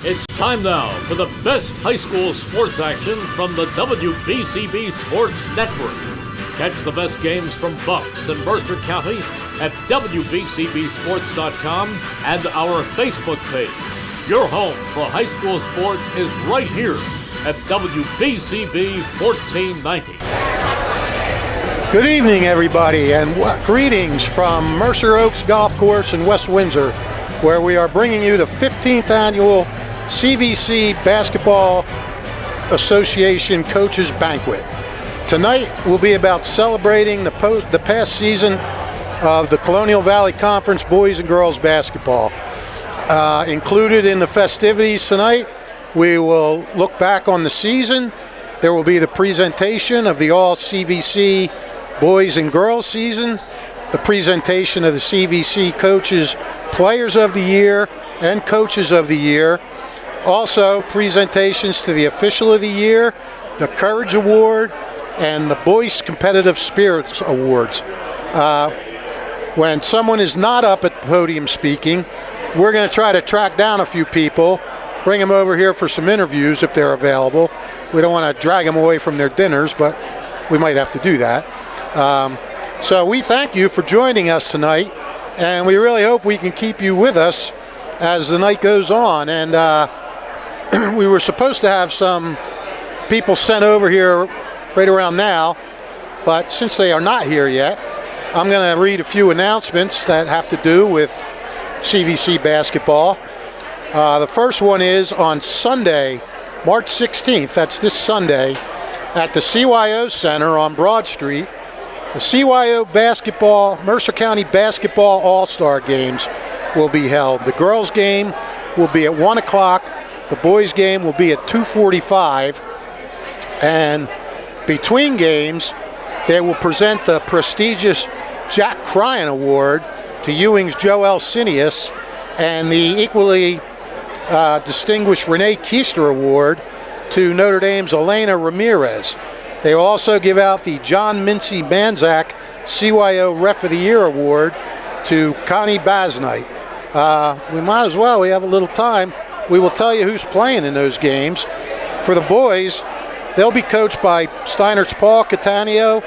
It's time now for the best high school sports action from the WBCB Sports Network. Catch the best games from Bucks and Mercer County at WBCBsports.com and our Facebook page. Your home for high school sports is right here at WBCB 1490. Good evening, everybody, and greetings from Mercer Oaks Golf Course in West Windsor, where we are bringing you the 15th annual CVC Basketball Association Coaches Banquet. Tonight will be about celebrating the past season of the Colonial Valley Conference boys and girls basketball. Included in the festivities tonight, we will look back on the season. There will be the presentation of the all CVC boys and girls season, the presentation of the CVC Coaches Players of the Year and Coaches of the Year. Also, presentations to the Official of the Year, the Courage Award, and the Boys Competitive Spirits Awards. When someone is not up at the podium speaking, we're going to try to track down a few people, bring them over here for some interviews if they're available. We don't want to drag them away from their dinners, but we might have to do that. So we thank you for joining us tonight, and we really hope we can keep you with us as the night goes on. And we were supposed to have some people sent over here right around now, but since they are not here yet, I'm going to read a few announcements that have to do with CVC basketball. The first one is on Sunday, March 16th, that's this Sunday, at the CYO Center on Broad Street. The CYO basketball, Mercer County Basketball All-Star Games will be held. The girls' game will be at 1 o'clock. The boys' game will be at 2:45. And between games, they will present the prestigious Jack Cryan Award to Ewing's Joe Elsinius and the equally distinguished Renee Keister Award to Notre Dame's Elena Ramirez. They will also give out the John Mincy Manzak CYO Ref of the Year Award to Connie Basnight. We might as well, we have a little time. We will tell you who's playing in those games. For the boys, they'll be coached by Steinert's Paul Catania,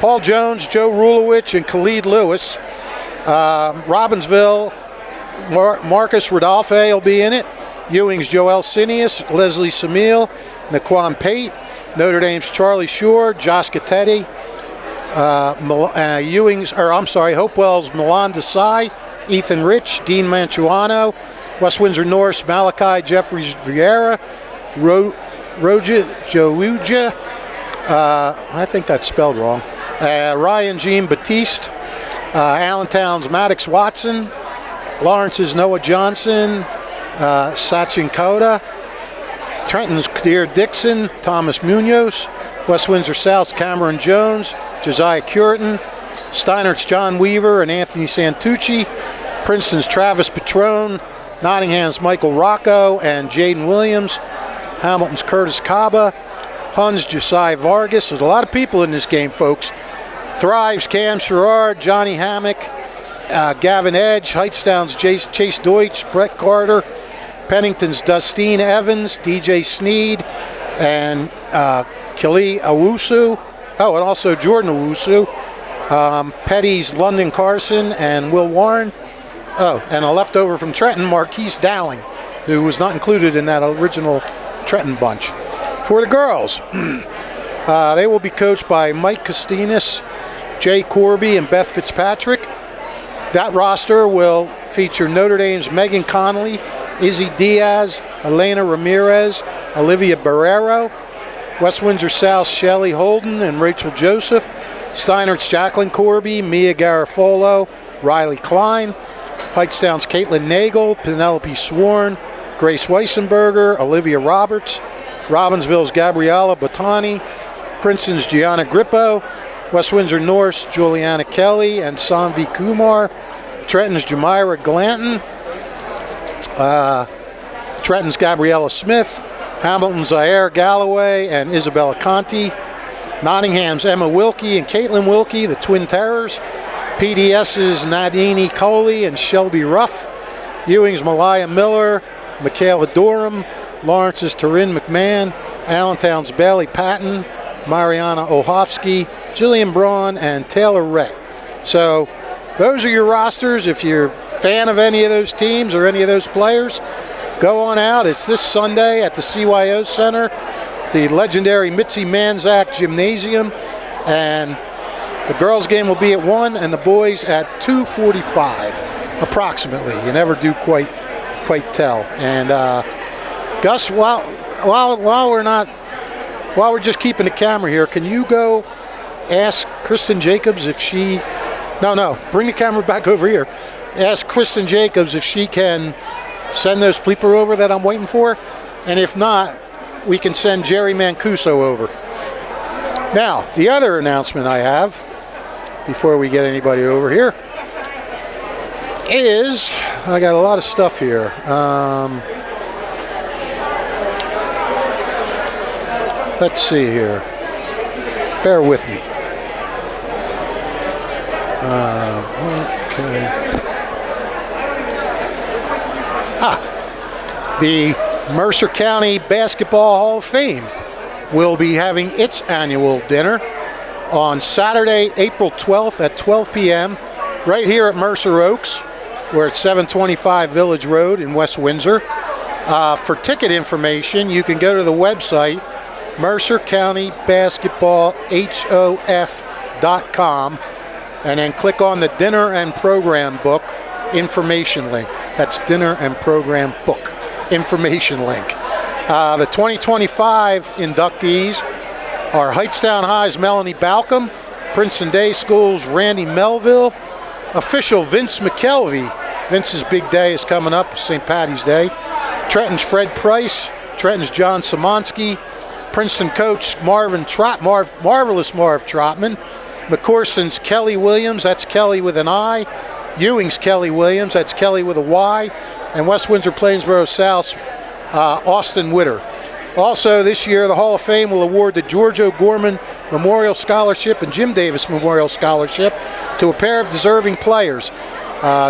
Paul Jones, Joe Rulowich, and Khalid Lewis. Robbinsville, Marcus Rodolphe will be in it. Ewing's Joe Elsinius, Leslie Samil, Naquan Pate, Notre Dame's Charlie Shore, Josh Cattetti, Hopewell's Milan Desai, Ethan Rich, Dean Mantuano, West Windsor Norse Malachi Jeffries Vieira, Roja Jouja, I think that's spelled wrong, Ryan Jean Batiste, Allentown's Maddox Watson, Lawrence's Noah Johnson, Sachin Koda, Trenton's Kadir Dixon, Thomas Munoz, West Windsor South's Cameron Jones, Josiah Curtin, Steinert's John Weaver and Anthony Santucci, Princeton's Travis Patrone, Nottingham's Michael Rocco and Jaden Williams, Hamilton's Curtis Kaba, Hun's Josiah Vargas. There's a lot of people in this game, folks. Thrive's Cam Sherrard, Johnny Hammock, Gavin Edge, Heightstown's Chase Deutsch, Brett Carter, Pennington's Dustine Evans, DJ Sneed, and Kili Awusu. Oh, and also Jordan Awusu. Petty's London Carson and Will Warren. Oh, and a leftover from Trenton, Marquise Dowling, who was not included in that original Trenton bunch. For the girls, they will be coached by Mike Costinas, Jay Corby, and Beth Fitzpatrick. That roster will feature Notre Dame's Megan Connolly, Izzy Diaz, Elena Ramirez, Olivia Barrero, West Windsor South Shelley Holden and Rachel Joseph, Steinert's Jacqueline Corby, Mia Garofolo, Riley Klein, Heightstown's Caitlin Nagel, Penelope Sworn, Grace Weissenberger, Olivia Roberts, Robbinsville's Gabriella Bottani, Princeton's Gianna Grippo, West Windsor Norse Juliana Kelly and Sanvi Kumar, Trenton's Jamira Glanton, Trenton's Gabriella Smith, Hamilton's Zaire Galloway and Isabella Conti, Nottingham's Emma Wilkie and Caitlin Wilkie, the Twin Terrors, PDS's Nadine Coley and Shelby Ruff, Ewing's Malaya Miller, Michaela Durham, Lawrence's Taryn McMahon, Allentown's Bailey Patton, Mariana Ohovsky, Jillian Braun, and Taylor Rett. So those are your rosters. If you're a fan of any of those teams or any of those players, go on out. It's this Sunday at the CYO Center, the legendary Mitzi Manzak Gymnasium, and the girls' game will be at 1 and the boys at 2:45, approximately. You never do quite tell. And Gus, while we're just keeping the camera here, can you go ask Kristen Jacobs if she? No, bring the camera back over here. Ask Kristen Jacobs if she can send those bleeper over that I'm waiting for, and if not, we can send Jerry Mancuso over. Now, the other announcement I have, before we get anybody over here, is I got a lot of stuff here. Let's see here. Bear with me. Okay. The Mercer County Basketball Hall of Fame will be having its annual dinner on Saturday, April 12th at 12 p.m. right here at Mercer Oaks. We're at 725 Village Road in West Windsor. For ticket information, you can go to the website mercercountybasketballhof.com and then click on the dinner and program book information link. That's dinner and program book information link. The 2025 inductees are Hightstown High's Melanie Balcom, Princeton Day School's Randy Melville, official Vince McKelvey. Vince's big day is coming up, St. Patty's Day. Trenton's Fred Price, Trenton's John Szymanski, Princeton coach Marvelous Marv Trotman, McCorson's Kelly Williams, that's Kelly with an I, Ewing's Kelly Williams, that's Kelly with a Y, and West Windsor Plainsboro South's Austin Witter. Also this year, the Hall of Fame will award the George O'Gorman Memorial Scholarship and Jim Davis Memorial Scholarship to a pair of deserving players.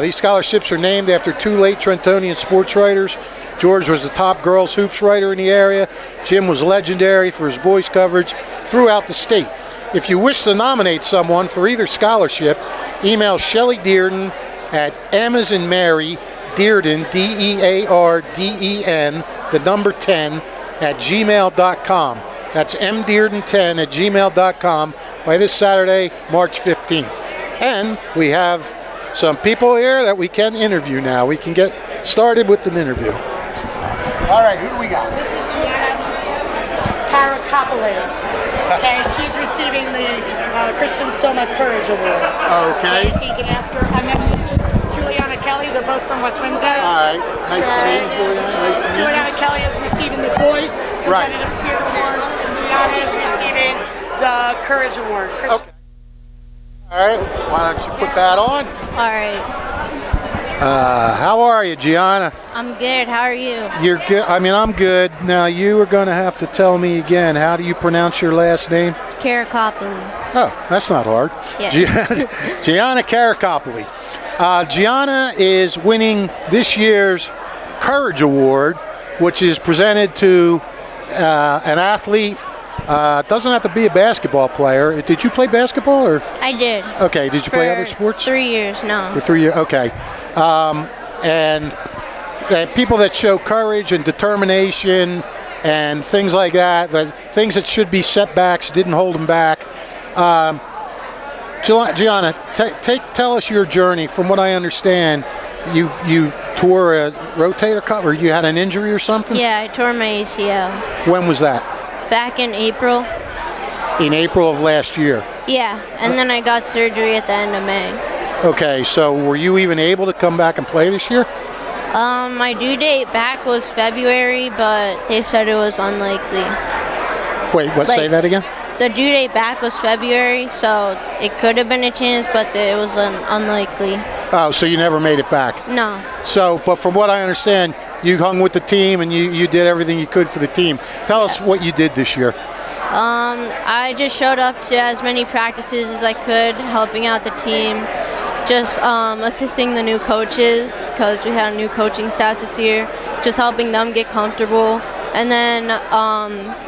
These scholarships are named after two late Trentonian sports writers. George was the top girls hoops writer in the area. Jim was legendary for his boys coverage throughout the state. If you wish to nominate someone for either scholarship, email Shelley Dearden at AmazonMaryDearden, DEARDEN, the number 10, at gmail.com. That's mdearden10 at gmail.com by this Saturday, March 15th. And we have some people here that we can interview now. We can get started with an interview. All right, who do we got? This is Gianna Caracapoli. Okay, she's receiving the Christian Soma Courage Award. Okay. So you can ask her. And then this is Juliana Kelly. They're both from West Windsor. All right. Nice to meet you, Juliana. Nice to meet you. Juliana Kelly is receiving the Boys Competitive Spirit Award. And Gianna is receiving the Courage Award. Okay. All right. Why don't you put that on? All right. How are you, Gianna? I'm good. How are you? You're good. I mean, I'm good. Now, you are going to have to tell me again. How do you pronounce your last name? Caracopoli. Oh, that's not hard. Yeah. Gianna Caracopoli. Gianna is winning this year's Courage Award, which is presented to an athlete. Doesn't have to be a basketball player. Did you play basketball or? I did. Okay. Did you play other sports? 3 years, no. For 3 years. Okay. And people that show courage and determination and things like that, things that should be setbacks, didn't hold them back. Gianna, tell us your journey. From what I understand, you tore a rotator cuff, or you had an injury or something? Yeah, I tore my ACL. When was that? Back in April. In April of last year? Yeah, and then I got surgery at the end of May. Okay, so were you even able to come back and play this year? My due date back was February, but they said it was unlikely. Wait, say that again? The due date back was February, so it could have been a chance, but it was unlikely. Oh, so you never made it back? No. So, but from what I understand, you hung with the team and you did everything you could for the team. Tell us what you did this year. I just showed up to as many practices as I could, helping out the team. just assisting the new coaches because we had a new coaching staff this year, just helping them get comfortable. And then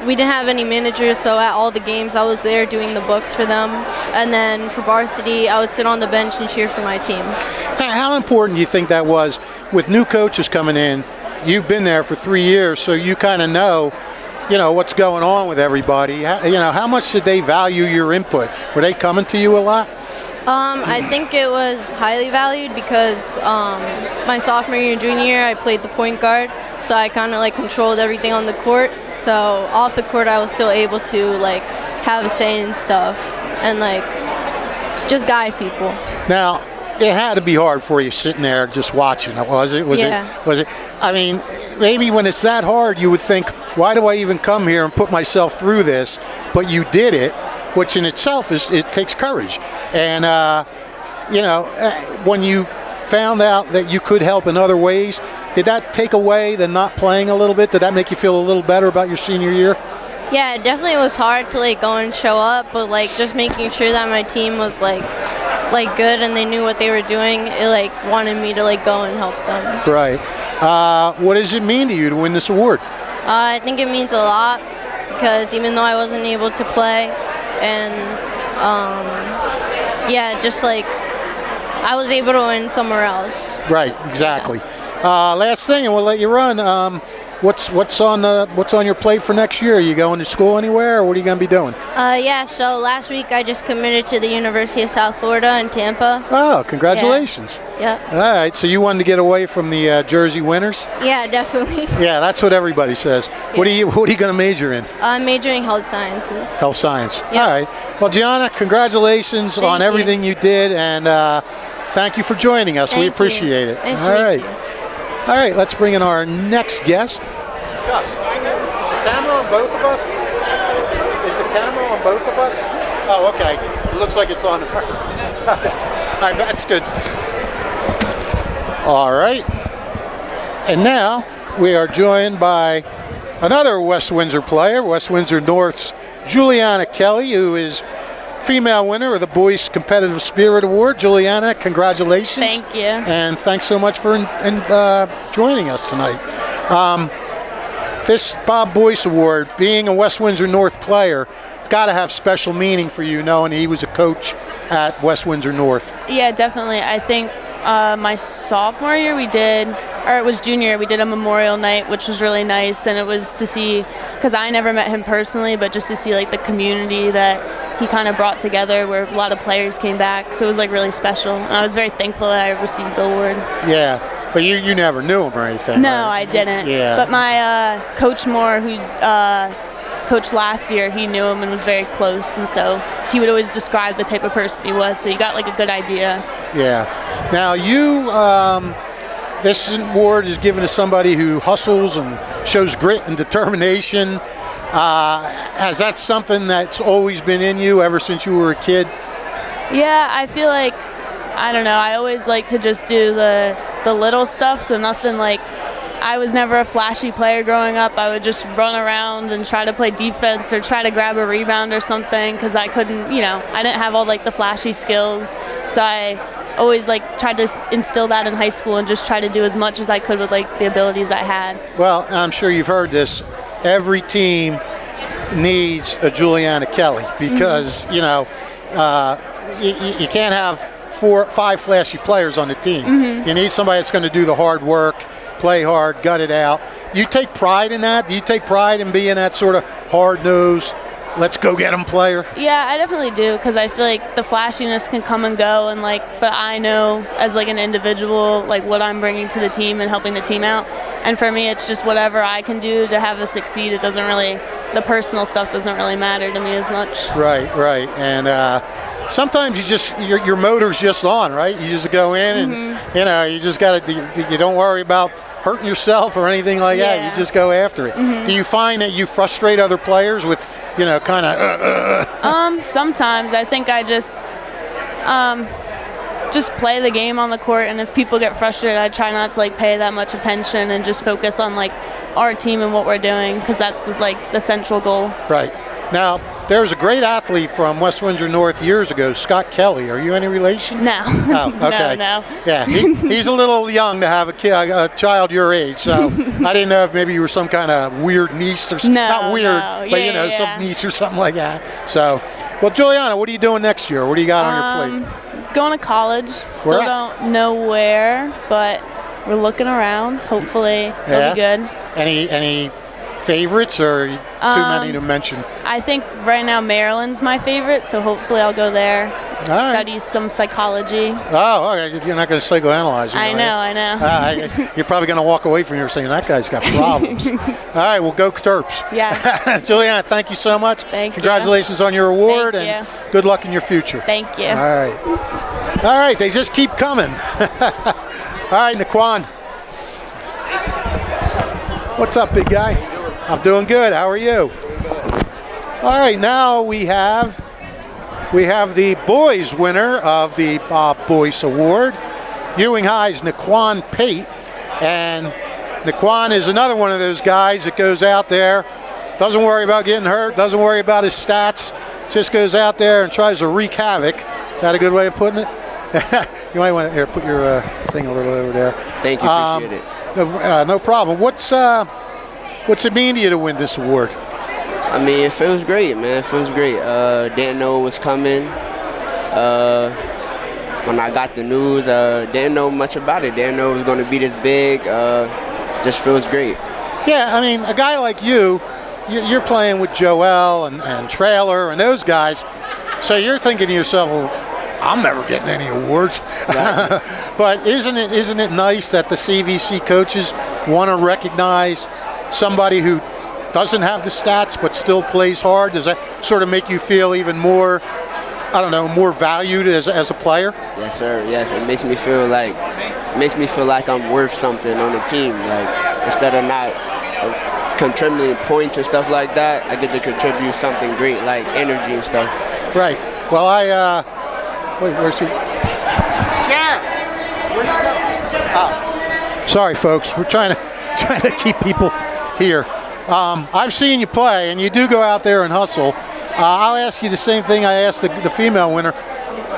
we didn't have any managers, so at all the games I was there doing the books for them. And then for varsity, I would sit on the bench and cheer for my team. How important do you think that was with new coaches coming in? You've been there for 3 years, so you kind of know, what's going on with everybody. How much did they value your input? Were they coming to you a lot? I think it was highly valued because my sophomore year and junior year, I played the point guard. So I kind of controlled everything on the court. So off the court, I was still able to have a say in stuff and just guide people. Now, it had to be hard for you sitting there just watching it, was it? Was it? I mean, maybe when it's that hard, you would think, why do I even come here and put myself through this? But you did it, which in itself it takes courage. And when you found out that you could help in other ways, did that take away the not playing a little bit? Did that make you feel a little better about your senior year? Yeah, it definitely was hard to go and show up, but just making sure that my team was good and they knew what they were doing, it wanted me to go and help them. Right. What does it mean to you to win this award? I think it means a lot because even though I wasn't able to play, and I was able to win somewhere else. Right. Exactly. Yeah. Last thing, and we'll let you run. What's on your plate for next year? Are you going to school anywhere, or what are you going to be doing? So last week I just committed to the University of South Florida in Tampa. Oh, congratulations. Yeah. All right, so you wanted to get away from the Jersey winters? Yeah, definitely. Yeah, that's what everybody says. Yeah. What are you going to major in? I'm majoring health sciences. Health science. Yeah. All right. Well, Gianna, congratulations on everything you did, and thank you for joining us. We appreciate it. Nice All right. to meet you. All right, let's bring in our next guest. Gus, is the camera on both of us? Is the camera on both of us? Oh, okay. It looks like it's on. All right, that's good. All right. And now we are joined by another West Windsor player, West Windsor North's Juliana Kelly, who is female winner of the Boys Competitive Spirit Award. Juliana, congratulations. Thank you. And thanks so much for joining us tonight. This Bob Boyce Award, being a West Windsor North player, it's got to have special meaning for you, knowing he was a coach at West Windsor North. Yeah, definitely. I think my sophomore year it was junior, we did a memorial night, which was really nice, and it was to see, because I never met him personally, but just to see the community that he kind of brought together, where a lot of players came back, so it was really special, and I was very thankful that I received the award. Yeah, but you never knew him or anything. No, right? I didn't. Yeah. But my Coach Moore, who coached last year, he knew him and was very close, and so he would always describe the type of person he was, so you got a good idea. Yeah. Now this award is given to somebody who hustles and shows grit and determination. Has that something that's always been in you ever since you were a kid? Yeah, I feel I don't know, I always like to just do the little stuff, so nothing I was never a flashy player growing up. I would just run around and try to play defense or try to grab a rebound or something because I couldn't, I didn't have all the flashy skills. So I always tried to instill that in high school and just try to do as much as I could with the abilities I had. Well, I'm sure you've heard this. Every team needs a Juliana Kelly because, you can't have 4 or 5 flashy players on the team. Mm-hmm. You need somebody that's going to do the hard work, play hard, gut it out. You take pride in that? Do you take pride in being that sort of hard-nosed, let's go get them player? Yeah, I definitely do, because I feel the flashiness can come and go, and but I know as an individual what I'm bringing to the team and helping the team out. And for me, it's just whatever I can do to have us succeed. It doesn't really, the personal stuff doesn't really matter to me as much. Right. And sometimes your motor's just on, right? You just go in and you just got to. You don't worry about hurting yourself or anything like that. You just go after it. Mm-hmm. Do you find that you frustrate other players with, kind of? Sometimes I think I just play the game on the court, and if people get frustrated, I try not to pay that much attention and just focus on our team and what we're doing, because that's the central goal. Right. Now, there was a great athlete from West Windsor North years ago, Scott Kelly. Are you any relation? No. Oh, okay. No. Yeah, he's a little young to have a child your age, so I didn't know if maybe you were some kind of weird niece or something. Not weird, but you know, some niece or something like that. So, well, Juliana, what are you doing next year? What do you got on your plate? Going to college. Still don't know where, but we're looking around. Hopefully, it'll be good. Any favorites or too many to mention? I think right now Maryland's my favorite, so hopefully I'll go there. Study some psychology. Oh, okay. You're not going to psychoanalyze. I know. You're probably going to walk away from here saying that guy's got problems. All right, well, go Terps. Yeah. Juliana, thank you so much. Thank you. Congratulations on your award, and good luck in your future. Thank you. All right, they just keep coming. All right, Naquan. What's up, big guy? I'm doing good. How are you? All right, now we have the boys winner of the Bob Boyce Award, Ewing High's Naquan Pate. And Naquan is another one of those guys that goes out there, doesn't worry about getting hurt, doesn't worry about his stats, just goes out there and tries to wreak havoc. Is that a good way of putting it? You might want to put your thing a little over there. Thank you, appreciate it. No problem. What's it mean to you to win this award? I mean, it feels great, man. It feels great. Didn't know it was coming. When I got the news, didn't know much about it. Didn't know it was going to be this big. Just feels great. Yeah, I mean, a guy like you're playing with Joel and Trailer and those guys, so you're thinking to yourself, well, I'm never getting any awards. Right. But isn't it nice that the CVC coaches want to recognize somebody who doesn't have the stats but still plays hard? Does that sort of make you feel even more, I don't know, more valued as a player? Yes, sir. Yes, it makes me feel like I'm worth something on the team. Like, instead of not contributing points and stuff like that, I get to contribute something great, like energy and stuff. Right. Well, wait, where's he? Jared! Oh. Sorry, folks. We're trying to keep people here. I've seen you play, and you do go out there and hustle. I'll ask you the same thing I asked the female winner.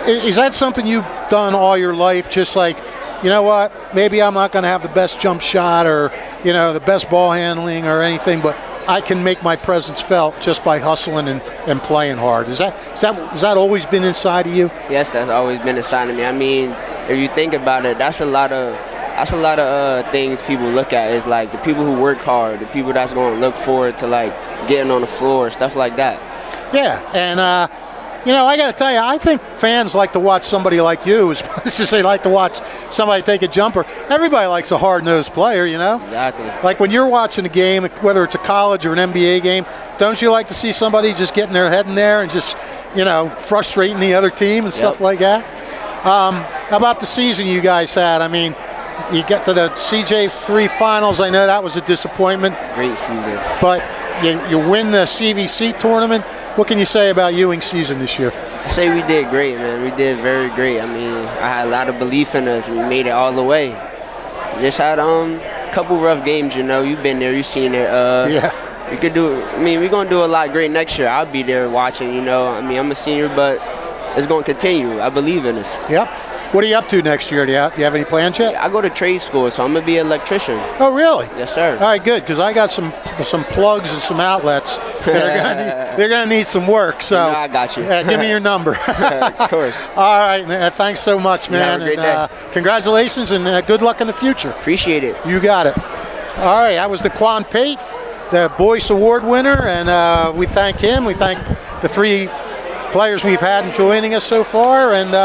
Is that something you've done all your life? Just like, you know what, maybe I'm not going to have the best jump shot or, you know, the best ball handling or anything, but I can make my presence felt just by hustling and playing hard. Has that always been inside of you? Yes, that's always been inside of me. I mean, if you think about it, that's a lot of things people look at. Is like the people who work hard, the people that's going to look forward to like getting on the floor, stuff like that. Yeah, and you know, I got to tell you, I think fans like to watch somebody like you, as opposed to say like to watch somebody take a jumper. Everybody likes a hard-nosed player, you know? Exactly. Like when you're watching a game, whether it's a college or an NBA game, don't you like to see somebody just getting their head in there and just, you know, frustrating the other team and stuff like that? How about the season you guys had? I mean, you get to the CJ3 finals. I know that was a disappointment. Great season. But you win the CVC tournament. What can you say about Ewing's season this year? I say we did great, man. We did very great. I mean, I had a lot of belief in us. We made it all the way. Just had a couple rough games, you know. You've been there. You've seen it. Yeah. We could do. I mean, we're gonna do a lot great next year. I'll be there watching. You know. I mean, I'm a senior, but it's gonna continue. I believe in us. Yep. What are you up to next year? Do you have any plans yet? I go to trade school, so I'm gonna be an electrician. Oh, really? Yes, sir. All right, good, because I got some plugs and some outlets. They're gonna need some work. So you know, I got you. Give me your number. Of course. All right, thanks so much, man. Have a great day. Congratulations and good luck in the future. Appreciate it. You got it. All right, that was Naquan Pate, the Boyce Award winner, and we thank him. We thank the three players we've had joining us so far, and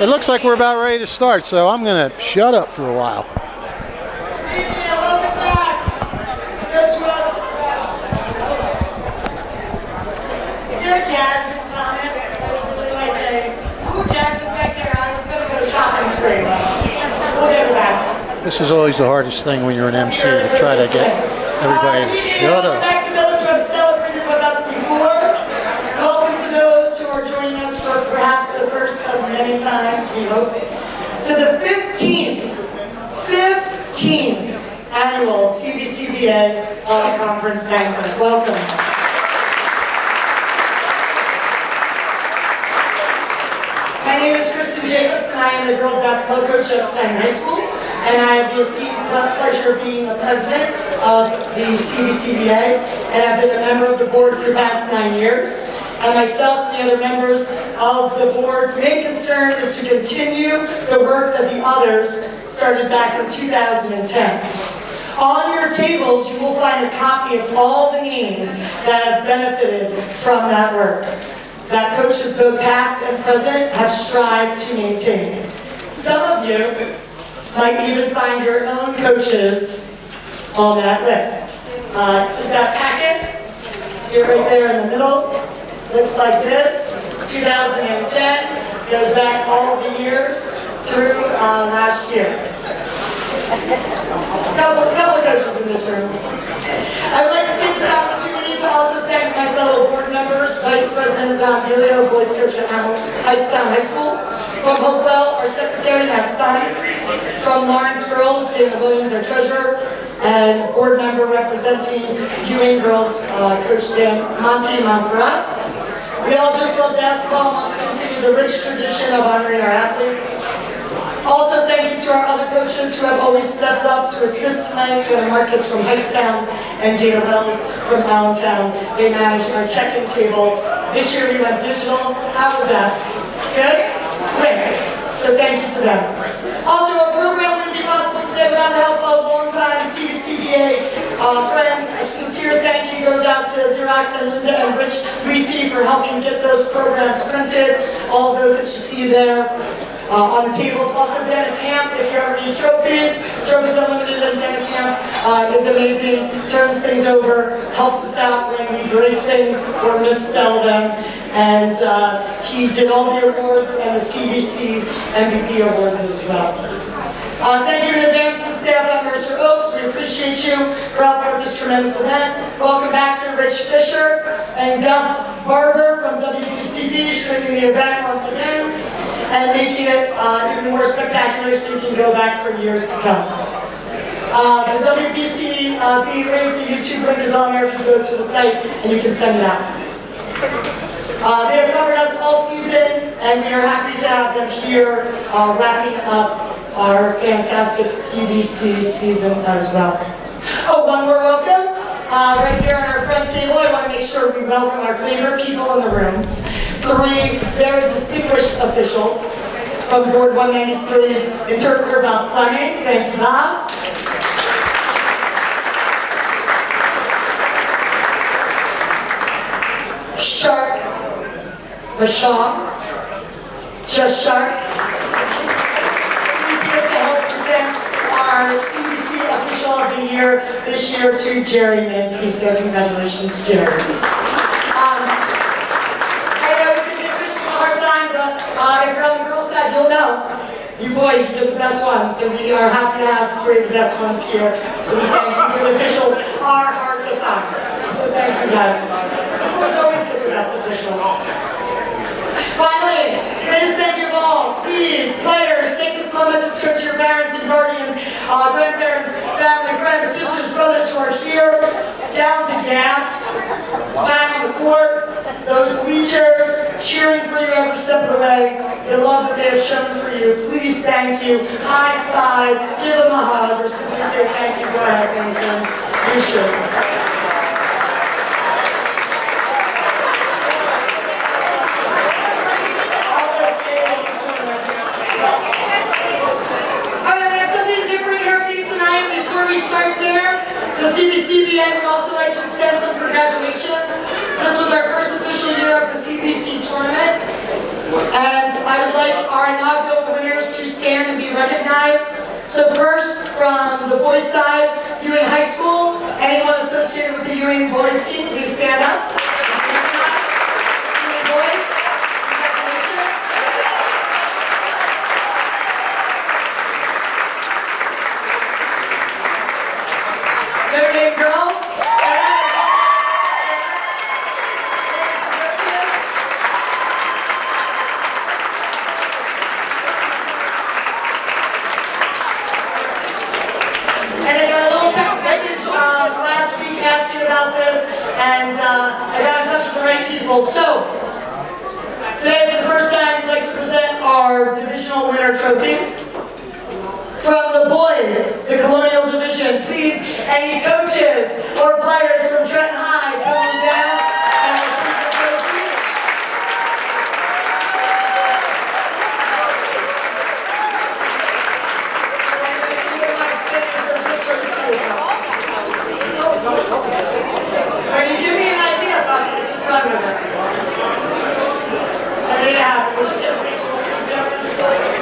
it looks like we're about ready to start, so I'm going to shut up for a while. Is there Jasmine Thomas? Jasmine's back there. I was going to go shopping spree, but we'll get her back. This is always the hardest thing when you're an MC, to try to get everybody to shut up. Back to those who have celebrated with us before. Welcome to those who are joining us for perhaps the first of many times, we hope, to the 15th annual CVCBA All-Conference Banquet. Welcome. and I am the girls basketball coach at Stuyvesant High School, and I have the esteemed pleasure of being the president of the CVCBA, and I've been a member of the board for the past 9 years. And myself and the other members of the board's main concern is to continue the work that the others started back in 2010. On your tables, you will find a copy of all the names that have benefited from that work, that coaches both past and present have strived to maintain. Some of you might even find your own coaches on that list. Is that packet? See it right there in the middle? Looks like this. 2010 goes back all the years through last year. A couple of coaches in this room. I would like to take this opportunity to also thank my fellow board members, Vice President Don Gilio, boys coach at Hightstown High School, from Hopewell, our secretary, Matt Stein, from Lawrence Girls, Dana Williams, our treasurer, and board member representing Ewing Girls, Coach Dan Monty Monferrat. We all just love basketball and want to continue the rich tradition of honoring our athletes. Also, thank you to our other coaches who have always stepped up to assist tonight. Joanna Marcus from Hightstown and Dana Wells from Allentown. They manage our check-in table. This year we went digital. How was that? Good? Great. So thank you to them. Also, our program wouldn't be possible today without the help of longtime CVCBA friends. A sincere thank you goes out to Xerox and Linda and Rich Reese for helping get those programs printed. All of those that you see there. On the tables, also Dennis Hamp, if you ever need trophies. Trophies Unlimited and Dennis Hamp is amazing, turns things over, helps us out when we break things or misspell them. And he did all the awards and the CVC MVP awards as well. Thank you in advance to the staff at Mercer Oaks. We appreciate you for helping with this tremendous event. Welcome back to Rich Fisher and Gus Barber from WBCB, streaming the event once again and making it even more spectacular so you can go back for years to come. The WBCB link, the YouTube link is on there if you go to the site and you can send it out. They have covered us all season and we are happy to have them here wrapping up our fantastic CVC season as well. Oh, one more welcome. Right here on our front table, I want to make sure we welcome our favorite people in the room. 3 very distinguished officials from Board 193's interpreter Bob Fleming. Thank you, Bob. Shark Bashaw. Just Shark. He's here to help present our CVC Official of the Year this year to Jerry Mancuso. Congratulations, Jerry. If you're on the girls' side, you'll know. You boys, you get the best ones, and we are happy to have 3 of the best ones here. So we thank you. Good officials are hard to find. So thank you guys. Boys always get the best officials. Finally, greatest thank you of all. Please, players, take this moment to turn to your parents and guardians, grandparents, family, friends, sisters, brothers who are here. Gallons of gas, time on the court, those bleachers, cheering for you every step of the way, the love that they have shown for you. Please, thank you. High five, give them a hug, or simply say thank you. Go ahead, thank you. You should. Alright, we have something different here for you tonight before we start dinner. The CVCBA would also like to extend some congratulations. This was our first official year of the CVC tournament, and I would like our inaugural winners to stand and be recognized. So first, from the boys' side, Ewing High School. Anyone associated with the Ewing boys team, please stand up. Ewing boys, congratulations. Notre Dame girls. And I got a little text message last week asking about this, and I got in touch with the right people. So, today for the first time, we'd like to present our divisional winner. winner trophies. From the boys, the Colonial Division, please, any coaches or players from Trenton High, come on down and receive the trophy. And if you would like to stand for a picture too. Or you give me an idea about it, just run with it. I made it happen. We'll just have a picture too down in the building.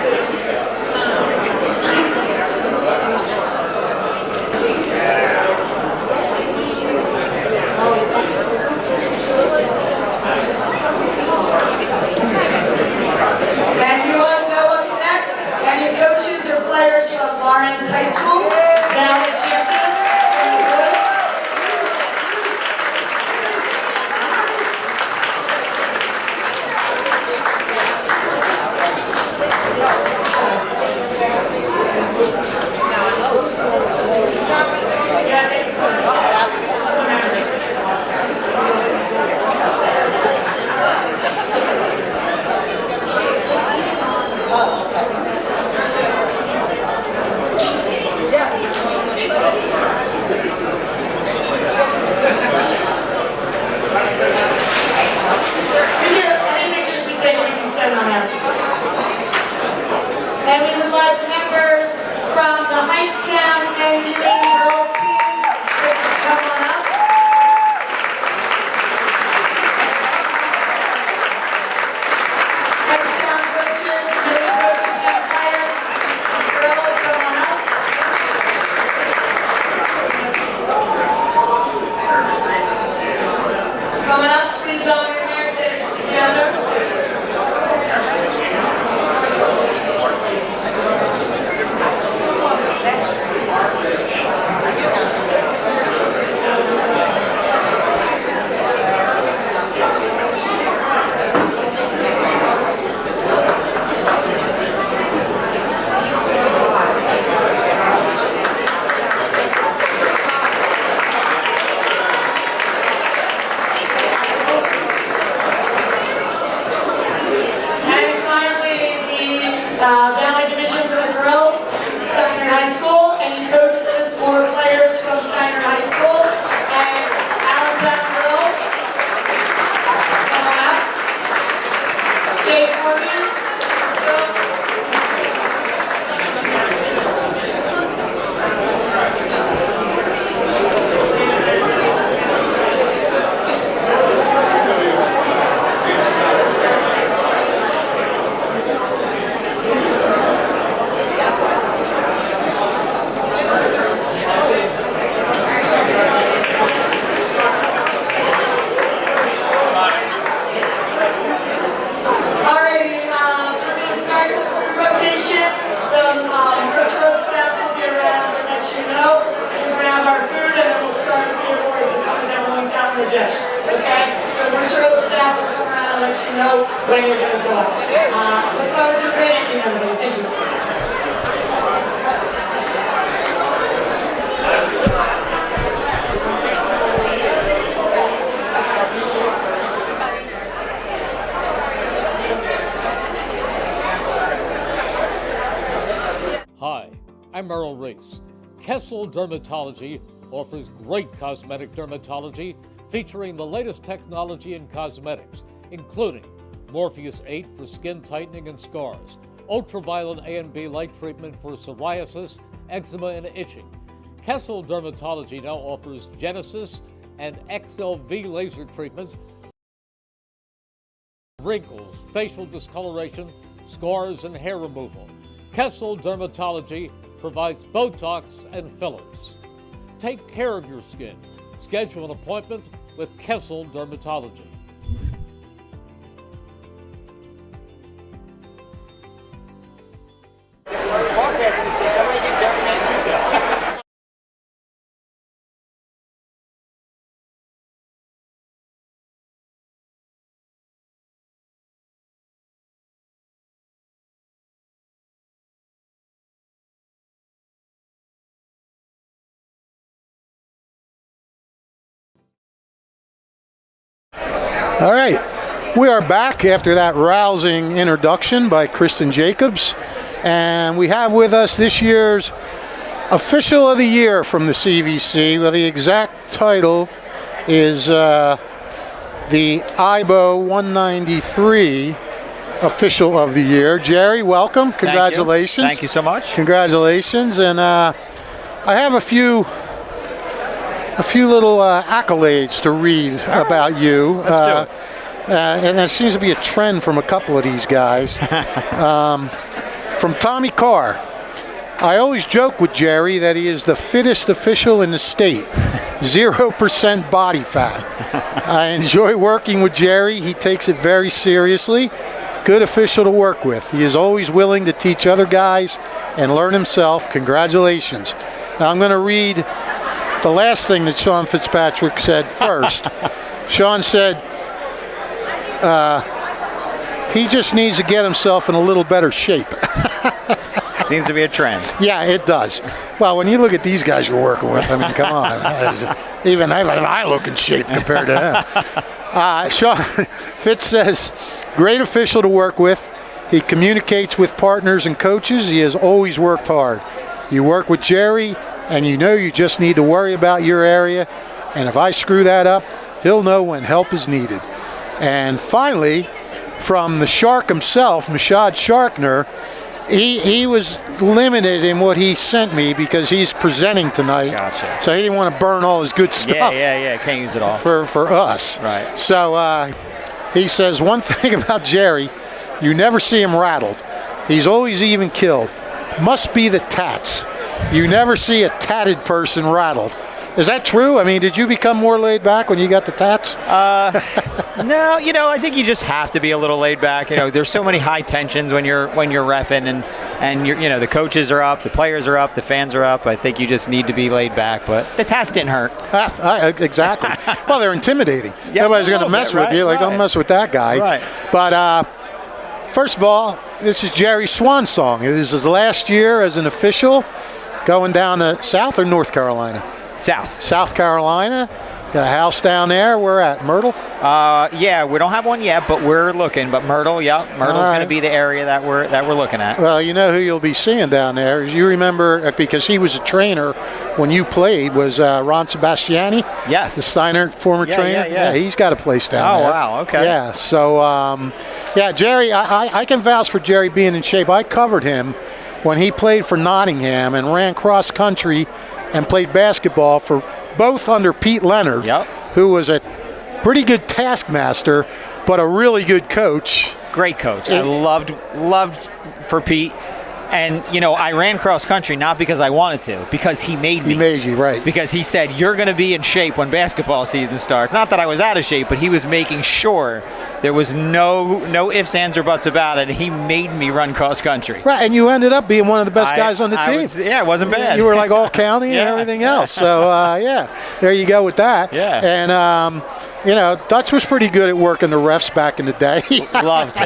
And you want to know what's next? Any coaches or players from Lawrence High School, valley champions, from the boys? Yeah, take a photo. Any pictures we take, we can send on out. And we would like members from the Heightstown and Union girls teams to come on up. Heightstown coaches, Union coaches, and players, girls, come on up. Coming up, screens on in there, take it together. And finally, the Valley Division for the girls, Steiner High School. Any coaches or players from Steiner High School and Allentown girls? Come on up. Jay Morgan, let's go. Alrighty, we're going to start the food rotation. The Mercer Oak staff will be around to let you know. We'll grab our food and then we'll start with the awards as soon as everyone's gotten their dish. Okay? So Mercer Oak staff will come around and let you know when you're going to go up. Look forward to a great evening, everybody. Thank you. Hi, I'm Merrill Reese. Kessel Dermatology offers great cosmetic dermatology featuring the latest technology in cosmetics, including Morpheus 8 for skin tightening and scars, ultraviolet A and B light treatment for psoriasis, eczema, and itching. Kessel Dermatology now offers Genesis and XLV laser treatments, wrinkles, facial discoloration, scars, and hair removal. Kessel Dermatology provides Botox and fillers. Take care of your skin. Schedule an appointment with Kessel Dermatology. All right, we are back after that rousing introduction by Kristen Jacobs. And we have with us this year's Official of the Year from the CVC. Well, the exact title is the IBO 193 Official of the Year. Jerry, welcome. Congratulations. Thank you so much. Congratulations. And I have a few little accolades to read about you. Let's do it. And there seems to be a trend from a couple of these guys. From Tommy Carr. I always joke with Jerry that he is the fittest official in the state. 0% body fat. I enjoy working with Jerry. He takes it very seriously. Good official to work with. He is always willing to teach other guys and learn himself. Congratulations. Now I'm going to read the last thing that Sean Fitzpatrick said first. Sean said he just needs to get himself in a little better shape. Seems to be a trend. Yeah, it does. Well, when you look at these guys you're working with, I mean, come on. Even I look in shape compared to him. Sean Fitz says, great official to work with. He communicates with partners and coaches. He has always worked hard. You work with Jerry, and you know you just need to worry about your area. And if I screw that up, he'll know when help is needed. And finally, from the Shark himself, Mashad Sharkner, he was limited in what he sent me because he's presenting tonight. Gotcha. So he didn't want to burn all his good stuff. Yeah. Can't use it all. For us. Right. So he says, one thing about Jerry, you never see him rattled. He's always even killed. Must be the tats. You never see a tatted person rattled. Is that true? I mean, did you become more laid back when you got the tats? No, I think you just have to be a little laid back. There's so many high tensions when you're reffing, and you're, the coaches are up, the players are up, the fans are up. I think you just need to be laid back. But the tats didn't hurt. Exactly. Well, they're intimidating. Yeah, nobody's going to mess with you. Like, don't mess with that guy. Right. But first of all, this is Jerry's swan song. It is his last year as an official, going down to South or North Carolina. South Carolina. Got a house down there. We're at Myrtle. Yeah, we don't have one yet, but we're looking. But Myrtle's going to be the area that we're looking at. Well, you know who you'll be seeing down there. You remember, because he was a trainer when you played, was Ron Sebastiani? Yes. The Steiner former trainer? Yeah. He's got a place down there. Oh, wow, okay. Yeah, so, Jerry, I can vouch for Jerry being in shape. I covered him when he played for Nottingham and ran cross country and played basketball for both under Pete Leonard, who was a pretty good taskmaster, but a really good coach. Great coach. I loved for Pete. And, I ran cross country not because I wanted to, because he made me. He made you, right. Because he said, you're going to be in shape when basketball season starts. Not that I was out of shape, but he was making sure there was no ifs, ands, or buts about it. He made me run cross country. Right, and you ended up being one of the best guys on the team. It wasn't bad. You were like all county and everything else. So, there you go with that. Yeah. And, Dutch was pretty good at working the refs back in the day. Loved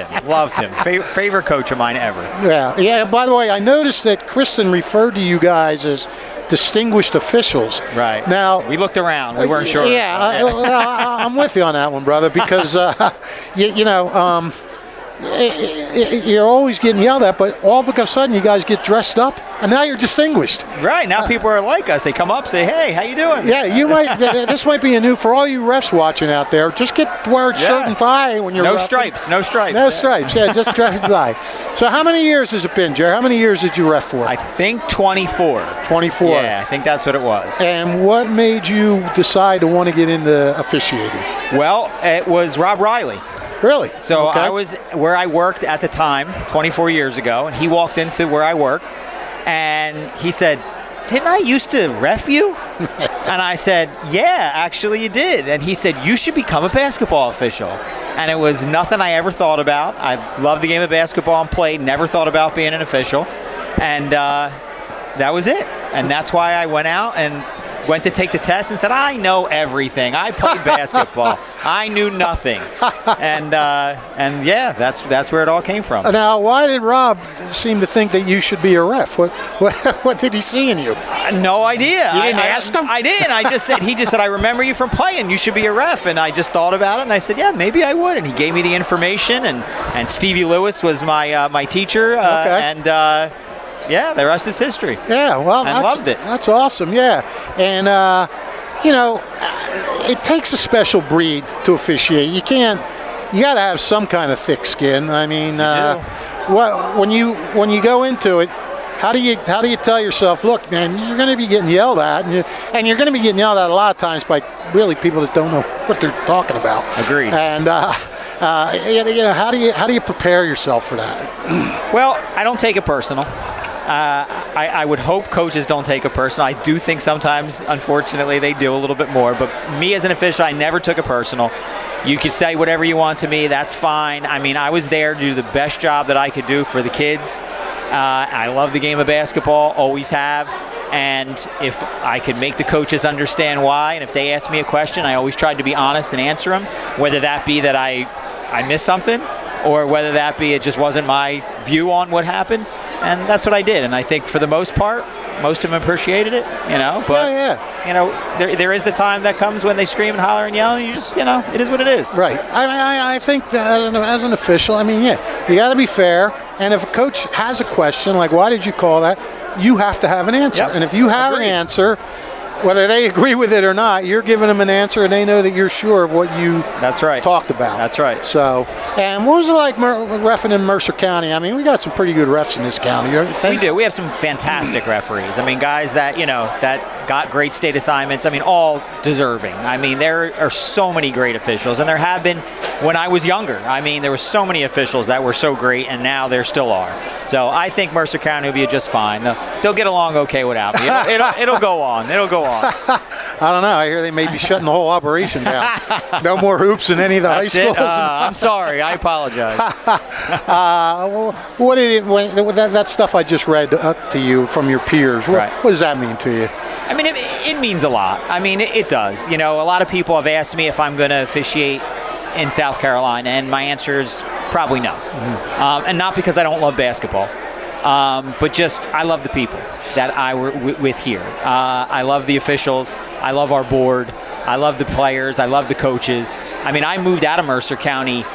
him. Favorite coach of mine ever. Yeah. By the way, I noticed that Kristen referred to you guys as distinguished officials. Right. Now we looked around. We weren't sure. Yeah, I'm with you on that one, brother, because you're always getting yelled at, but all of a sudden you guys get dressed up, and now you're distinguished. Right. Now people are like us. They come up, say, hey, how you doing? Yeah, you might. This might be a new, for all you refs watching out there, just wear a shirt and tie when you're No reffing. stripes. No stripes, just dress and tie. So how many years has it been, Jerry? How many years did you ref for? I think 24. 24. Yeah, I think that's what it was. And what made you decide to want to get into officiating? Well, it was Rob Riley. Really? So okay. I was where I worked at the time, 24 years ago, and he walked into where I worked, and he said, didn't I used to ref you? And I said, yeah, actually you did. And he said, you should become a basketball official. And it was nothing I ever thought about. I loved the game of basketball and played, never thought about being an official. And that was it. And that's why I went out and went to take the test and said, I know everything. I played basketball. I knew nothing. And yeah, that's where it all came from. Now, why did Rob seem to think that you should be a ref? What did he see in you? No idea. You didn't ask him? I didn't. He just said, I remember you from playing. You should be a ref. And I just thought about it, and I said, yeah, maybe I would. And he gave me the information, and Stevie Lewis was my teacher. And yeah, the rest is history. Yeah, well, I loved it. That's awesome, yeah. And, it takes a special breed to officiate. You got to have some kind of thick skin. I mean, when you go into it, how do you tell yourself, look, man, you're going to be getting yelled at, and you're going to be getting yelled at a lot of times by really people that don't know what they're talking about. Agreed. And how do you prepare yourself for that? Well, I don't take it personal. I would hope coaches don't take it personal. I do think sometimes, unfortunately, they do a little bit more. But me as an official, I never took it personal. You could say whatever you want to me. That's fine. I mean, I was there to do the best job that I could do for the kids. I love the game of basketball, always have. And if I could make the coaches understand why, and if they ask me a question, I always tried to be honest and answer them, whether that be that I missed something or whether that be it just wasn't my view on what happened. And that's what I did. And I think for the most part, most of them appreciated it, But, there is the time that comes when they scream and holler and yell, and you just, it is what it is. Right. I think that as an official, you got to be fair. And if a coach has a question, like, why did you call that? You have to have an answer. Yep. And if you have an answer, whether they agree with it or not, you're giving them an answer, and they know that you're sure of what you talked about. That's right. So, and what was it like reffing in Mercer County? I mean, we got some pretty good refs in this county, don't you think? We do. We have some fantastic referees. I mean, guys that, that got great state assignments. I mean, all deserving. I mean, there are so many great officials, and there have been when I was younger. I mean, there were so many officials that were so great, and now there still are. So I think Mercer County will be just fine. They'll get along okay without me. It'll go on. It'll go on. I don't know. I hear they may be shutting the whole operation down. No more hoops in any of the high schools. I'm sorry. I apologize. What did that stuff I just read to you from your peers? What does that mean to you? I mean, it means a lot. I mean, it does. A lot of people have asked me if I'm going to officiate in South Carolina, and my answer is probably no. Mm-hmm. And not because I don't love basketball, but just I love the people that I were with here. I love the officials. I love our board. I love the players. I love the coaches. I mean, I moved out of Mercer County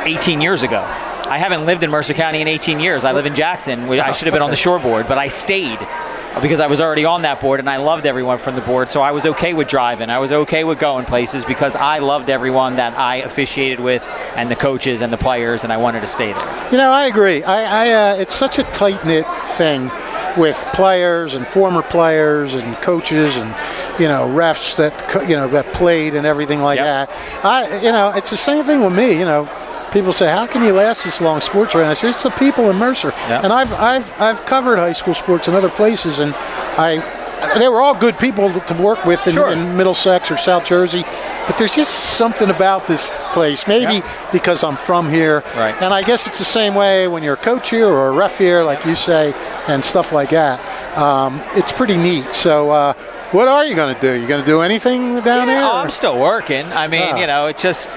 18 years ago. I haven't lived in Mercer County in 18 years. I live in Jackson. I should have been on the shore board, but I stayed because I was already on that board, and I loved everyone from the board, so I was okay with driving. I was okay with going places because I loved everyone that I officiated with and the coaches and the players, and I wanted to stay there. I agree. It's such a tight-knit thing with players and former players and coaches and, refs that played and everything like that. It's the same thing with me, People say, how can you last this long sports right now? I say, it's the people in Mercer. Yep. And I've covered high school sports in other places, and they were all good people to work with in Middlesex or South Jersey. But there's just something about this place, maybe because I'm from here. Right. And I guess it's the same way when you're a coach here or a ref here, like you say, and stuff like that. It's pretty neat. So what are you going to do? You going to do anything down there? I'm still working. I mean, it's just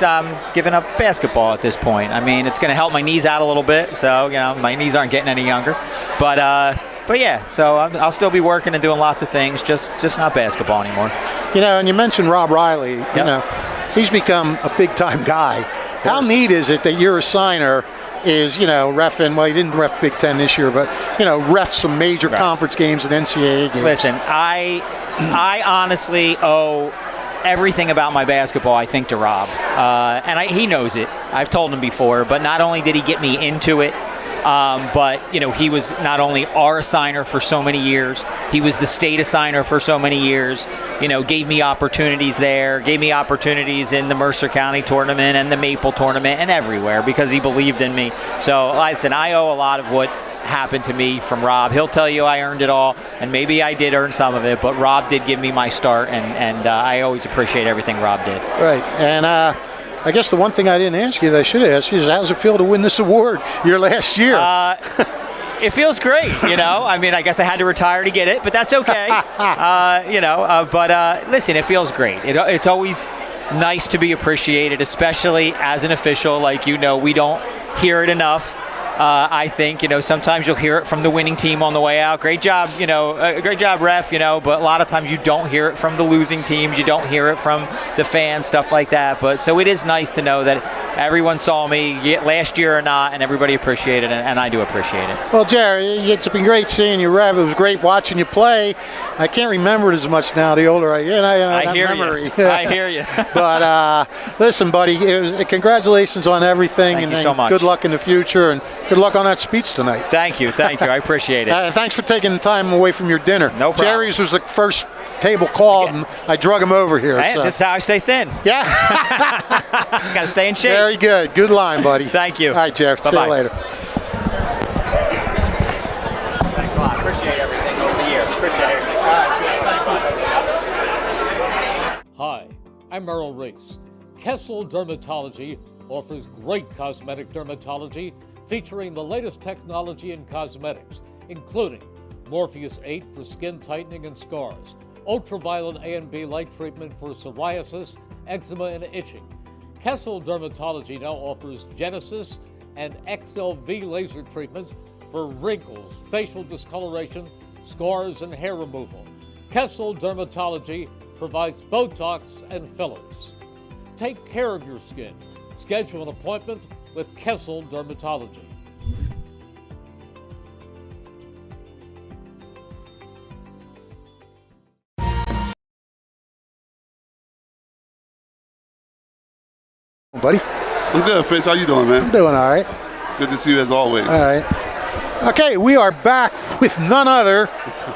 giving up basketball at this point. I mean, it's going to help my knees out a little bit. So, my knees aren't getting any younger. But yeah, so I'll still be working and doing lots of things, just not basketball anymore. And you mentioned Rob Riley. He's become a big-time guy. How neat is it that your assigner is, reffing, well, he didn't ref Big Ten this year, but, ref some major conference games and NCAA games. Listen, I honestly owe everything about my basketball, I think, to Rob. And he knows it. I've told him before, but not only did he get me into it, but, he was not only our assigner for so many years, he was the state assigner for so many years, gave me opportunities there, gave me opportunities in the Mercer County tournament and the Maple tournament and everywhere because he believed in me. So, like I said, I owe a lot of what happened to me from Rob. He'll tell you I earned it all, and maybe I did earn some of it, but Rob did give me my start, and I always appreciate everything Rob did. Right, and I guess the one thing I didn't ask you that I should have asked you is how does it feel to win this award your last year? It feels great, you know. I mean, I guess I had to retire to get it, but that's okay. Listen, it feels great. It's always nice to be appreciated, especially as an official. Like, we don't hear it enough. I think, sometimes you'll hear it from the winning team on the way out. Great job, great job, ref, but a lot of times you don't hear it from the losing teams. You don't hear it from the fans, stuff like that. But so it is nice to know that everyone saw me last year or not, and everybody appreciated it, and I do appreciate it. Well, Jerry, it's been great seeing you, Rev. It was great watching you play. I can't remember it as much now, the older I get. I hear you. I hear you. But listen, buddy, congratulations on everything. Thank you so much. Good luck in the future, and good luck on that speech tonight. Thank you. I appreciate it. Thanks for taking the time away from your dinner. No problem. Jerry's was the first table called, and I drug him over here. Hey, this is how I stay thin. Yeah. Got to stay in shape. Very good. Good line, buddy. Thank you. All right, Jerry. Bye-bye. See you later. Thanks a lot. Appreciate everything over the years. Appreciate everything. All right. Hi, I'm Merrill Reese. Kessel Dermatology offers great cosmetic dermatology featuring the latest technology in cosmetics, including Morpheus 8 for skin tightening and scars, ultraviolet A and B light treatment for psoriasis, eczema, and itching. Kessel Dermatology now offers Genesis and XLV laser treatments for wrinkles, facial discoloration, scars, and hair removal. Kessel Dermatology provides Botox and fillers. Take care of your skin. Schedule an appointment with Kessel Dermatology. Buddy? I'm good, Fitz. How you doing, man? I'm doing all right. Good to see you as always. All right. Okay, we are back with none other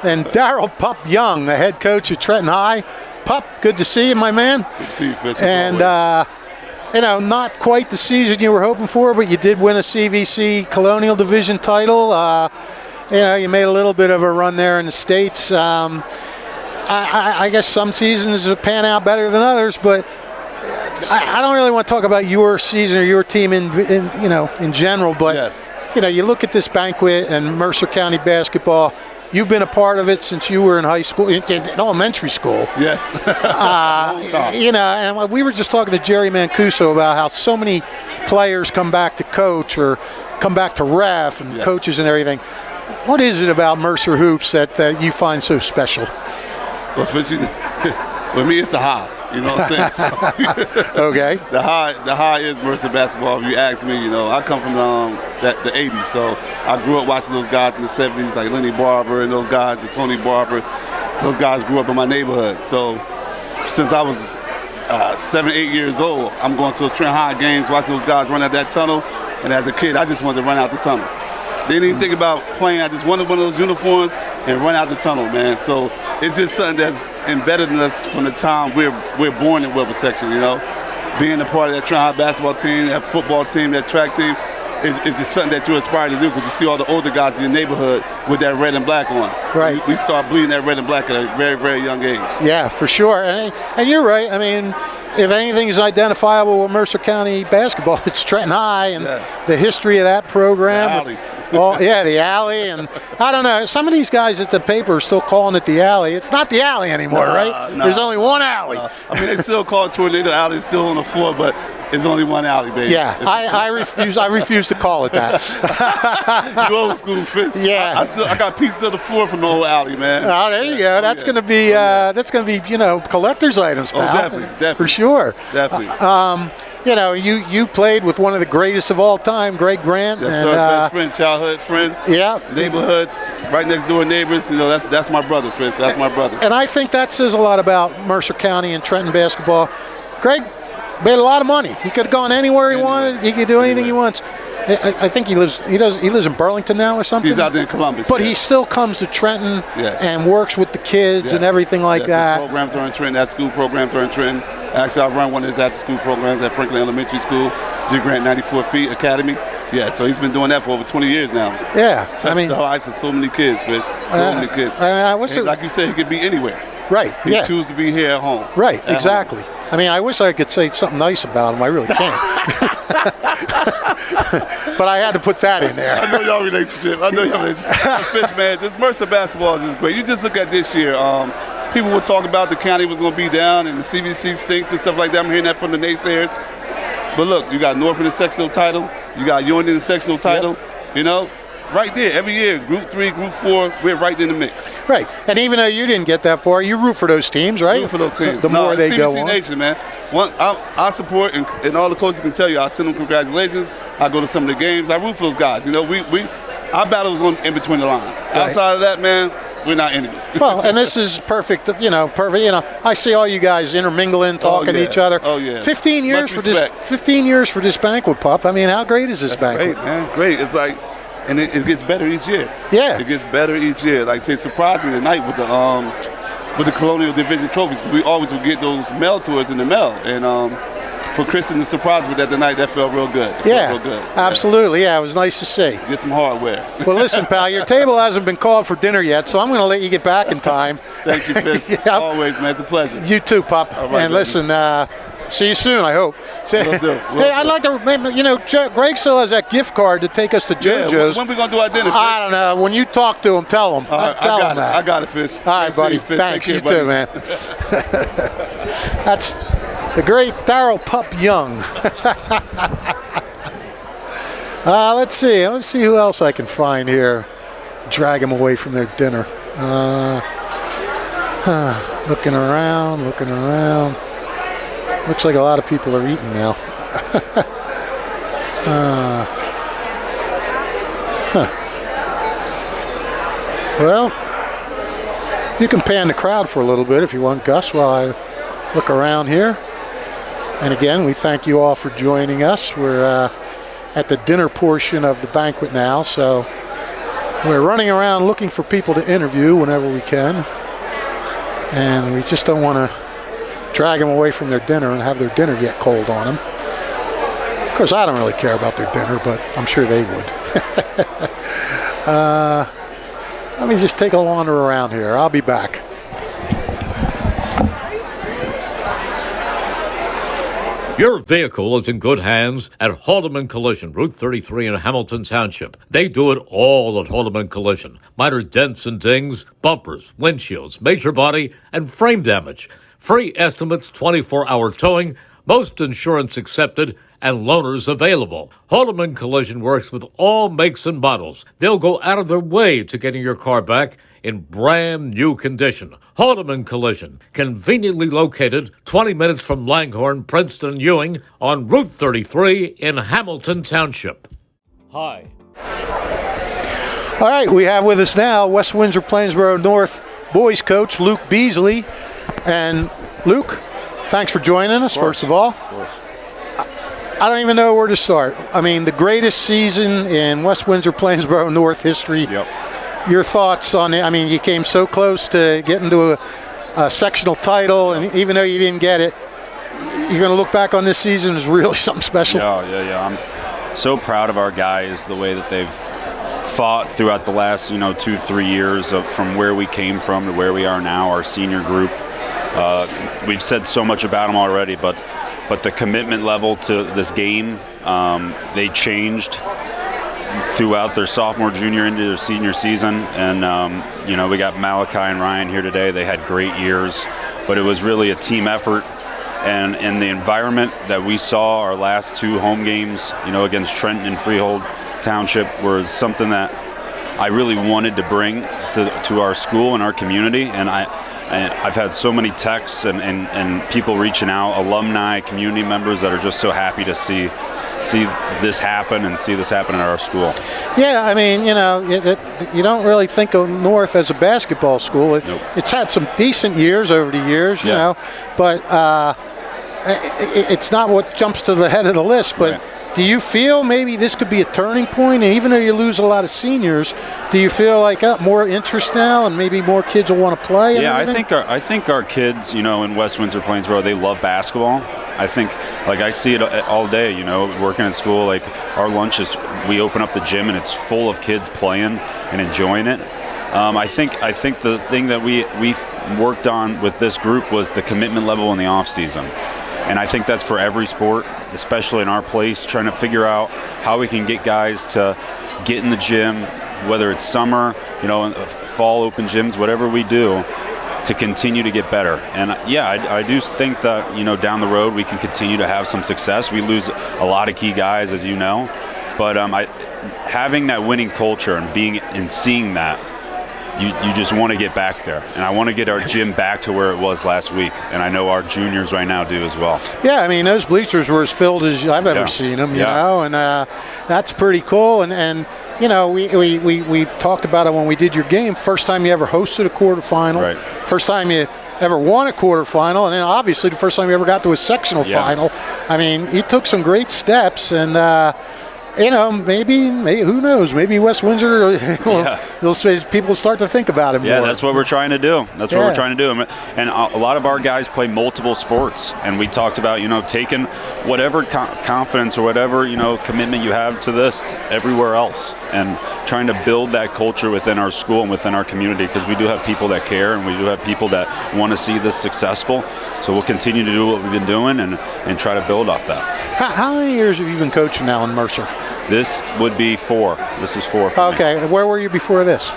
than Daryl "Pup" Young, the head coach at Trenton High. Pup, good to see you, my man. Good to see you, Fitz. And, not quite the season you were hoping for, but you did win a CVC Colonial Division title. You made a little bit of a run there in the States. I guess some seasons pan out better than others, but I don't really want to talk about your season or your team in general, but yes. You look at this Banquet and Mercer County basketball. You've been a part of it since you were in high school, in elementary school. Yes. And we were just talking to Jerry Mancuso about how so many players come back to coach or come back to ref and yes. coaches and everything. What is it about Mercer Hoops that you find so special? Well, for me, it's the high. You know what I'm saying? Okay. The high is Mercer basketball. If you ask me, I come from the 80s, so I grew up watching those guys in the 70s, like Lenny Barber and those guys, the Tony Barber. Those guys grew up in my neighborhood. So since I was 7, 8 years old, I'm going to those Trent High games, watching those guys run out that tunnel. And as a kid, I just wanted to run out the tunnel. Didn't even think about playing. I just wanted one of those uniforms and run out the tunnel, man. So it's just something that's embedded in us from the time we're born in Wilbur section, Being a part of that Trent High basketball team, that football team, that track team, is just something that you aspire to do because you see all the older guys in your neighborhood with that red and black on. Right. So we start bleeding that red and black at a very, very young age. Yeah, for sure. And you're right. I mean, if anything is identifiable with Mercer County basketball, it's Trenton High and the history of that program. The alley. The alley. And I don't know, some of these guys at the paper are still calling it the alley. It's not the alley anymore, right? There's only one alley. I mean, they still call it Tornado Alley. It's still on the floor, but it's only one alley, baby. Yeah, I refuse to call it that. You old school, Fit. Yeah. I got pieces of the floor from the old alley, man. Oh, there you go. That's going to be collector's items, pal. Definitely. For sure. Definitely. You played with one of the greatest of all time, Greg Grant. Yes, sir. Best friend, childhood friend. Yeah. Neighborhoods, right next door neighbors. That's my brother, Fritz. That's my brother. And I think that says a lot about Mercer County and Trenton basketball. Greg made a lot of money. He could have gone anywhere he wanted. He could do anything he wants. I think he lives in Burlington now or something. He's out there in Columbus. But he still comes to Trenton and works with the kids and everything like that. His programs are in Trenton. That school programs are in Trenton. Actually, I run one of his after-school programs at Franklin Elementary School, G. Grant 94 Feet Academy. Yeah, so he's been doing that for over 20 years now. Yeah. Touched the lives of so many kids, Fish. So many kids. Like you said, he could be anywhere. Right. He chooses to be here at home. Right. Exactly. Home. I mean, I wish I could say something nice about him. I really can't. But I had to put that in there. I know y'all relationship. Fish, man, this Mercer basketball is just great. You just look at this year. People were talking about the county was going to be down and the CVC stinks and stuff like that. I'm hearing that from the naysayers. But look, you got North in the sectional title. You got Ewing in the sectional title. Yep. You know, right there, every year, Group 3, Group 4, we're right in the mix. Right. And even though you didn't get that far, you root for those teams, right? Root for those teams. The more they go on. CVC Nation, man. I support, and all the coaches can tell you, I send them congratulations. I go to some of the games. I root for those guys. You know, our battle is in between the lines. Right. Outside of that, man, we're not enemies. Well, and this is perfect. I see all you guys intermingling, talking to each other. Oh yeah. 15 years for this. 15 years for this banquet, pup. I mean, how great is this banquet? Great, man. Great. It's like, and it gets better each year. Yeah. It gets better each year. Like, they surprised me tonight with the Colonial Division trophies. We always would get those mail to us in the mail, and for Kristen to surprise with that tonight, that felt real good. Felt real good. Absolutely. Yeah, it was nice to see. Get some hardware. Well, listen, pal, your table hasn't been called for dinner yet, so I'm going to let you get back in time. Thank you, Fitz. Yep. Always, man. It's a pleasure. You too, pup. All right, and listen, see you soon, I hope. Hey, I'd like to remember, Greg still has that gift card to take us to JoJo's. Yeah, when we going to do our dinner, Fitz? I don't know. When you talk to him, tell him. Tell him that. I got it, Fish. All right, buddy. Thanks. You too, man. That's the great Daryl Pup Young. Let's see. Let's see who else I can find here. Drag them away from their dinner. Looking around. Looks like a lot of people are eating now. Well, you can pan the crowd for a little bit if you want, Gus, while I look around here. And again, we thank you all for joining us. We're at the dinner portion of the banquet now, so we're running around looking for people to interview whenever we can. And we just don't want to drag them away from their dinner and have their dinner get cold on them. Of course, I don't really care about their dinner, but I'm sure they would. Let me just take a wander around here. I'll be back. Your vehicle is in good hands at Haldeman Collision, Route 33 in Hamilton Township. They do it all at Haldeman Collision. Minor dents and dings, bumpers, windshields, major body, and frame damage. Free estimates, 24-hour towing, most insurance accepted, and loaners available. Haldeman Collision works with all makes and models. They'll go out of their way to getting your car back in brand new condition. Haldeman Collision, conveniently located 20 minutes from Langhorne, Princeton, Ewing on Route 33 in Hamilton Township. Hi. All right, we have with us now West Windsor Plainsboro North boys coach Luke Beasley. And Luke, thanks for joining us, first of all. Of course. I don't even know where to start. I mean, the greatest season in West Windsor Plainsboro North history. Yep. Your thoughts on it? I mean, you came so close to getting to a sectional title, and even though you didn't get it, you're going to look back on this season as really something special. Yeah. I'm so proud of our guys, the way that they've fought throughout the last, 2-3 years from where we came from to where we are now, our senior group. We've said so much about them already, but the commitment level to this game, they changed throughout their sophomore, junior, into their senior season. And, we got Malachi and Ryan here today. They had great years, but it was really a team effort. And in the environment that we saw our last 2 home games, against Trenton and Freehold Township, was something that I really wanted to bring to our school and our community. And I've had so many texts and people reaching out, alumni, community members that are just so happy to see this happen and see this happen at our school. Yeah, I mean, you don't really think of North as a basketball school. Nope. It's had some decent years over the years, you know, but it's not what jumps to the head of the list. But right. Do you feel maybe this could be a turning point? And even though you lose a lot of seniors, do you feel like more interest now and maybe more kids will want to play? Yeah, I think our kids, in West Windsor Plainsboro, they love basketball. I think, I see it all day, working at school. Like, our lunches, we open up the gym and it's full of kids playing and enjoying it. I think the thing that we worked on with this group was the commitment level in the off season. And I think that's for every sport, especially in our place, trying to figure out how we can get guys to get in the gym, whether it's summer, fall open gyms, whatever we do, to continue to get better. And I do think that, down the road we can continue to have some success. We lose a lot of key guys, as you know, but having that winning culture and seeing that, you just want to get back there. And I want to get our gym back to where it was last week. And I know our juniors right now do as well. Yeah, I mean, those bleachers were as filled as I've ever seen them, you know, and that's pretty cool. And we talked about it when we did your game. First time you ever hosted a quarterfinal. Right. First time you ever won a quarterfinal. And then obviously the first time you ever got to a sectional final. I mean, you took some great steps. And, maybe who knows? Maybe West Windsor, people start to think about it more. Yeah, that's what we're trying to do. That's what we're trying to do. And a lot of our guys play multiple sports. And we talked about, taking whatever confidence or whatever, commitment you have to this everywhere else. And trying to build that culture within our school and within our community, because we do have people that care and we do have people that want to see this successful. So we'll continue to do what we've been doing and try to build off that. How many years have you been coaching now in Mercer? This would be 4. This is 4 for me. Okay. Where were you before this?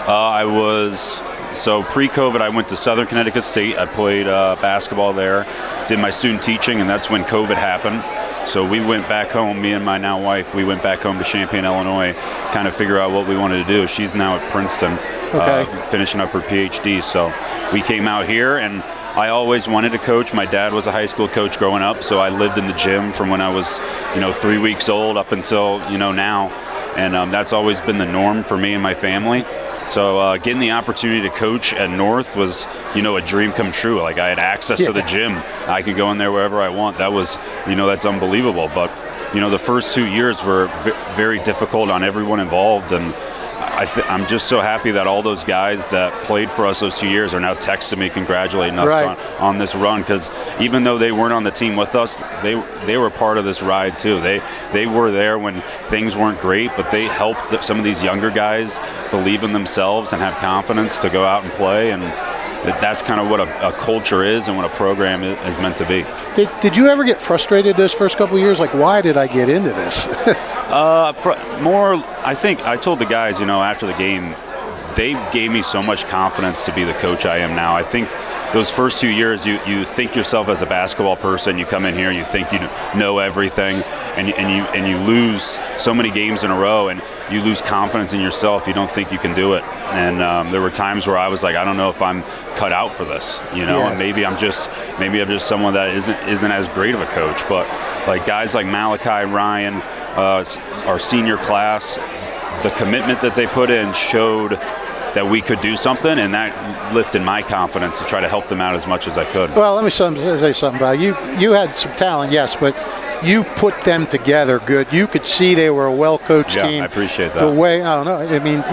Pre-COVID, I went to Southern Connecticut State. I played basketball there, did my student teaching, and that's when COVID happened. So we went back home, me and my now wife, we went back home to Champaign, Illinois, kind of figure out what we wanted to do. She's now at Princeton, finishing up her PhD. So we came out here, and I always wanted to coach. My dad was a high school coach growing up, so I lived in the gym from when I was, 3 weeks old up until, now. And that's always been the norm for me and my family. So getting the opportunity to coach at North was, a dream come true. Like, I had access to the gym. I could go in there wherever I want. That was, that's unbelievable. But, the first 2 years were very difficult on everyone involved. And I'm just so happy that all those guys that played for us those 2 years are now texting me congratulating us on this run, because even though they weren't on the team with us, they were part of this ride too. They were there when things weren't great, but they helped some of these younger guys believe in themselves and have confidence to go out and play. And that's kind of what a culture is and what a program is meant to be. Did you ever get frustrated those first couple of years? Like, why did I get into this? I think I told the guys, after the game, they gave me so much confidence to be the coach I am now. I think those first 2 years, you think yourself as a basketball person. You come in here, you think you know everything, and you lose so many games in a row, and you lose confidence in yourself. You don't think you can do it. And there were times where I was like, I don't know if I'm cut out for this, And maybe I'm just someone that isn't as great of a coach. But like guys like Malachi, Ryan, our senior class, the commitment that they put in showed that we could do something, and that lifted my confidence to try to help them out as much as I could. Well, let me say something about you. You had some talent, yes, but you put them together good. You could see they were a well-coached team. Yeah, I appreciate that. The way, I don't know, I mean,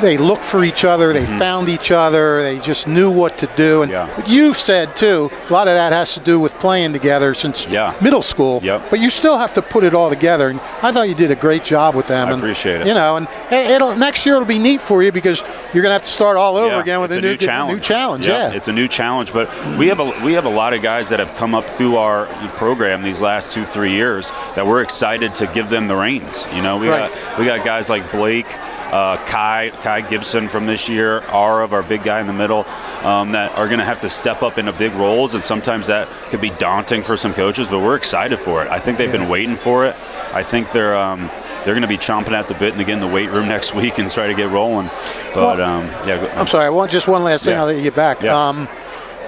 they looked for each other, they found each other, they just knew what to do. And you said, too, a lot of that has to do with playing together since middle school. But you still have to put it all together. And I thought you did a great job with them. I appreciate it. And next year it'll be neat for you because you're going to have to start all over again with a new challenge. It's a new challenge. But we have a lot of guys that have come up through our program these last 2-3 years that we're excited to give them the reins. We got guys like Blake, Kai Gibson from this year, Arav, our big guy in the middle, that are going to have to step up into big roles, and sometimes that could be daunting for some coaches, but we're excited for it. I think they've been waiting for it. I think they're going to be chomping at the bit and get in the weight room next week and try to get rolling. But I'm sorry, just one last thing. I'll let you get back.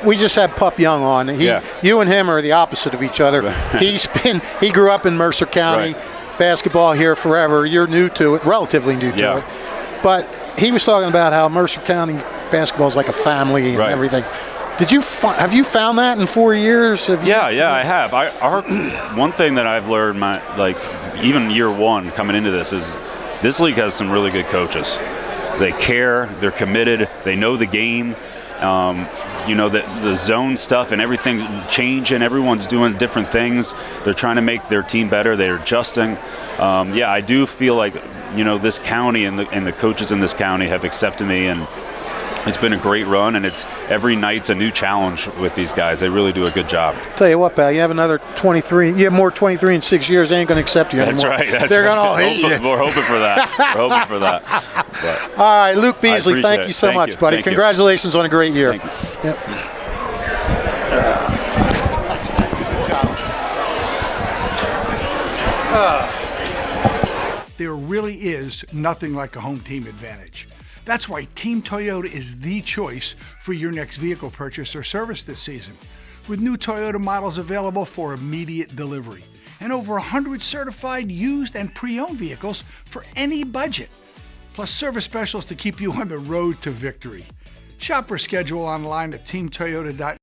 We just had Pup Young on. You and him are the opposite of each other. He grew up in Mercer County. Basketball here forever. You're new to it, relatively new to it. But he was talking about how Mercer County basketball is like a family and everything. Have you found that in 4 years? I have. One thing that I've learned, even year one coming into this, is this league has some really good coaches. They care. They're committed. They know the game. The zone stuff and everything changing. Everyone's doing different things. They're trying to make their team better. They're adjusting. I do feel like this county and the coaches in this county have accepted me, and it's been a great run, and it's every night's a new challenge with these guys. They really do a good job. Tell you what, pal, you have another 23. You have more 23 in 6 years. They ain't going to accept you That's anymore. right. They're going to all hate you. We're hoping for that. We're hoping for that. But all right, Luke Beasley, appreciate thank it. you so Thank much, you. buddy. Thank you. Congratulations on a great year. Thank you. Yep. There really is nothing like a home team advantage. That's why Team Toyota is the choice for your next vehicle purchase or service this season. With new Toyota models available for immediate delivery and over 100 certified used and pre-owned vehicles for any budget. Plus service specials to keep you on the road to victory. Shop or schedule online at teamtoyota.com.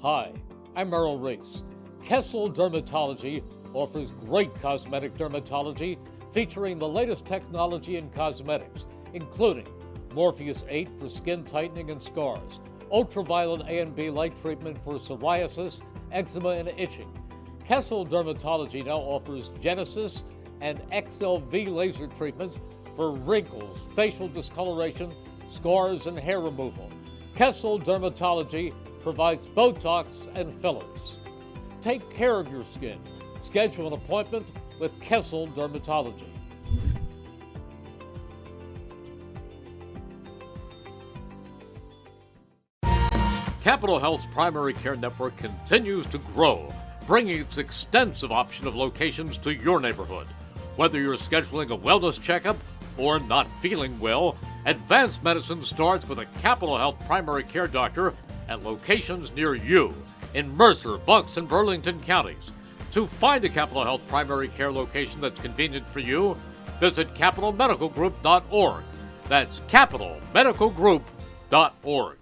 Hi, I'm Merrill Reese. Kessel Dermatology offers great cosmetic dermatology featuring the latest technology in cosmetics, including Morpheus 8 for skin tightening and scars, ultraviolet A and B light treatment for psoriasis, eczema, and itching. Kessel Dermatology now offers Genesis and XLV laser treatments for wrinkles, facial discoloration, scars, and hair removal. Kessel Dermatology provides Botox and fillers. Take care of your skin. Schedule an appointment with Kessel Dermatology. Capital Health's primary care network continues to grow, bringing its extensive option of locations to your neighborhood. Whether you're scheduling a wellness checkup or not feeling well, advanced medicine starts with a Capital Health primary care doctor at locations near you in Mercer, Bucks, and Burlington counties. To find a Capital Health primary care location that's convenient for you, visit capitalmedicalgroup.org. That's capitalmedicalgroup.org.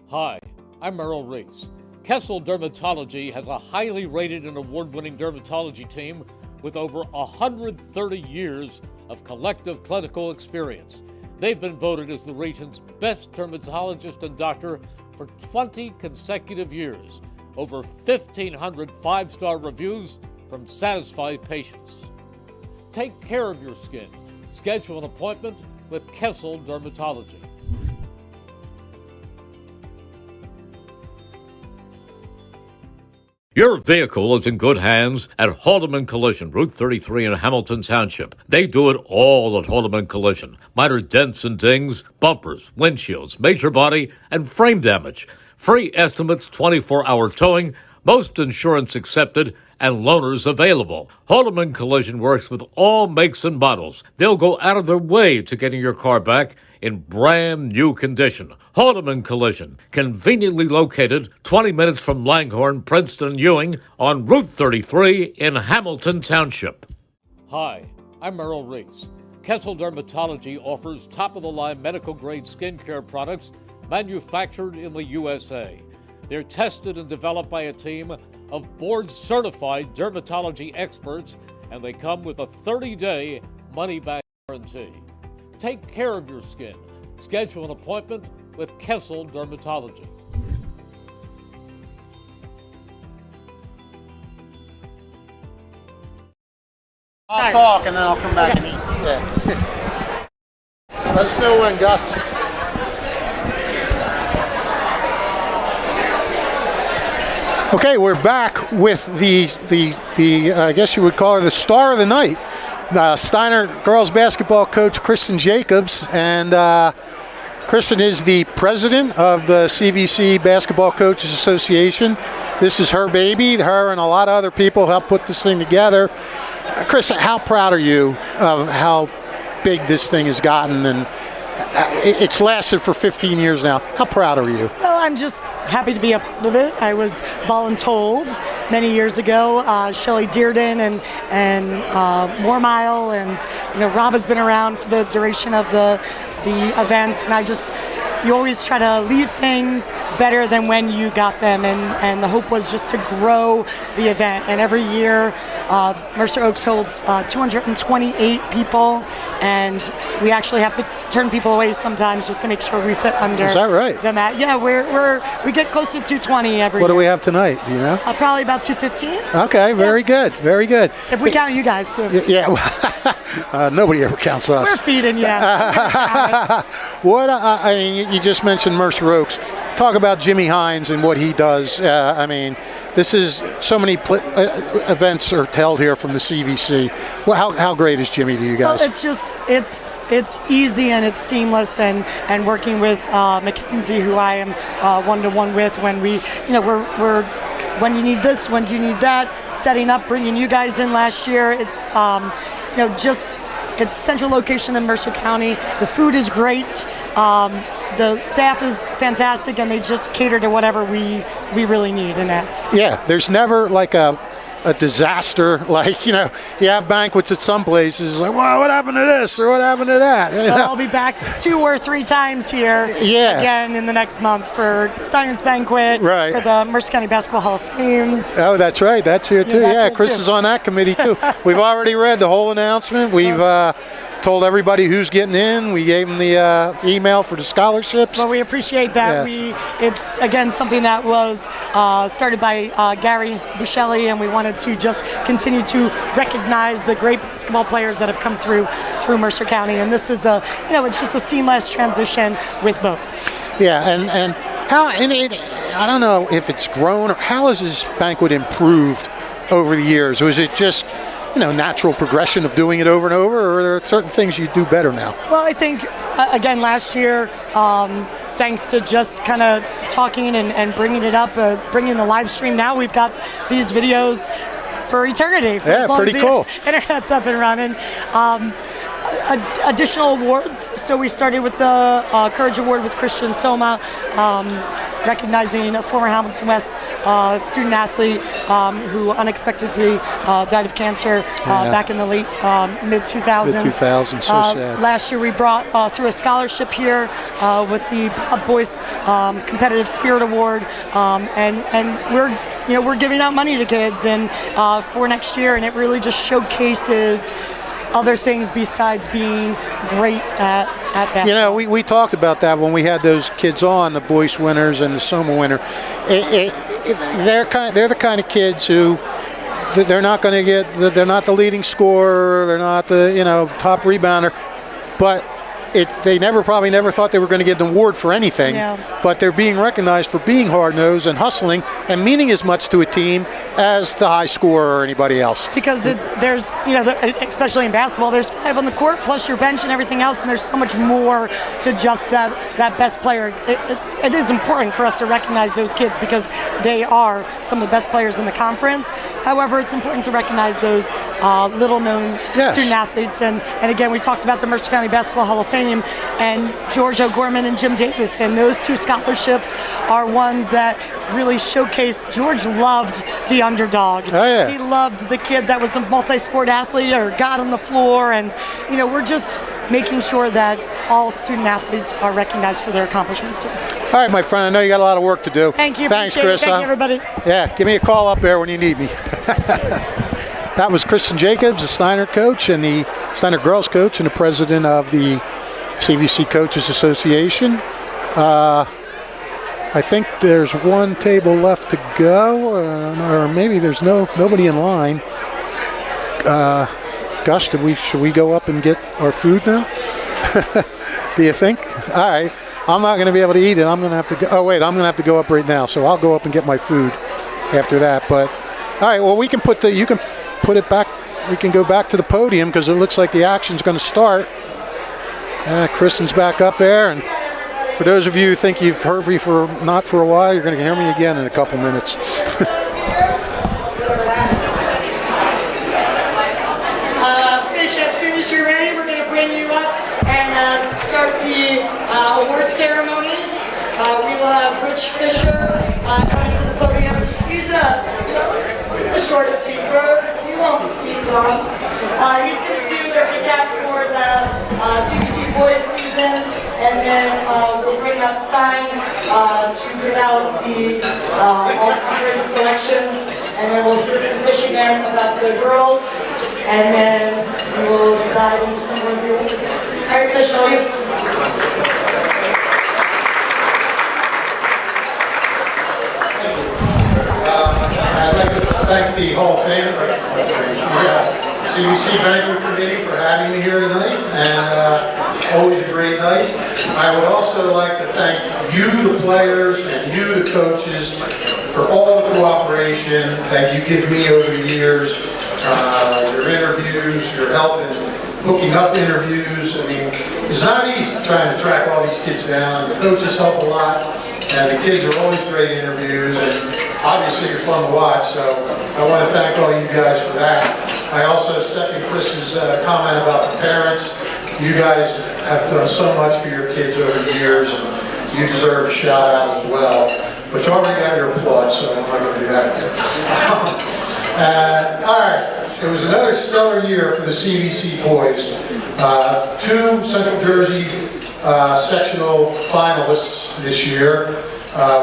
Hi, I'm Merrill Reese. Kessel Dermatology has a highly rated and award-winning dermatology team with over 130 years of collective clinical experience. They've been voted as the region's best dermatologist and doctor for 20 consecutive years. Over 1,500 five-star reviews from satisfied patients. Take care of your skin. Schedule an appointment with Kessel Dermatology. Your vehicle is in good hands at Haldeman Collision, Route 33 in Hamilton Township. They do it all at Haldeman Collision. Minor dents and dings, bumpers, windshields, major body, and frame damage. Free estimates, 24-hour towing, most insurance accepted, and loaners available. Haldeman Collision works with all makes and models. They'll go out of their way to getting your car back in brand new condition. Haldeman Collision, conveniently located 20 minutes from Langhorne, Princeton, and Ewing on Route 33 in Hamilton Township. Hi, I'm Merrill Reese. Kessel Dermatology offers top-of-the-line medical-grade skincare products manufactured in the USA. They're tested and developed by a team of board-certified dermatology experts, and they come with a 30-day money-back guarantee. Take care of your skin. Schedule an appointment with Kessel Dermatology. I'll talk and then I'll come back and eat. Yeah. Let us know when, Gus. Okay, we're back with the I guess you would call her the star of the night, Steiner girls basketball coach Kristen Jacobs, and Kristen is the president of the CVC Basketball Coaches Association. This is her baby. Her and a lot of other people helped put this thing together. Kristen, how proud are you of how big this thing has gotten? And it's lasted for 15 years now. How proud are you? Well, I'm just happy to be a part of it. I was voluntold many years ago. Shelley Dearden and Moormile, and Rob has been around for the duration of the event. And you always try to leave things better than when you got them. And the hope was just to grow the event. And every year, Mercer Oaks holds 228 people, and we actually have to turn people away sometimes just to make sure we fit under. Is that right? The mat. Yeah, we get close to 220 every What do year. we have tonight? Do you know? Probably about 215. Okay, very good, very good. If we count you guys too. Yeah, nobody ever counts us. We're feeding you. What I mean, you just mentioned Mercer Oaks. Talk about Jimmy Hines and what he does. I mean, this is so many events are held here from the CVC. Well, how great is Jimmy to you guys? Well, it's just it's easy and it's seamless, and working with Mackenzie, who I am one-to-one with, when we're when you need this, when do you need that, setting up, bringing you guys in last year. It's just it's central location in Mercer County. The food is great. The staff is fantastic, and they just cater to whatever we really need and ask. Yeah, there's never like a disaster, like, you have banquets at some places, like, wow, what happened to this or what happened to that? I'll be back 2 or 3 times here again in the next month for Steiner's Banquet, right, for the Mercer County Basketball Hall of Fame. Oh, that's right, that's here too. That's Chris too. is on that committee too. We've already read the whole announcement. We've told everybody who's getting in. We gave them the email for the scholarships. Well, we appreciate that. Yes. It's again something that was started by Gary Buscelli, and we wanted to just continue to recognize the great basketball players that have come through Mercer County. And this is it's just a seamless transition with both. Yeah, and how, I don't know if it's grown or how has this banquet improved over the years? Was it just natural progression of doing it over and over, or are there certain things you do better now? Well, I think, again, last year, thanks to just kind of talking and bringing it up, bringing the live stream, now we've got these videos for eternity. For as long pretty as cool. The internet's up and running. Additional awards. So we started with the Courage Award with Christian Soma, recognizing a former Hamilton West student athlete who unexpectedly died of cancer back in the late mid-2000s. Mid-2000s, so sad. Last year we brought through a scholarship here with the Bob Boyce Competitive Spirit Award, and we're giving out money to kids and for next year, and it really just showcases other things besides being great at basketball. We talked about that when we had those kids on, the Boyce winners and the Soma winner. They're the kind of kids who they're not going to get. They're not the leading scorer. They're not the top rebounder, but they probably never thought they were going to get an award for anything. But they're being recognized for being hard-nosed and hustling and meaning as much to a team as the high scorer or anybody else. Because there's, especially in basketball, there's 5 on the court plus your bench and everything else, and there's so much more to just that best player. It is important for us to recognize those kids because they are some of the best players in the conference. However, it's important to recognize those little-known student athletes. And again, we talked about the Mercer County Basketball Hall of Fame and George O'Gorman and Jim Davis, and those 2 scholarships are ones that really showcase. George loved the underdog. Oh, yeah. He loved the kid that was a multi-sport athlete or got on the floor, and we're just making sure that all student athletes are recognized for their accomplishments too. All right, my friend, I know you got a lot of work to do. Thank you. Thanks, Appreciate Chris. it. Thank you, everybody. Yeah, give me a call up there when you need me. That was Kristen Jacobs, the Steiner coach and the Steiner girls coach and the president of the CVC Coaches Association. I think there's one table left to go, or maybe there's nobody in line. Gus, should we go up and get our food now? Do you think? All right. I'm not going to be able to eat it. I'm going to have to go. Oh, wait, I'm going to have to go up right now. So I'll go up and get my food after that. But, all right, well, you can put it back. We can go back to the podium because it looks like the action's going to start. Kristen's back up there. And for those of you who think you've heard me not for a while, you're going to hear me again in a couple minutes. Fish, as soon as you're ready, we're going to bring you up and start the award ceremonies. We will have Rich Fisher coming to the podium. He's a short speaker. He won't speak long. He's going to do the recap for the CVC boys season, and then we'll bring up Stein to give out the all-conference selections, and then we'll hear from Fish again about the girls, and then we will dive into some more of the awards. All right, Fish, how are you? I'd like to thank the Hall of Fame, the CVC Banquet Committee for having me here tonight, and always a great night. I would also like to thank you, the players, and you, the coaches, for all the cooperation that you give me over the years, your interviews, your help in hooking up interviews. I mean, it's not easy trying to track all these kids down. The coaches help a lot, and the kids are always great interviews, and obviously you're fun to watch, so I want to thank all you guys for that. I also second Chris's comment about the parents. You guys have done so much for your kids over the years, and you deserve a shout out as well. But you already got your applause, so I'm not going to do that again. All right. It was another stellar year for the CVC boys. 2 Central Jersey sectional finalists this year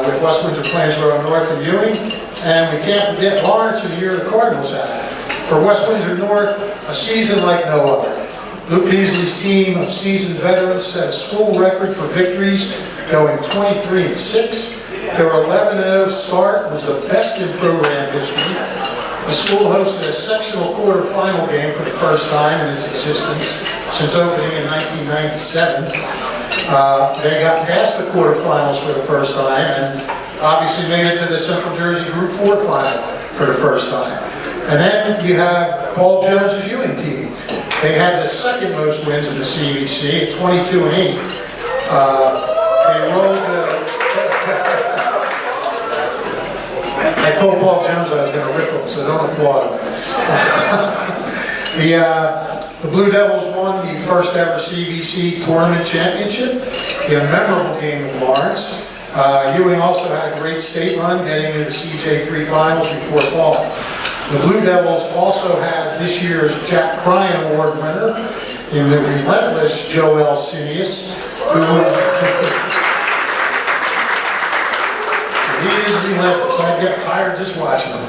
with West Windsor, Plainsboro North, and Ewing. And we can't forget Lawrence and the year the Cardinals had. For West Windsor North, a season like no other. Luke Beasley's team of seasoned veterans set a school record for victories, going 23-6. Their 11-0 start was the best in program history. The school hosted a sectional quarterfinal game for the first time in its existence since opening in 1997. They got past the quarterfinals for the first time and obviously made it to the Central Jersey Group 4 final for the first time. And then you have Paul Jones's Ewing team. They had the second most wins in the CVC at 22-8. They rolled. I told Paul Jones I was going to rip him, so don't applaud him. The Blue Devils won the first ever CVC tournament championship in a memorable game with Lawrence. Ewing also had a great state run, getting into the CJ3 finals before fall. The Blue Devils also had this year's Jack Cryan Award winner in the relentless Joel Sinius, who he is relentless. I get tired just watching him.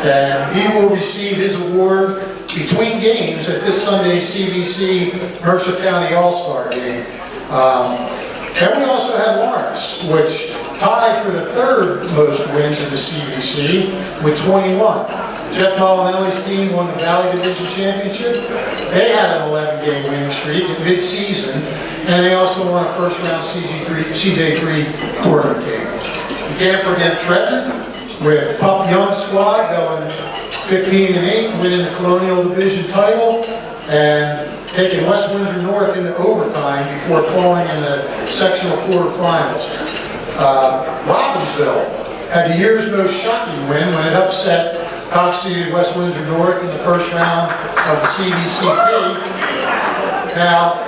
And he will receive his award between games at this Sunday's CVC Mercer County All-Star game. And we also had Lawrence, which tied for the 3rd most wins in the CVC with 21. Jeff Molinelli's team won the Valley Division Championship. They had an 11-game winning streak at mid-season, and they also won a first-round CJ3 tournament game. You can't forget Trenton with Pup Young squad going 15-8, winning the Colonial Division title and taking West Windsor North into overtime before falling in the sectional quarterfinals. Robbinsville had the year's most shocking win when it upset top-seeded West Windsor North in the first round of the CVCT. Now,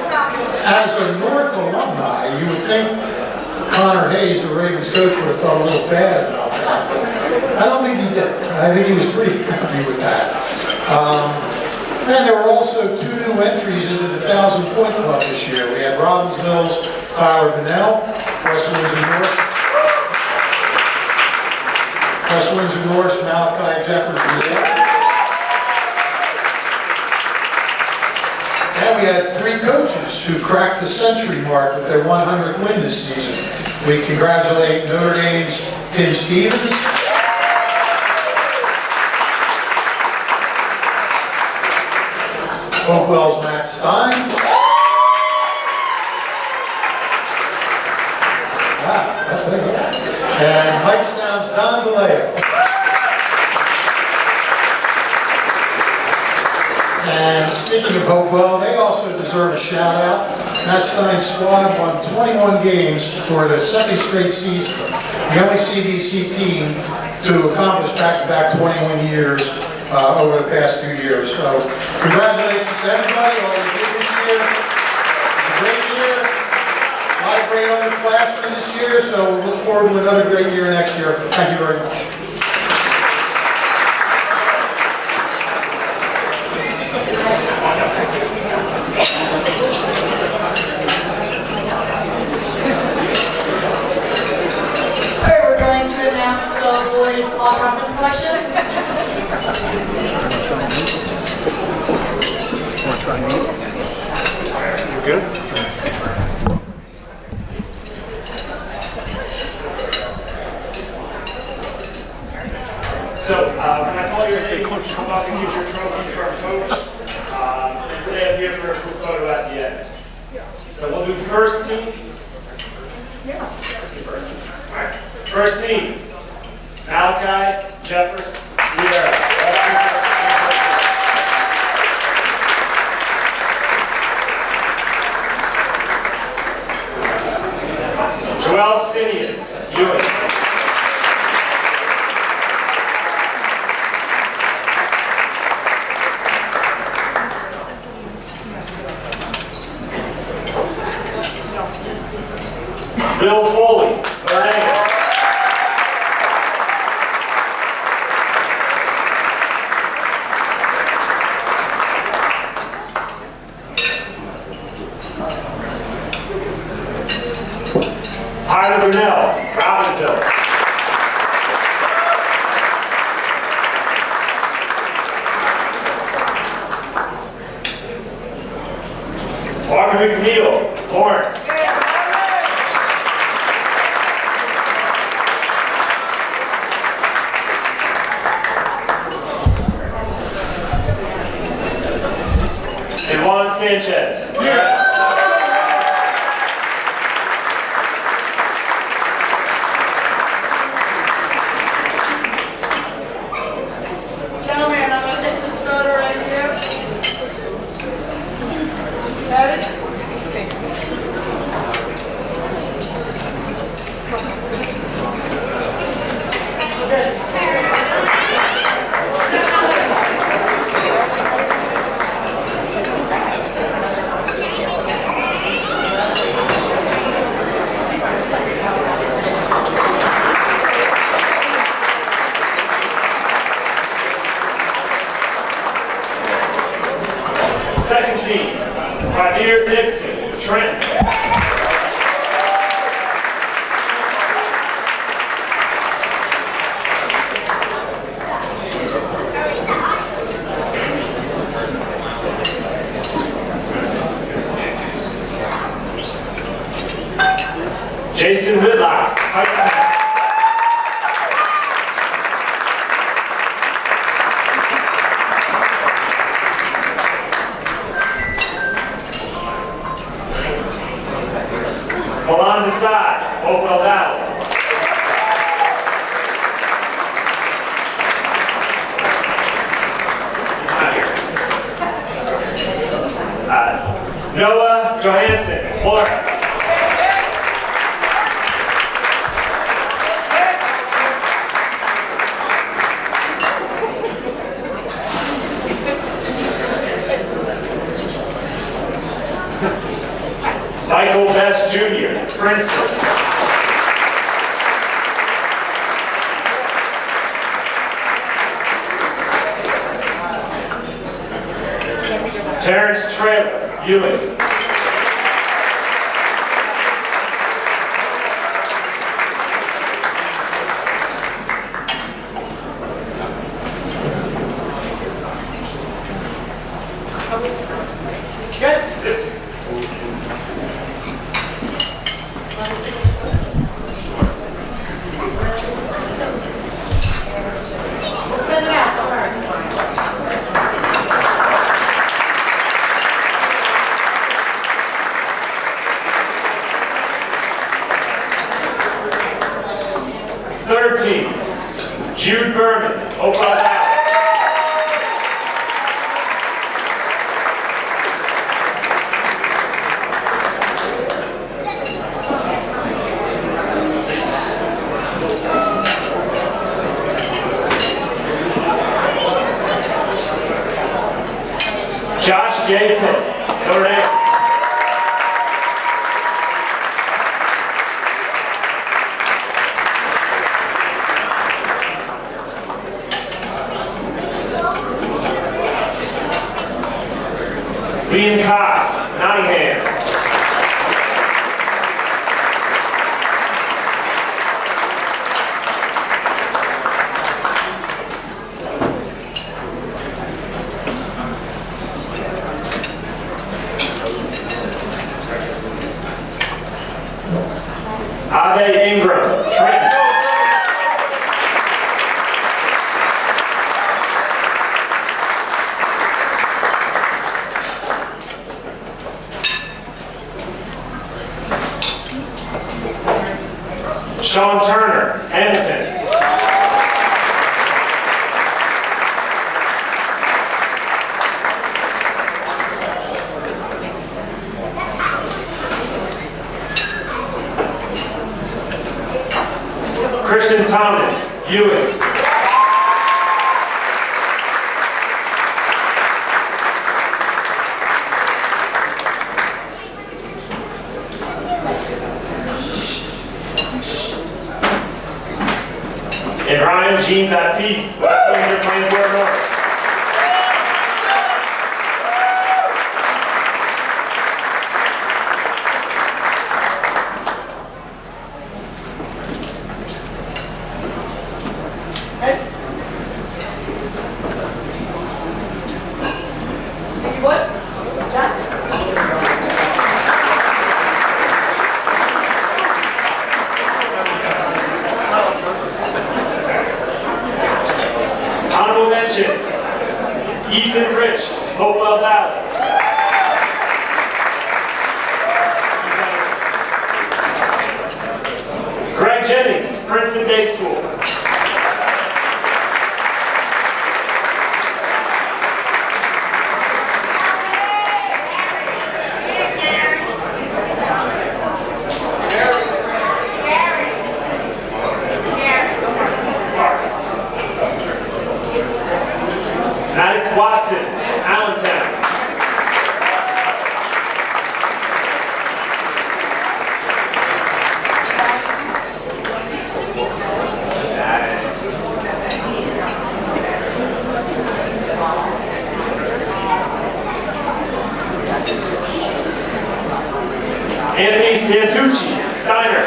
as a North alumni, you would think Connor Hayes, the Ravens coach, would have felt a little bad about that, but I don't think he did. I think he was pretty happy with that. And there were also 2 new entries into the 1,000-point club this year. We had Robbinsville's Tyler Bennell, West Windsor North's Malachi Jeffers. And we had 3 coaches who cracked the century mark with their 100th win this season. We congratulate Notre Dame's Tim Stevens, Hopewell's Matt Stein, and Hightstown's Don DeLeo. And speaking of Hopewell, they also deserve a shout out. Matt Stein's squad won 21 games for the 2nd straight season. The only CVC team to accomplish back-to-back 21 years over the past 2 years. So congratulations to everybody, all you did this year. It's a great year. A lot of great underclassmen this year, so we'll look forward to another great year next year. Thank you very much. To announce the boys' all-conference selection. Want to try and eat? You good? come up and give your trophies to our coach and stay up here for a group photo at the end. So we'll do first team. All right. First team, Malachi, Jeffers, Vieira. Joel Sinius, Ewing. Bill Foley, Lorraine. Tyler Brunel, Robbinsville. Marvin McNeil, Lawrence. And Juan Sanchez. Gentlemen, I'm going to take this photo right here. Got it? Second team, Javier Dixon, Trent. Jason Whitlock, Heisenberg. Milan Desai, Hopewell Valley. Noah Johansson, Florence. Michael Best Jr., Princeton. Terrence Traylor, Ewing. Third team, Jude Berman, Hopewell Valley. Josh Gayton, Notre Dame. Liam Cox, Nottingham. Ave Ingram, Trenton. Sean Turner, Hamilton. Christian Thomas, Ewing. And Ryan Jean-Baptiste, West Windsor, Plainsboro North. Honorable mention, Ethan Rich, Hopewell Valley. Greg Jennings, Princeton Day School. Maddox Watson, Allentown. Maddox. Anthony Santucci, Steiner.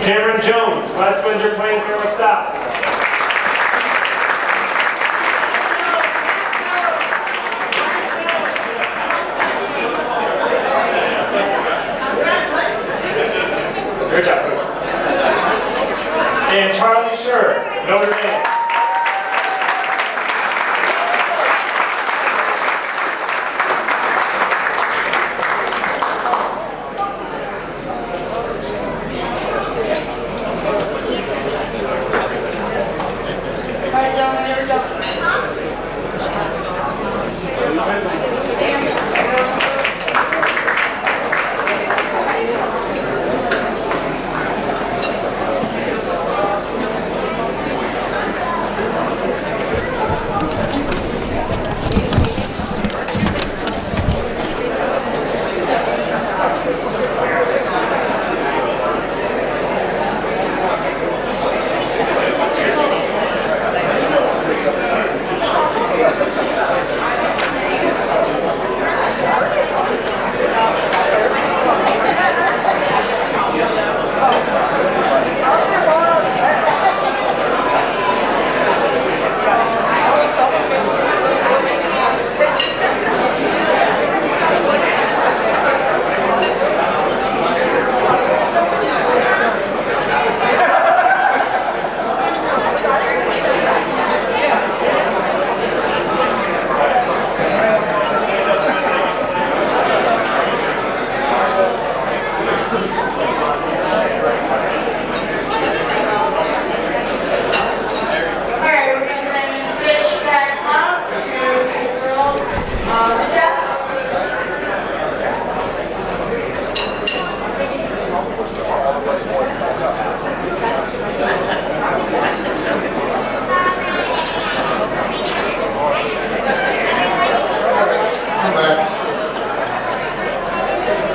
Cameron Jones, West Windsor, Plainsboro South. Good job, Coach. And Charlie Scher, Notre Dame.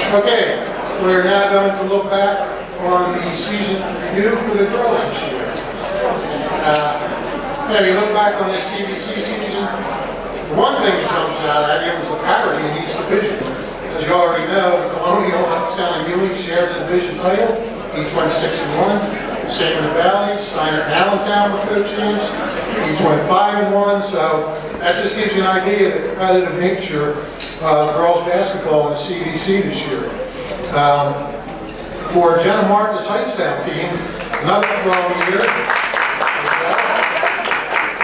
Okay, we're now going to look back on the season review for the girls this year. You look back on this CVC season, the one thing that jumps out at you was the parity in each division. As you already know, the Colonial, Hudson, and Ewing shared the division title. Each went 6-1. Same in the Valley, Steiner and Allentown were co-champs. Each went 5-1, so that just gives you an idea of the competitive nature of girls basketball in the CVC this year. For Jenna Martha's Hightstown team, another strong year.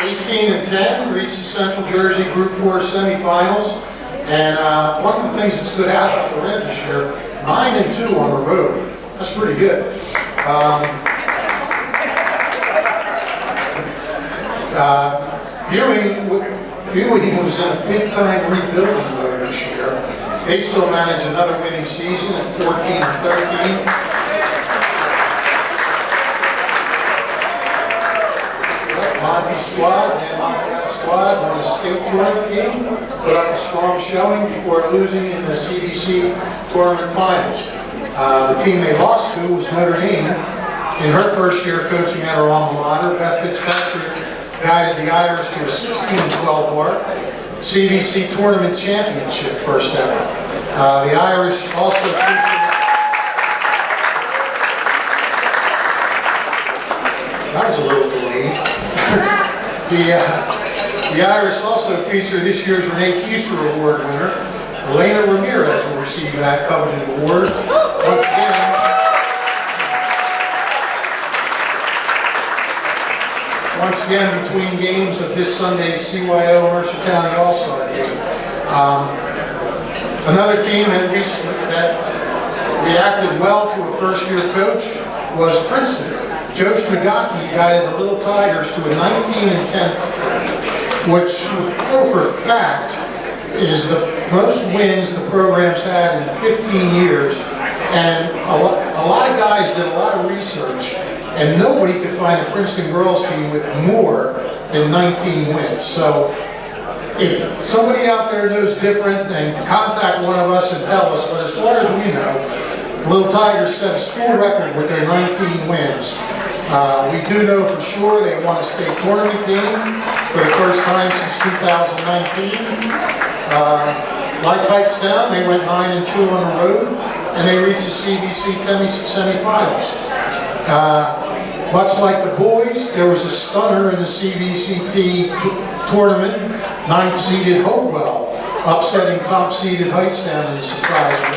18 and 10 reached the Central Jersey Group 4 semifinals. And one of the things that stood out about the Reds this year, 9 and 2 on the road. That's pretty good. Ewing was in a big-time rebuilding mode this year. They still managed another winning season at 14 and 13. Monty's squad and Monty's squad won a state tournament game, put up a strong showing before losing in the CVC tournament finals. The team they lost to was Notre Dame. In her first year coaching at her alma mater, Beth Fitzpatrick guided the Irish to a 16-12 mark, CVC tournament championship first ever. The Irish also featured. That was a little delayed. The Irish also feature this year's Renee Keister Award winner. Elena Ramirez will receive that coveted award. Once again, between games of this Sunday's CYO Mercer County All-Star game. Another team that reacted well to a first-year coach was Princeton. Joe Strigacki guided the Little Tigers to a 19 and 10, which, for a fact, is the most wins the program's had in 15 years. And a lot of guys did a lot of research, and nobody could find a Princeton girls team with more than 19 wins. So if somebody out there knows different, then contact one of us and tell us. But as far as we know, the Little Tigers set a school record with their 19 wins. We do know for sure they won a state tournament game for the first time since 2019. Like Hightstown, they went 9 and 2 on the road, and they reached the CVC semifinals. Much like the boys, there was a stunner in the CVCT tournament. 9th seeded Hopewell, upsetting top seeded Hightstown in a surprise win.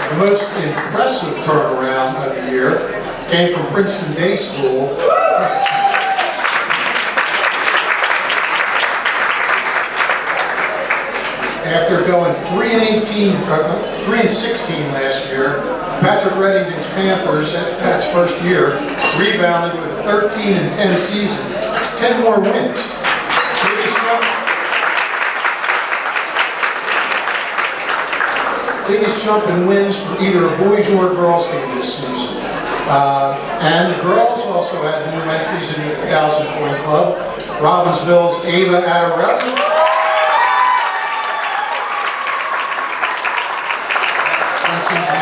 The most impressive turnaround of the year came from Princeton Day School. After going 3 and 16 last year, Patrick Reddington's Panthers, Pat's first year, rebounded with a 13 and 10 season. That's 10 more wins. Biggest jump in wins for either a boys or a girls team this season. And the girls also had new entries in the 1,000-point club. Robbinsville's Ava Adarelli.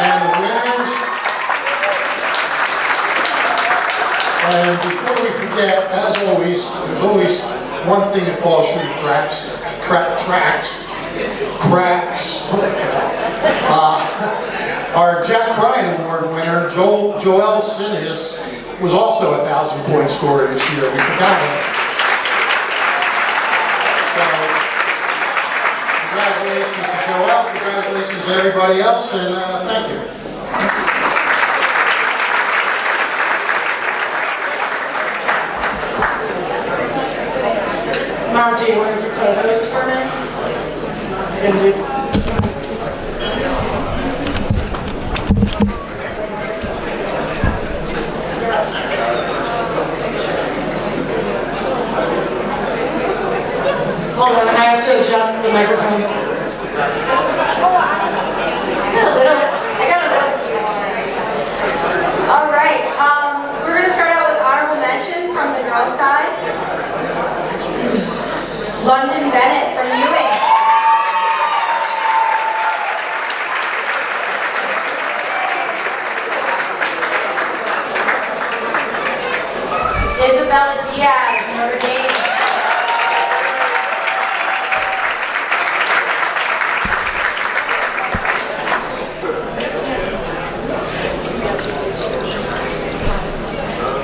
And the winners. And before we forget, as always, there's always one thing that falls through the cracks. Our Jack Ryan Award winner, Joel Sinnis, was also a 1,000-point scorer this year. We forgot him. So, congratulations to Joel, congratulations to everybody else, and thank you. Monty, you want to do photos for me? You're gonna do. Hold on, I have to adjust the microphone. All right, we're going to start out with honorable mention from the girls' side. London Bennett from Ewing. Isabella Diaz, Notre Dame.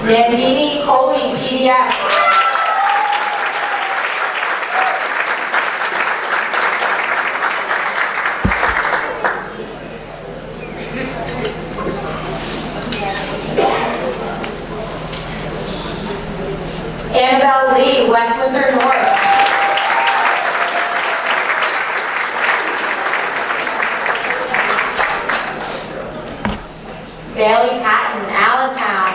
Nandini Kohli, PDS. Bailey Patton, Allentown.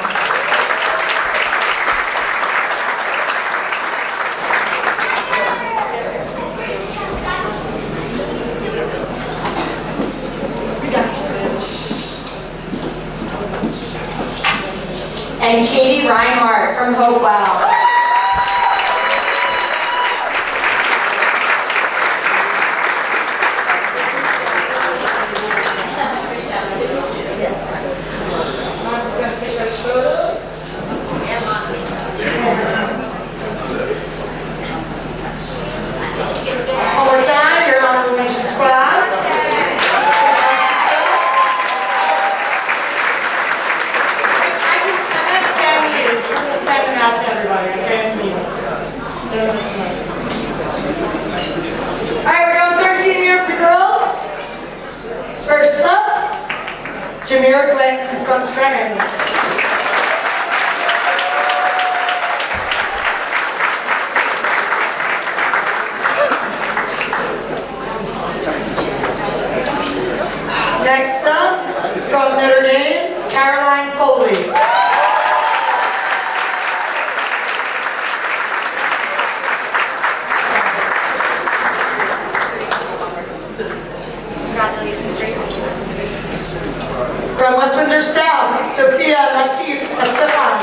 And Katie Reinhardt from Hopewell. One more time, your honorable mention squad. Send them out to everybody, okay? Alright, we're going 13 here for the girls. First up, Jamira Glenn from Trenton. Next up, from Notre Dame, Caroline Foley. From West Windsor South, Sophia Latif Estefan.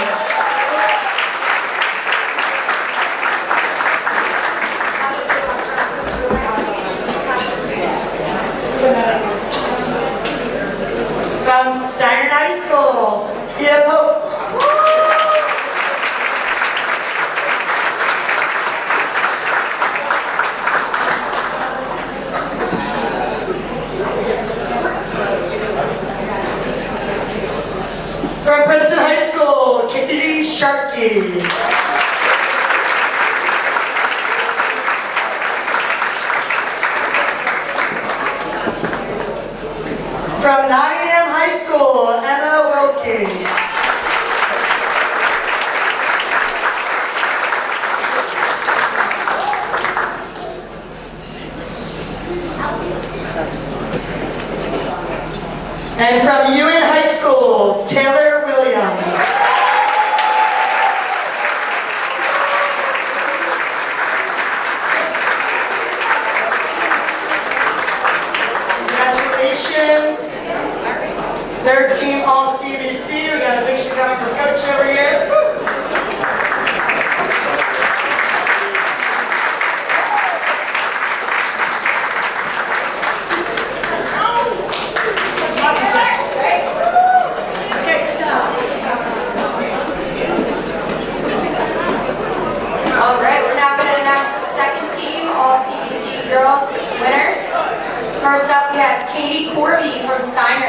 From Steiner High School, Thea Pope. From Princeton High School, Katie Sharkey. From Nottingham High School, Emma Wilkie. And from Ewan High School, Taylor Williams. Congratulations. Third team all CVC. We got a picture coming from Coach over here. Alright, we're now going to announce the second team, all CVC girls winners. First up, we have Katie Corby from Steiner.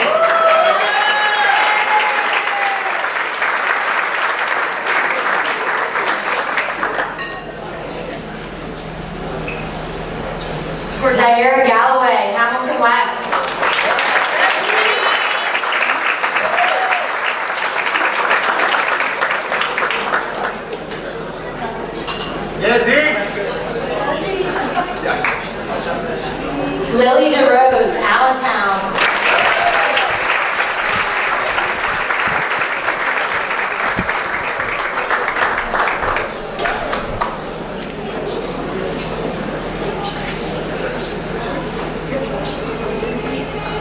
For Zaire Galloway, Hamilton West. Lily DeRose, Allentown.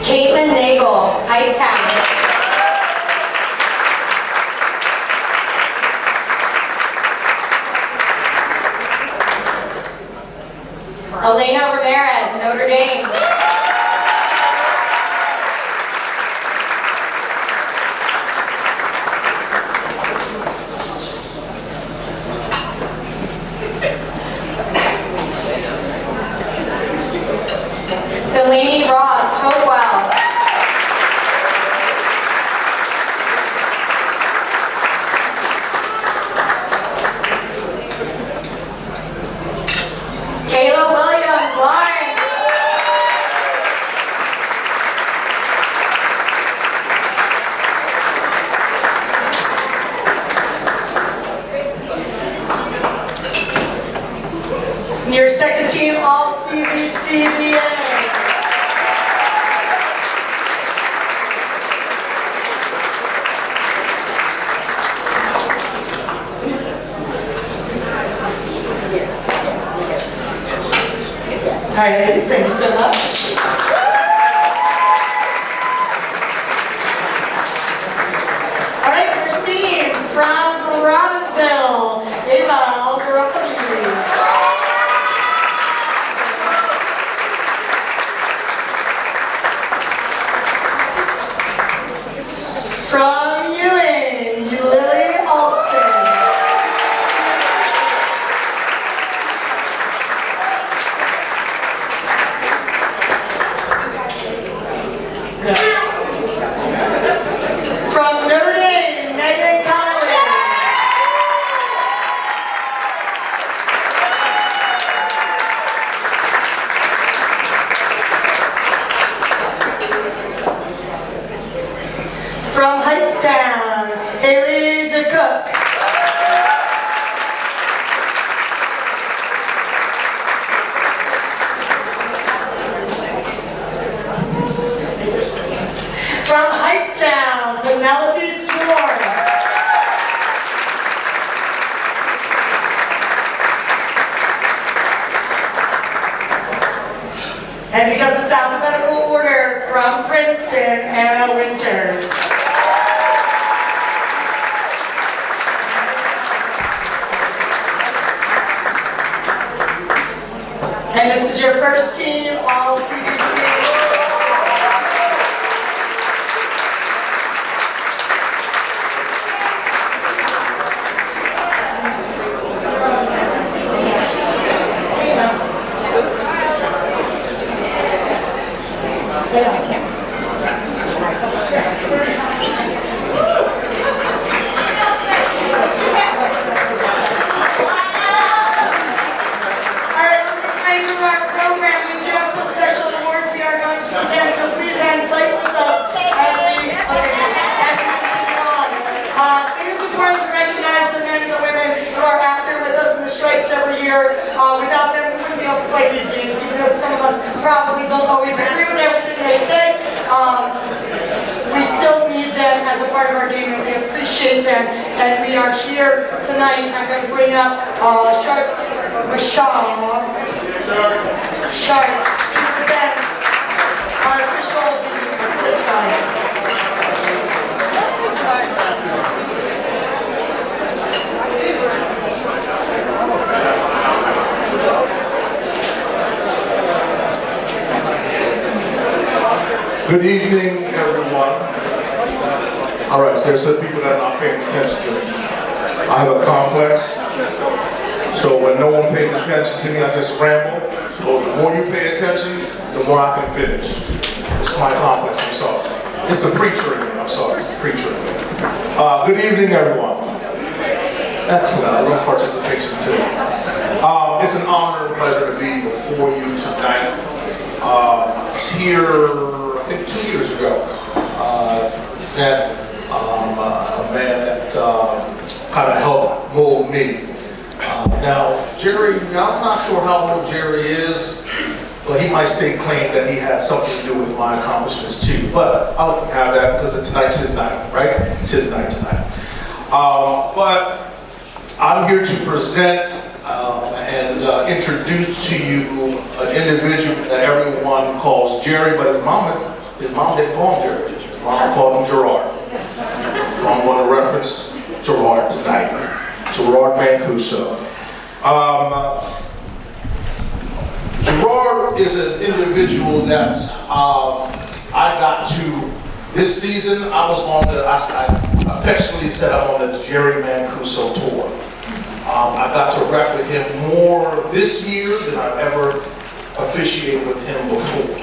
Caitlin Nagel, Hightstown. Elena Ramirez, Notre Dame. Delaney Ross, Hopewell. right, ladies, thank you so much. All right, Christine from Robbinsville, Ava Alderani. From Ewing, Lily Alston. From Notre Dame, Megan Collins. From Hightstown, Haley DeCook. From Hightstown, Penelope Swarm. And because it's alphabetical order, from Princeton, Anna Winters. And this is your first team, all CVC. Every year. Without them, we wouldn't be able to play these games, even though some of us probably don't always agree with everything they say. We still need them as a part of our game, and we appreciate them. And we are here tonight. I'm going to bring up Sharp to present our official the tonight. Good evening, everyone. All right, there's some people that are not paying attention to me. I have a complex, so when no one pays attention to me, I just ramble. So the more you pay attention, the more I can finish. It's my complex, I'm sorry. It's the preacher in me, I'm sorry, it's the preacher in me. Good evening, everyone. Excellent, I love participation too. It's an honor and pleasure to be before you tonight. Here, I think 2 years ago, met a man that kind of helped mold me. Now, Jerry, I'm not sure how old Jerry is, but he might stake claim that he had something to do with my accomplishments too. But I'll let him have that because tonight's his night, right? It's his night tonight. But I'm here to present and introduce to you an individual that everyone calls Jerry, but his mom didn't call him Jerry. His mom called him Gerard. So I'm going to reference Gerard tonight. Gerard Mancuso. Gerard is an individual that I got to this season. I was on I affectionately said I'm on the Jerry Mancuso tour. I got to rep with him more this year than I've ever officiated with him before.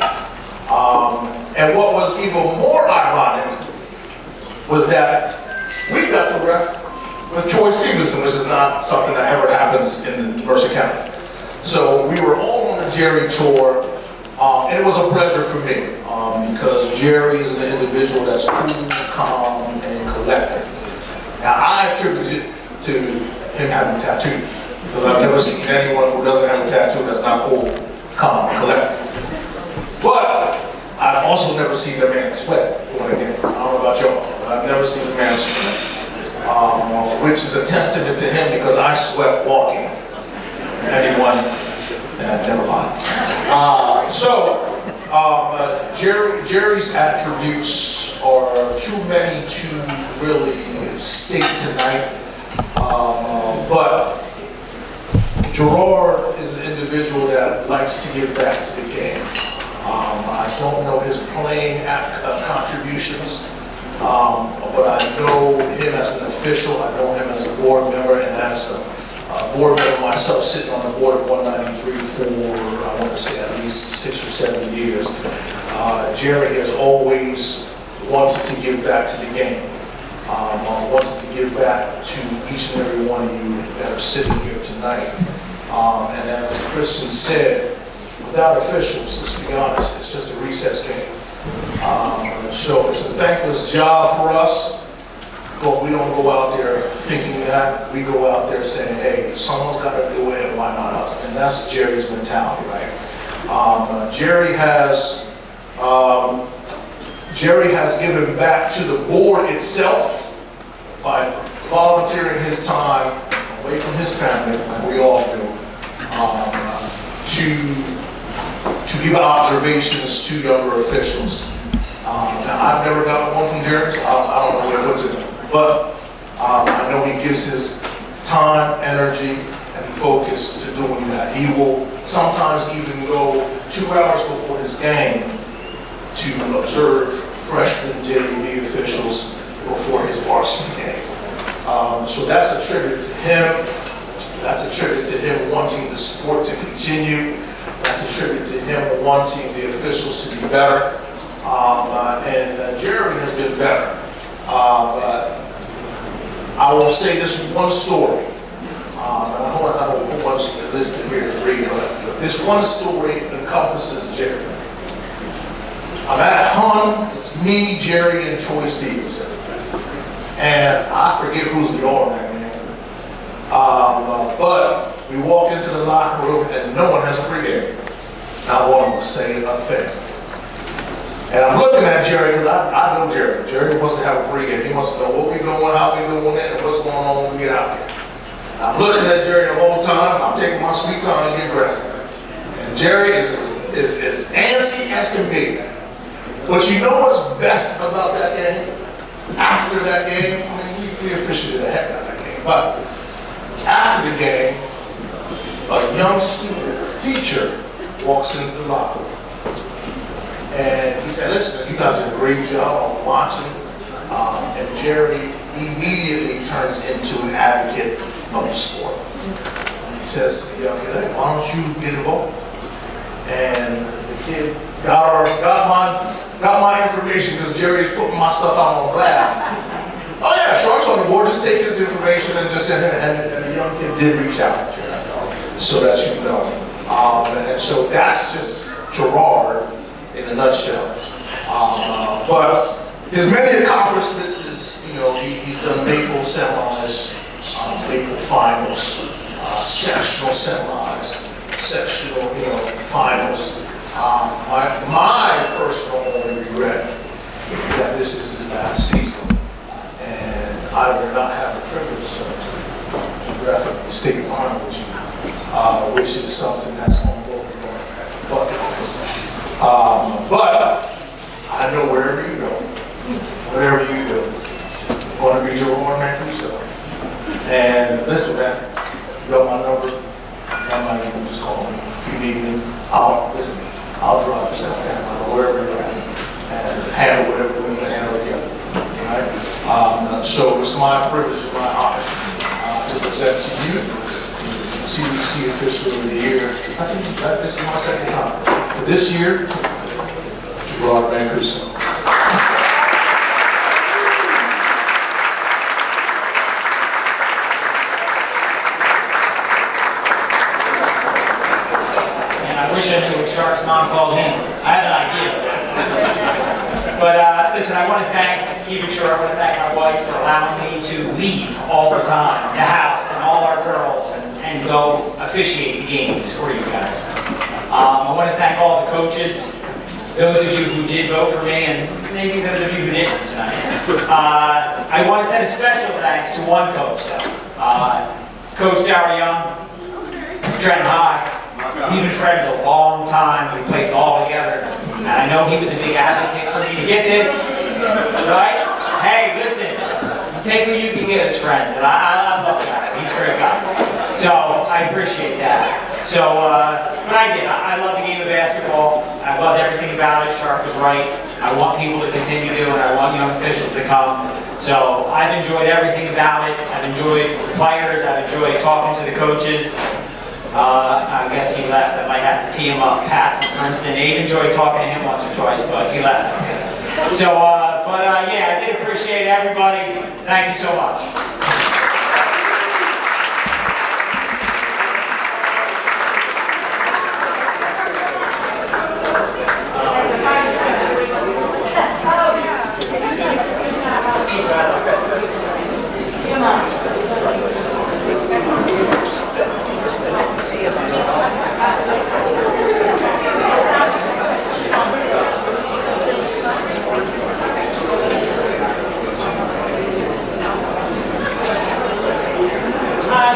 And what was even more ironic was that we got to rep with Troy Stevenson, which is not something that ever happens in Mercer County. So we were all on the Jerry tour, and it was a pleasure for me because Jerry is an individual that's cool, calm, and collected. Now I attribute it to him having tattoos, because I've never seen anyone who doesn't have a tattoo that's not cool, calm, and collected. But I've also never seen the man sweat. Again, I don't know about y'all, but I've never seen the man sweat, which is a testament to him because I sweat walking. Anyone? Never mind. Jerry's attributes are too many to really state tonight, but Gerard is an individual that likes to give back to the game. I don't know his playing contributions, but I know him as an official, I know him as a board member, and as a board member myself, sitting on the board of 193 for, I want to say, at least 6 or 7 years. Jerry has always wanted to give back to the game, wanted to give back to each and every one of you that are sitting here tonight. And as Christian said, without officials, let's be honest, it's just a recess game. So it's a thankless job for us, but we don't go out there thinking that. We go out there saying, hey, someone's got to do it, and why not us? And that's Jerry's mentality, right? Jerry has given back to the board itself by volunteering his time away from his family, like we all do, to give observations to younger officials. Now, I've never gotten one from Jerry, so I don't know what's in it. But I know he gives his time, energy, and focus to doing that. He will sometimes even go 2 hours before his game to observe freshman JV officials before his varsity game. So that's a tribute to him. That's a tribute to him wanting the sport to continue. That's a tribute to him wanting the officials to be better. And Jerry has been better. I will say this one story. And I don't have a whole bunch of listed here to read, but this one story encompasses Jerry. I'm at Hun, it's me, Jerry, and Troy Stevenson. And I forget who's the owner that game. But we walk into the locker room and no one has a pregame. Not one will say a thing. And I'm looking at Jerry because I know Jerry. Jerry wants to have a pregame. He wants to know what we're doing, how we're doing it, and what's going on when we get out there. And I'm looking at Jerry the whole time. I'm taking my sweet time to get dressed. And Jerry is as antsy as can be. But you know what's best about that game? After that game, I mean, we officially did the heck out of that game. But after the game, a young student, teacher, walks into the locker room. And he said, listen, you guys did a great job of watching. And Jerry immediately turns into an advocate of the sport. And he says to the young kid, hey, why don't you get involved? And the kid got my information because Jerry's putting my stuff out on blast. Oh yeah, Shark's on the board, just take his information and just send him. And the young kid did reach out to Jerry, so that you know. And so that's just Gerard in a nutshell. But his many accomplishments is, you know, he's done Maple semis, Maple finals, sectional semis, sectional, you know, finals. My personal only regret is that this is his last season, and I did not have the privilege to ref the state final with you, which is something that's on board. But I know wherever you go, whatever you do, you're going to be your own man, so. And listen, man, you got my number, you got my email, just call me. If you need me, I'll drive yourself down, wherever you're at, and handle whatever we need to handle together. Right? So it's my privilege and my honor to present to you the CVC Official of the Year. I think this is my second time. For this year, Gerard Banquet. I wish I knew what Shark's mom called him. I have an idea. But listen, I want to keep it short, I want to thank my wife for allowing me to leave all the time, the house and all our girls, and go officiate the games for you guys. I want to thank all the coaches, those of you who did vote for me, and maybe those of you who didn't tonight. I want to send a special thanks to one coach, though. Coach Daryl Young, Trenton High. We've been friends a long time. We played ball together. And I know he was a big advocate for me to get this. Right? Hey, listen. You take who you can get as friends. And I love that. He's a great guy. So I appreciate that. So, but I did. I love the game of basketball. I loved everything about it. Sharp was right. I want people to continue to, and I want young officials to come. So I've enjoyed everything about it. I've enjoyed the players. I've enjoyed talking to the coaches. I guess he left. I might have to tee him up. Pat from Princeton. Abe enjoyed talking to him once or twice, but he left. So, yeah, I did appreciate everybody. Thank you so much.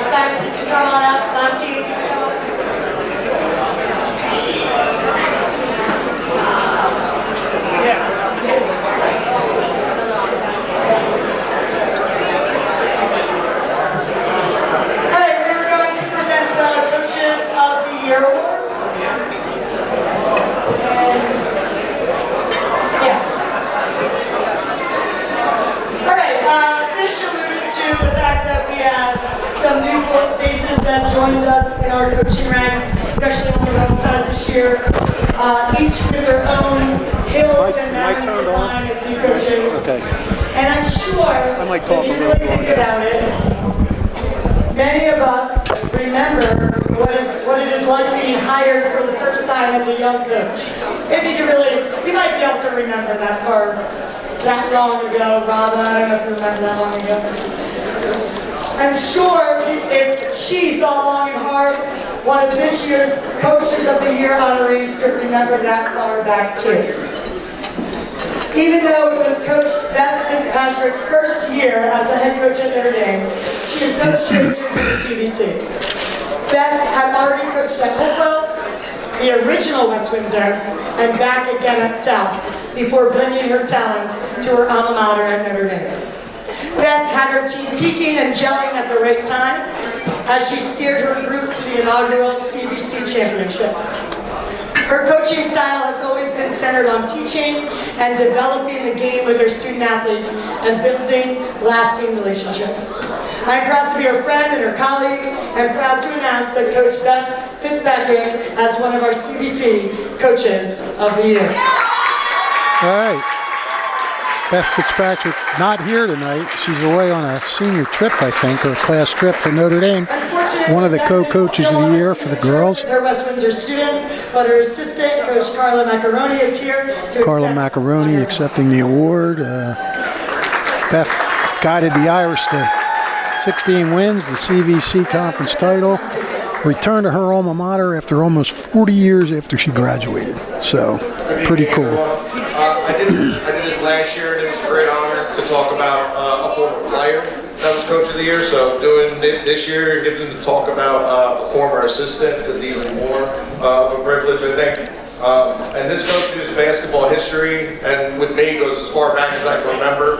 Simon, you can come on up. Monty, you can come up. All right, we're going to present the Coaches of the Year Award. All right, Fish alluded to the fact that we had some new faces that joined us in our coaching ranks, especially on the west side this year, each with their own hills and mountains to climb as new coaches. Okay. And I'm sure, if you really think about it, many of us remember what it is like being hired for the first time as a young coach. If you can really, you might be able to remember that part that long ago. Rob, I don't know if you remember that long ago. I'm sure if she thought long and hard, one of this year's Coaches of the Year honorees could remember that far back too. Even though it was Coach Beth Fitzpatrick's first year as the head coach at Notre Dame, she is no stranger to the CVC. Beth had already coached at Hopewell, the original West Windsor, and back again at South before bringing her talents to her alma mater at Notre Dame. Beth had her team peaking and gelling at the right time as she steered her group to the inaugural CVC championship. Her coaching style has always been centered on teaching and developing the game with her student athletes and building lasting relationships. I'm proud to be her friend and her colleague, and proud to announce that Coach Beth Fitzpatrick as one of our CVC Coaches of the Year. All right. Beth Fitzpatrick not here tonight. She's away on a senior trip, I think, or a class trip for Notre Dame. One of the co-coaches of the year for the girls. Her West Windsor students, but her assistant, Coach Carla Macaroni, is here to Carla Macaroni accepting the award. Beth guided the Irish to 16 wins, the CVC conference title, returned to her alma mater after almost 40 years after she graduated. So, pretty cool. I did this last year, and it was a great honor to talk about a former player that was Coach of the Year. So doing it this year, getting to talk about a former assistant is even more of a privilege, I think. And this coach's basketball history, and with me, goes as far back as I can remember,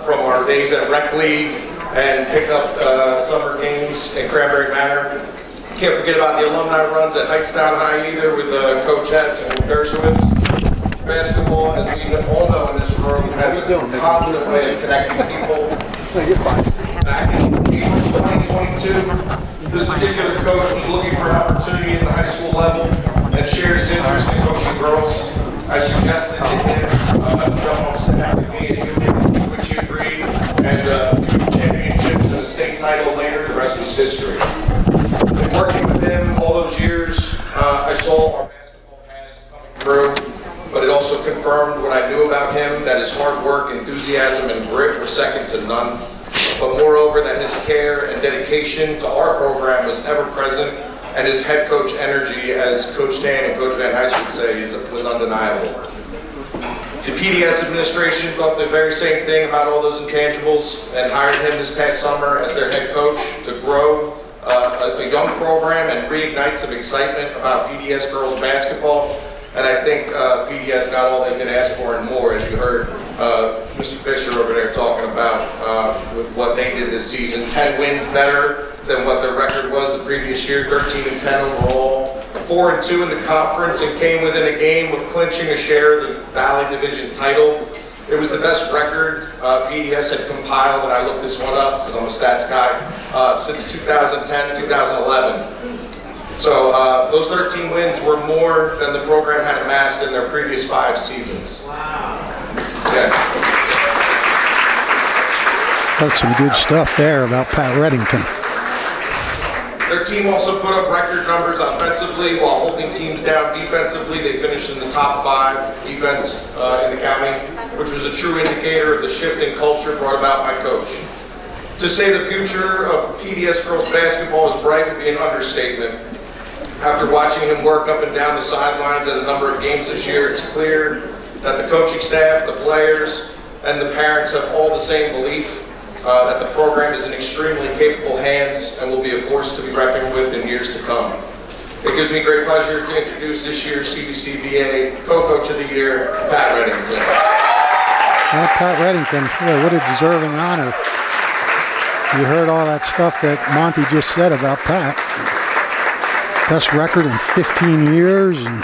from our days at Rec League and pick up summer games in Cranberry Manor. Can't forget about the alumni runs at Hightstown High either with Coach Hess and Dershowitz. Basketball, as we all know in this room, has a constant way of connecting people. Back in April 2022, this particular coach was looking for an opportunity at the high school level and shared his interest in coaching girls. I suggested to him jump on staff with me at Union, which he agreed, and 2 championships and a state title later. The rest was history. In working with him all those years, I saw our basketball past coming through. But it also confirmed what I knew about him, that his hard work, enthusiasm, and grit were second to none. But moreover, that his care and dedication to our program was ever present, and his head coach energy, as Coach Dan and Coach Van Heist would say, was undeniable. The PDS administration thought the very same thing about all those intangibles and hired him this past summer as their head coach to grow a young program and reignites some excitement about PDS girls basketball. And I think PDS got all they could ask for and more, as you heard Mr. Fisher over there talking about with what they did this season. 10 wins better than what their record was the previous year, 13-10 overall. 4-2 in the conference, and came within a game of clinching a share of the Valley Division title. It was the best record PDS had compiled, and I looked this one up because I'm a stats guy, since 2010, 2011. So those 13 wins were more than the program had amassed in their previous 5 seasons. Wow. Yeah. That's some good stuff there about Pat Reddington. Their team also put up record numbers offensively while holding teams down defensively. They finished in the top 5 defense in the county, which was a true indicator of the shift in culture brought about by coach. To say the future of PDS girls basketball is bright would be an understatement. After watching him work up and down the sidelines at a number of games this year, it's clear that the coaching staff, the players, and the parents have all the same belief that the program is in extremely capable hands and will be a force to be reckoned with in years to come. It gives me great pleasure to introduce this year's CVCBA Co-Coach of the Year, Pat Reddington. Well, Pat Reddington, boy, what a deserving honor. You heard all that stuff that Monty just said about Pat. Best record in 15 years and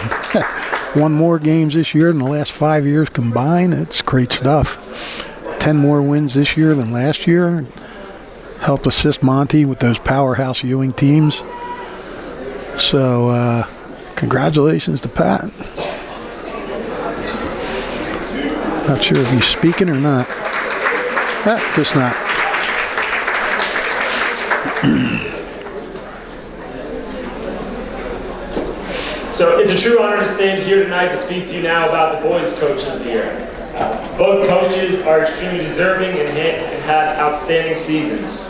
won more games this year than the last 5 years combined. It's great stuff. 10 more wins this year than last year. Helped assist Monty with those powerhouse Ewing teams. So congratulations to Pat. Not sure if he's speaking or not. Just not. So it's a true honor to stand here tonight to speak to you now about the boys' coach of the year. Both coaches are extremely deserving and had outstanding seasons.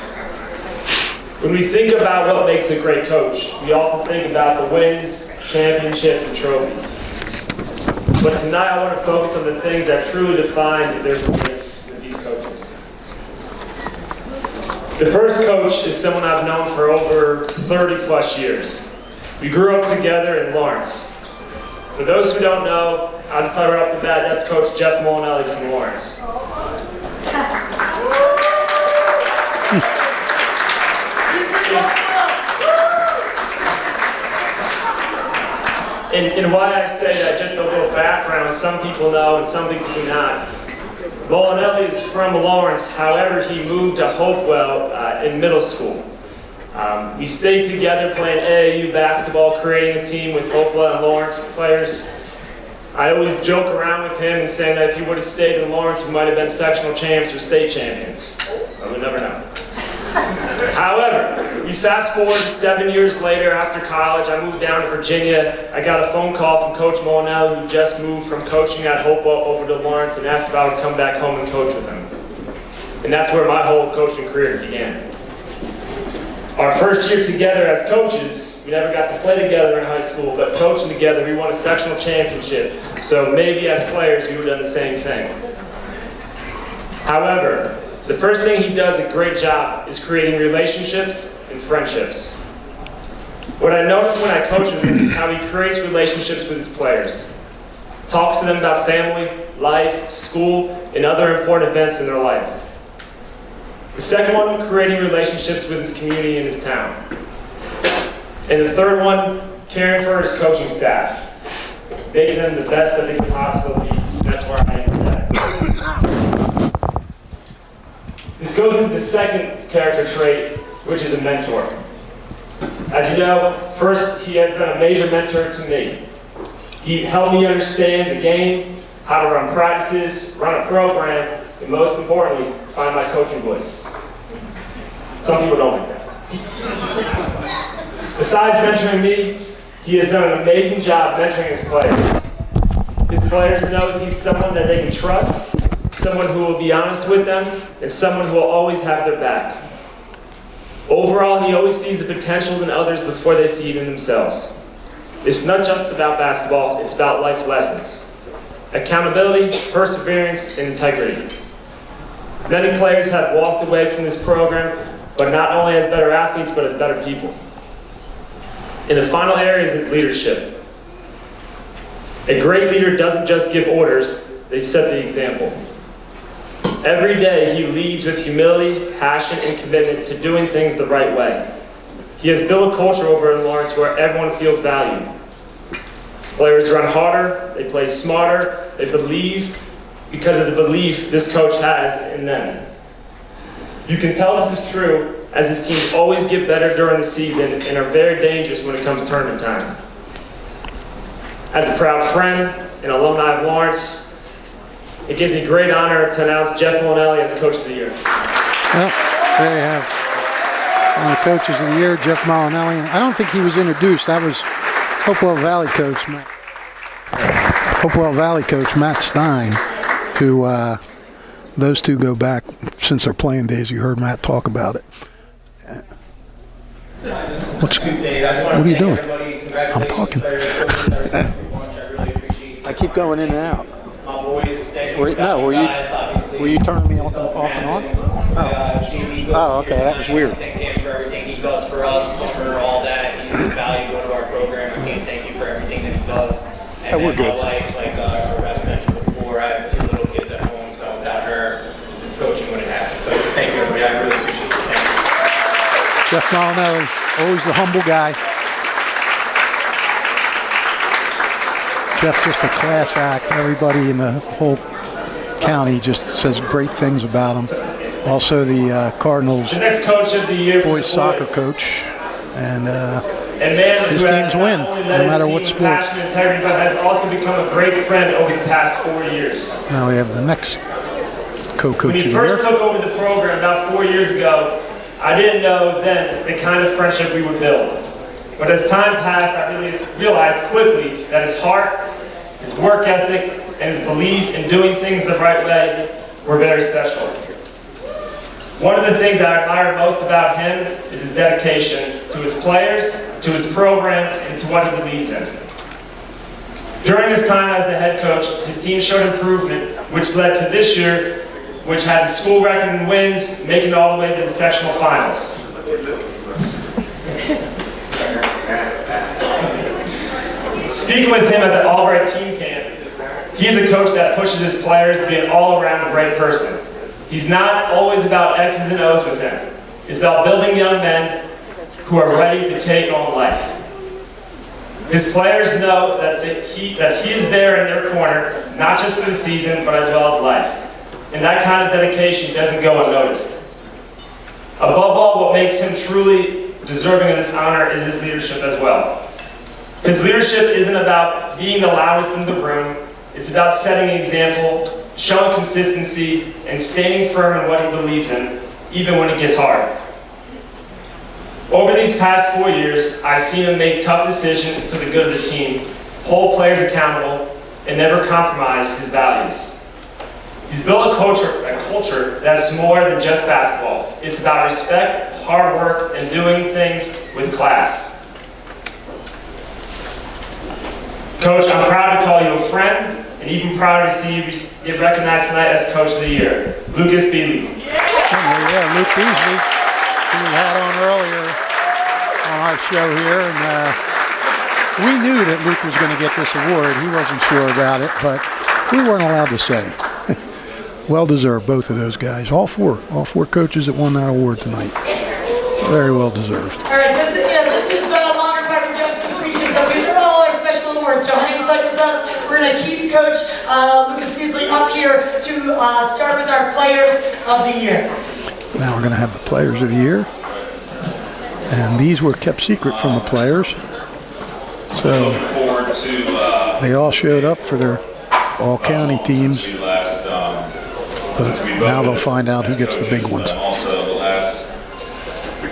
When we think about what makes a great coach, we often think about the wins, championships, and trophies. But tonight I want to focus on the things that truly define their careers with these coaches. The first coach is someone I've known for over 30 plus years. We grew up together in Lawrence. For those who don't know, I'll just tell you right off the bat, that's Coach Jeff Molinelli from Lawrence. And why I say that, just a little background, some people know and some people do not. Molinelli is from Lawrence, however he moved to Hopewell in middle school. We stayed together playing AAU basketball, creating a team with Hopewell and Lawrence players. I always joke around with him and saying that if he would have stayed in Lawrence, we might have been sectional champs or state champions. But we'll never know. However, we fast forward 7 years later after college, I moved down to Virginia. I got a phone call from Coach Molinelli, who just moved from coaching at Hopewell over to Lawrence, and asked if I would come back home and coach with him. And that's where my whole coaching career began. Our first year together as coaches, we never got to play together in high school, but coaching together, we won a sectional championship. So maybe as players, we would have done the same thing. However, the first thing he does a great job is creating relationships and friendships. What I notice when I coach with him is how he creates relationships with his players. Talks to them about family, life, school, and other important events in their lives. The second one, creating relationships with his community and his town. And the third one, caring for his coaching staff. Making them the best that they can possibly be. That's where I am today. This goes into the second character trait, which is a mentor. As you know, first, he has been a major mentor to me. He helped me understand the game, how to run practices, run a program, and most importantly, find my coaching voice. Some people don't like that. Besides mentoring me, he has done an amazing job mentoring his players. His players know he's someone that they can trust, someone who will be honest with them, and someone who will always have their back. Overall, he always sees the potential in others before they see it in themselves. It's not just about basketball, it's about life lessons. Accountability, perseverance, and integrity. Many players have walked away from this program but not only as better athletes, but as better people. And the final area is leadership. A great leader doesn't just give orders, they set the example. Every day he leads with humility, passion, and commitment to doing things the right way. He has built a culture over in Lawrence where everyone feels valued. Players run harder, they play smarter, they believe because of the belief this coach has in them. You can tell this is true as his teams always get better during the season and are very dangerous when it comes tournament time. As a proud friend and alumni of Lawrence, it gives me great honor to announce Jeff Molinelli as Coach of the Year. Well, there you have one of the Coaches of the Year, Jeff Molinelli. I don't think he was introduced. That was Hopewell Valley coach Matt Stein, who those two go back since their playing days. You heard Matt talk about it. What are you doing? I'm talking. I keep going in and out. Were you turning me off and on? Oh, okay, that was weird. Thank him for everything he does for us, for all that. He's invaluable to our program. I can't thank you for everything that he does. And we're good. my wife, like Russ mentioned before, I have 2 little kids at home, so without her, coaching wouldn't happen. So just thank you, everybody. I really appreciate it. Thank you. Jeff Molinelli, always the humble guy. Jeff, just a class act. Everybody in the whole county just says great things about him. Also the Cardinals The next Coach of the Year boys soccer coach. And man his who teams has win, not only no led his matter team what with sport. passion and integrity, but has also become a great friend over the past 4 years. Now we have the next co-coach When of he the first year. took over the program about 4 years ago, I didn't know then the kind of friendship we would build. But as time passed, I really realized quickly that his heart, his work ethic, and his belief in doing things the right way were very special. One of the things I admire most about him is his dedication to his players, to his program, and to what he believes in. During his time as the head coach, his team showed improvement, which led to this year, which had the school record in wins, making it all the way to the sectional finals. Speaking with him at the Albright team camp, he's a coach that pushes his players to be an all-around great person. He's not always about X's and O's with him. It's about building young men who are ready to take on life. His players know that he is there in their corner, not just for the season, but as well as life. And that kind of dedication doesn't go unnoticed. Above all, what makes him truly deserving of this honor is his leadership as well. His leadership isn't about being the loudest in the room. It's about setting an example, showing consistency, and standing firm in what he believes in, even when it gets hard. Over these past 4 years, I've seen him make tough decisions for the good of the team, hold players accountable, and never compromise his values. He's built a culture that's more than just basketball. It's about respect, hard work, and doing things with class. Coach, I'm proud to call you a friend, and even prouder to see you get recognized tonight as Coach of the Year, Luke Beasley. Yeah, Luke Beasley, who we had on earlier on our show here, and we knew that Luke was going to get this award. He wasn't sure about it, but we weren't allowed to say. Well deserved, both of those guys. All four coaches that won that award tonight. Very well deserved. All right, this is the longer part of the speeches, but these are all our special awards. So hang tight with us. We're going to keep Coach Lucas Beasley up here to start with our Players of the Year. Now we're going to have the Players of the Year. And these were kept secret from the players. So they all showed up for their all-county teams. But now they'll find out who gets the big ones. Also, the last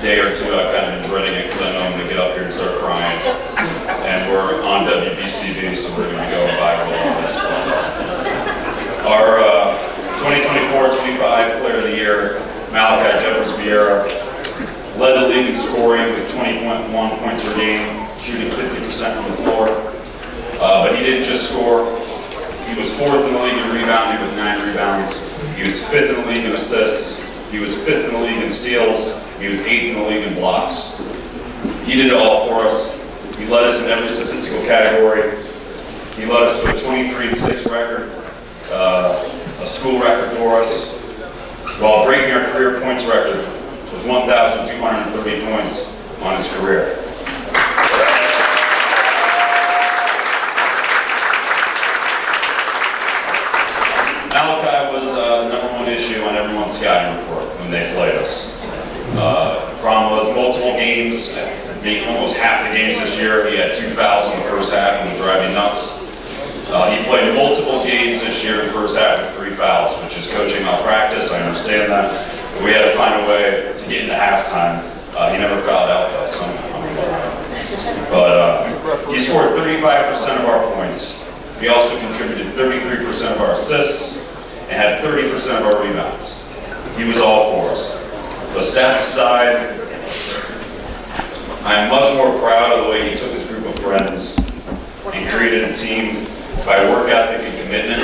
day or two, I've kind of been dreading it because I know I'm going to get up here and start crying. And we're on WBCB, so we're going to go viral on this one. Our 2024-25 Player of the Year, Malachi Jeffers Vieira, led the league in scoring with 20.1 points per game, shooting 50% from the floor. But he didn't just score. He was 4th in the league in rebounding with 9 rebounds. He was 5th in the league in assists He was 5th in the league in steals. He was 8th in the league in blocks. He did it all for us. He led us in every statistical category. He led us to a 23-6 record, a school record for us, while breaking our career points record with 1,230 points on his career. Malachi was the #1 issue on everyone's scouting report when they played us. Problem was multiple games, being almost half the games this year. He had 2 fouls in the first half and would drive you nuts. He played multiple games this year in the first half with 3 fouls, which is coaching malpractice. I understand that. But we had to find a way to get into halftime. He never fouled out though, but he scored 35% of our points. He also contributed 33% of our assists and had 30% of our rebounds. He was all for us. But stats aside, I'm much more proud of the way he took his group of friends and created a team by work ethic and commitment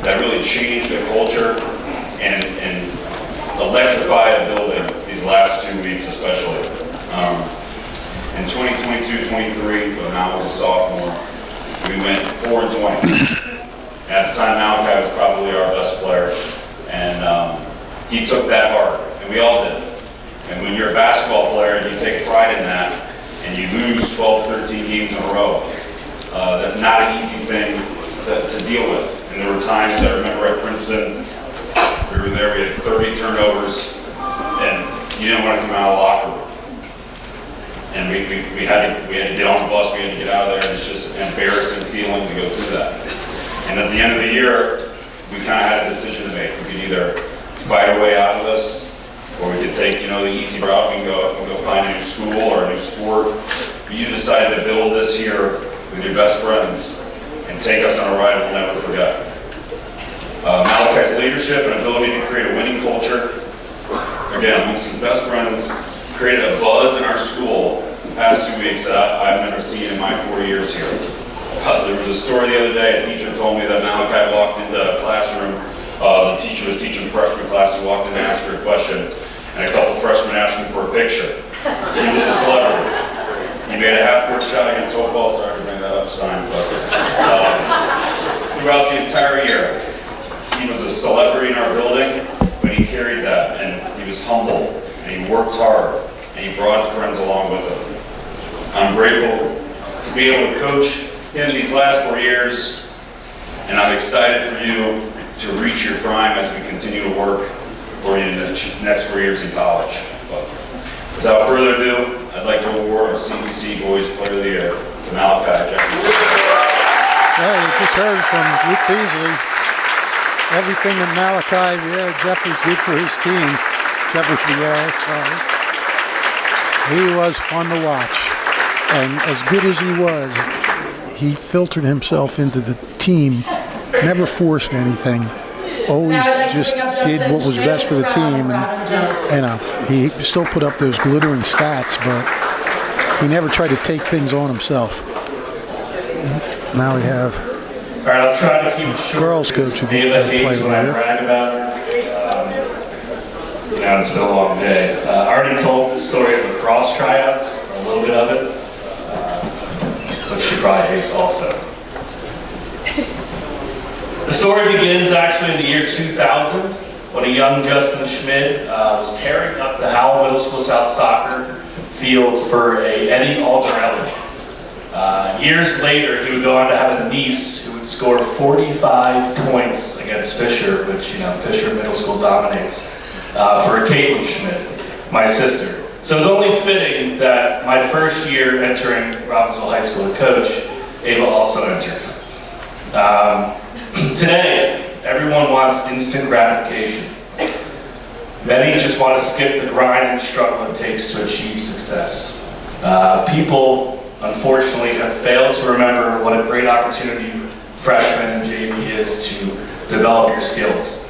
that really changed the culture and electrified a building these last 2 weeks especially. In 2022-23, when Mal was a sophomore, we went 4-20. At the time, Malachi was probably our best player, and he took that hard, and we all did. And when you're a basketball player and you take pride in that, and you lose 12, 13 games in a row, that's not an easy thing to deal with. And there were times, I remember at Princeton, we were there, we had 30 turnovers, and you didn't want to come out of the locker room. And we had to get on the bus, we had to get out of there, and it's just an embarrassing feeling to go through that. And at the end of the year, we kind of had a decision to make. We could either fight our way out of this, or we could take, the easy route. We can go find a new school or a new sport. But you decided to build this here with your best friends and take us on a ride we'll never forget. Malachi's leadership and ability to create a winning culture, again, amongst his best friends, created a buzz in our school the past 2 weeks that I've never seen in my 4 years here. There was a story the other day, a teacher told me that Malachi walked into a classroom, the teacher was teaching the freshman class, and walked in and asked her a question, and a couple freshmen asked him for a picture. He was a celebrity. He made a half-court shot against Hopewell, sorry to bring that up, Stein, but throughout the entire year, he was a celebrity in our building, but he carried that, and he was humble, and he worked hard, and he brought his friends along with him. I'm grateful to be able to coach him these last 4 years, and I'm excited for you to reach your prime as we continue to work for you in the next 4 years in college. But without further ado, I'd like to award our CVC Boys Player of the Year to Malachi Jefferson. Yeah, you just heard from Luke Beasley. Everything that Malachi Jeffries did for his team. He was fun to watch. And as good as he was, he filtered himself into the team, never forced anything, always just did what was best for the team. And he still put up those glittering stats, but he never tried to take things on himself. Now we have all right, I'll try to keep it short. Girls coach who Ava hates when I brag about her. It's been a long day. I already told the story of the lacrosse tryouts, a little bit of it, but she probably hates also. The story begins actually in the year 2000 when a young Justin Schmidt was tearing up the Howell Middle School South soccer field for a Eddie Alderelli. Years later, he would go on to have a niece who would score 45 points against Fisher, which, Fisher Middle School dominates, for Caitlin Schmidt, my sister. So it's only fitting that my first year entering Robbinsville High School to coach, Ava also entered. Today, everyone wants instant gratification. Many just want to skip the grind and struggle it takes to achieve success. People, unfortunately, have failed to remember what a great opportunity freshman and JV is to develop your skills.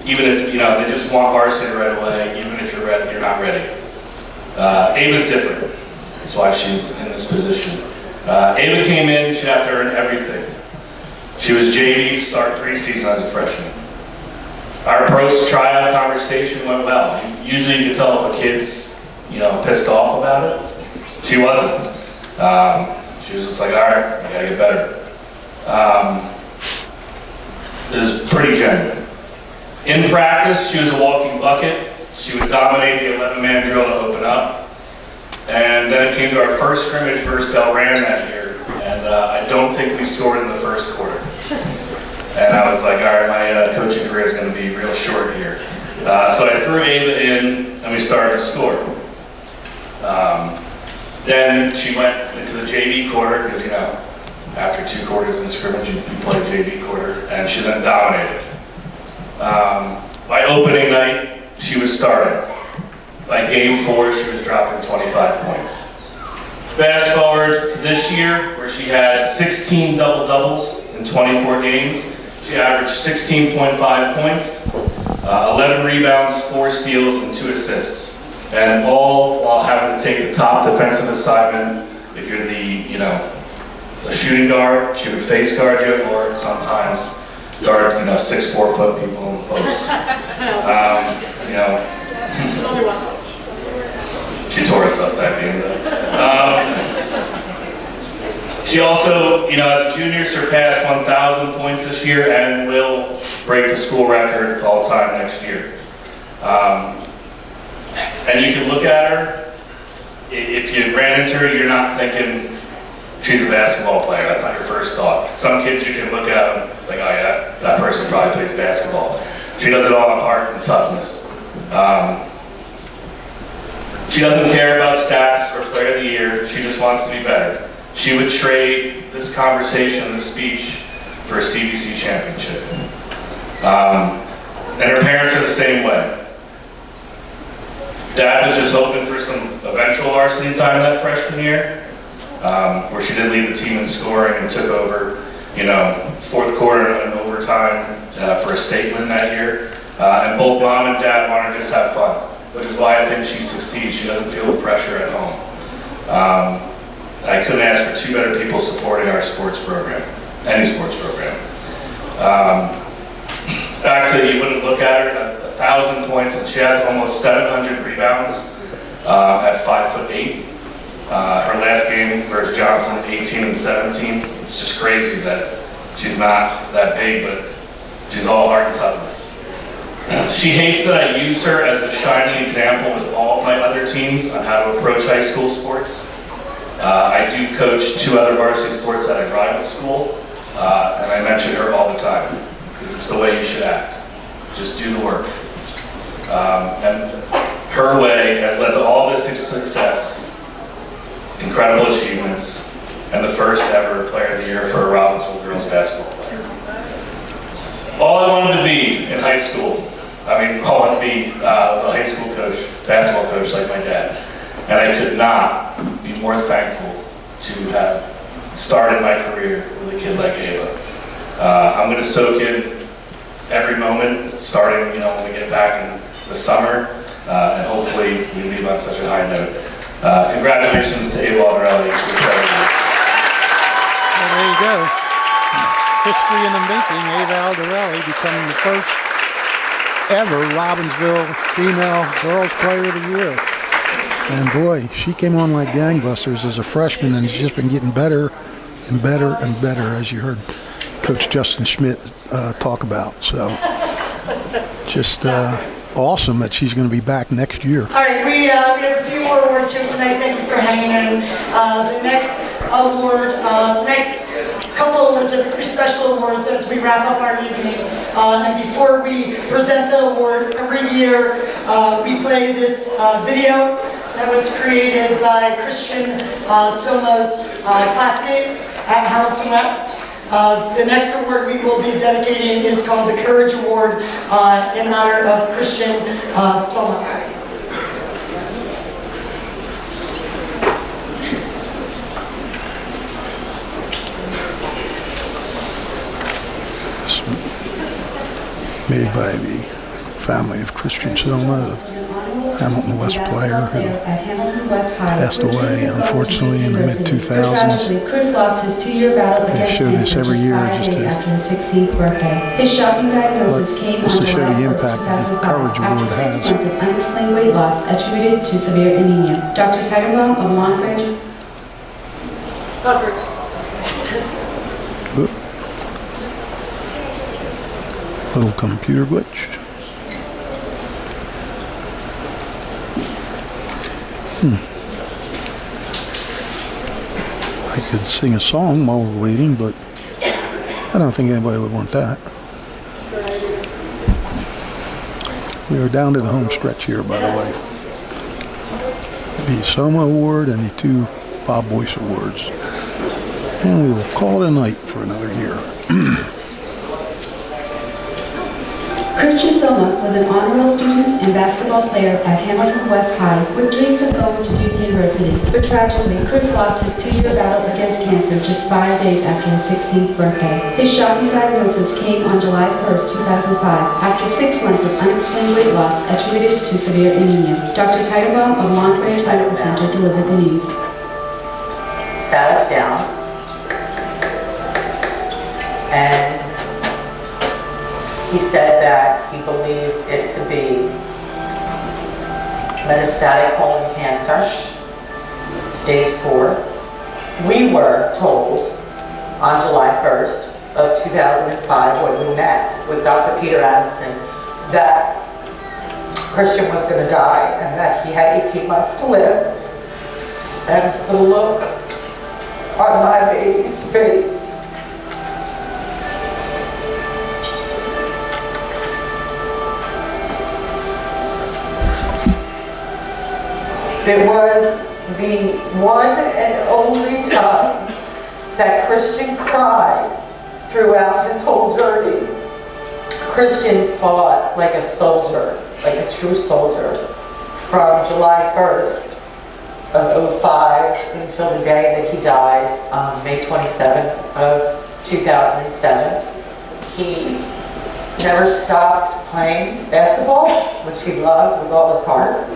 Even if they just want varsity right away, even if you're ready, you're not ready. Ava's different. That's why she's in this position. Ava came in, she had to earn everything. She was JV to start preseason as a freshman. Our post-tryout conversation went well. Usually you can tell if a kid's, pissed off about it. She wasn't. She was just like, all right, I gotta get better. It was pretty genuine. In practice, she was a walking bucket. She would dominate the 11-man drill to open up. And then it came to our first scrimmage versus Delran that year. And I don't think we scored in the first quarter. And I was like, all right, my coaching career is going to be real short here. So I threw Ava in, and we started to score. Then she went into the JV quarter, because, after 2 quarters in the scrimmage, you play JV quarter, and she then dominated. By opening night, she was starting. By game 4, she was dropping 25 points. Fast forward to this year, where she had 16 double-doubles in 24 games. She averaged 16.5 points, 11 rebounds, 4 steals, and 2 assists. And all while having to take the top defensive assignment. If you're the shooting guard, she would face guard you, or sometimes guard, 6'4" foot people in the post. She tore us up that game, though. She also, as a junior, surpassed 1,000 points this year and will break the school record all time next year. And you can look at her. If you ran into her, you're not thinking she's a basketball player. That's not your first thought. Some kids, you can look at them like, oh yeah, that person probably plays basketball. She does it all in heart and toughness. She doesn't care about stats or player of the year. She just wants to be better. She would trade this conversation, this speech, for a CVC championship. And her parents are the same way. Dad was just hoping for some eventual varsity time that freshman year, where she did lead the team in scoring and took over, 4th quarter and overtime for a state win that year. And both mom and dad want her to just have fun, which is why I think she succeeds. She doesn't feel the pressure at home. I couldn't ask for 2 better people supporting our sports program, any sports program. Back to, you wouldn't look at her, 1,000 points, and she has almost 700 rebounds at 5'8". Her last game versus Johnson, 18 and 17. It's just crazy that she's not that big, but she's all heart and toughness. She hates that I use her as a shining example with all of my other teams on how to approach high school sports. I do coach 2 other varsity sports at a rival school, and I mention her all the time, because it's the way you should act. Just do the work. And her way has led to all this success, incredible achievements, and the first ever player of the year for a Robbinsville girls basketball player. All I wanted to be in high school, all I wanted to be was a high school coach, basketball coach like my dad. And I could not be more thankful to have started my career with a kid like Ava. I'm going to soak in every moment, starting when we get back in the summer, and hopefully we leave on such a high note. Congratulations to Ava Alderelli. Well, there you go. History in the making. Ava Alderelli becoming the first ever Robbinsville female girls player of the year. And boy, she came on like gangbusters as a freshman, and has just been getting better and better and better, as you heard Coach Justin Schmidt talk about. So just awesome that she's going to be back next year. All right, we have a few more awards here tonight. Thank you for hanging in. The next award, next couple awards are pretty special awards as we wrap up our evening. And before we present the award, every year we play this video that was created by Christian Soma's classmates at Hamilton West. The next award we will be dedicating is called the Courage Award in honor of Christian Soma. Made by the family of Christian Soma, Hamilton West player who at Hamilton West High passed away, unfortunately, in the mid-2000s. Tragically, Chris lost his 2-year battle They against show this cancer every just year 5 just days to- after his 16th birthday. His shocking diagnosis came on just to show July the 1st, impact that the 2005, Courage after Award 6 has. months of unexplained weight loss attributed to severe anemia. Dr. Teigenbaum of Long Branch. Oop. Little computer glitch. I could sing a song while we're waiting, but I don't think anybody would want that. We are down to the home stretch here, by the way. The Soma Award and the 2 Bob Boyce Awards. And we will call it a night for another year. Christian Soma was an honor roll student and basketball player at Hamilton West High with dreams of going to Duke University. But tragically, Chris lost his 2-year battle against cancer just 5 days after his 16th birthday. His shocking diagnosis came on July 1st, 2005, after 6 months of unexplained weight loss attributed to severe anemia. Dr. Teigenbaum of Long Branch Medical Center delivered the news. Sat us down and he said that he believed it to be metastatic colon cancer, stage 4. We were told on July 1st of 2005 when we met with Dr. Peter Adamson that Christian was going to die and that he had 18 months to live. And the look on my baby's face, it was the one and only time that Christian cried throughout his whole journey. Christian fought like a soldier, like a true soldier, from July 1st of 05 until the day that he died on May 27th of 2007. He never stopped playing basketball, which he loved with all his heart.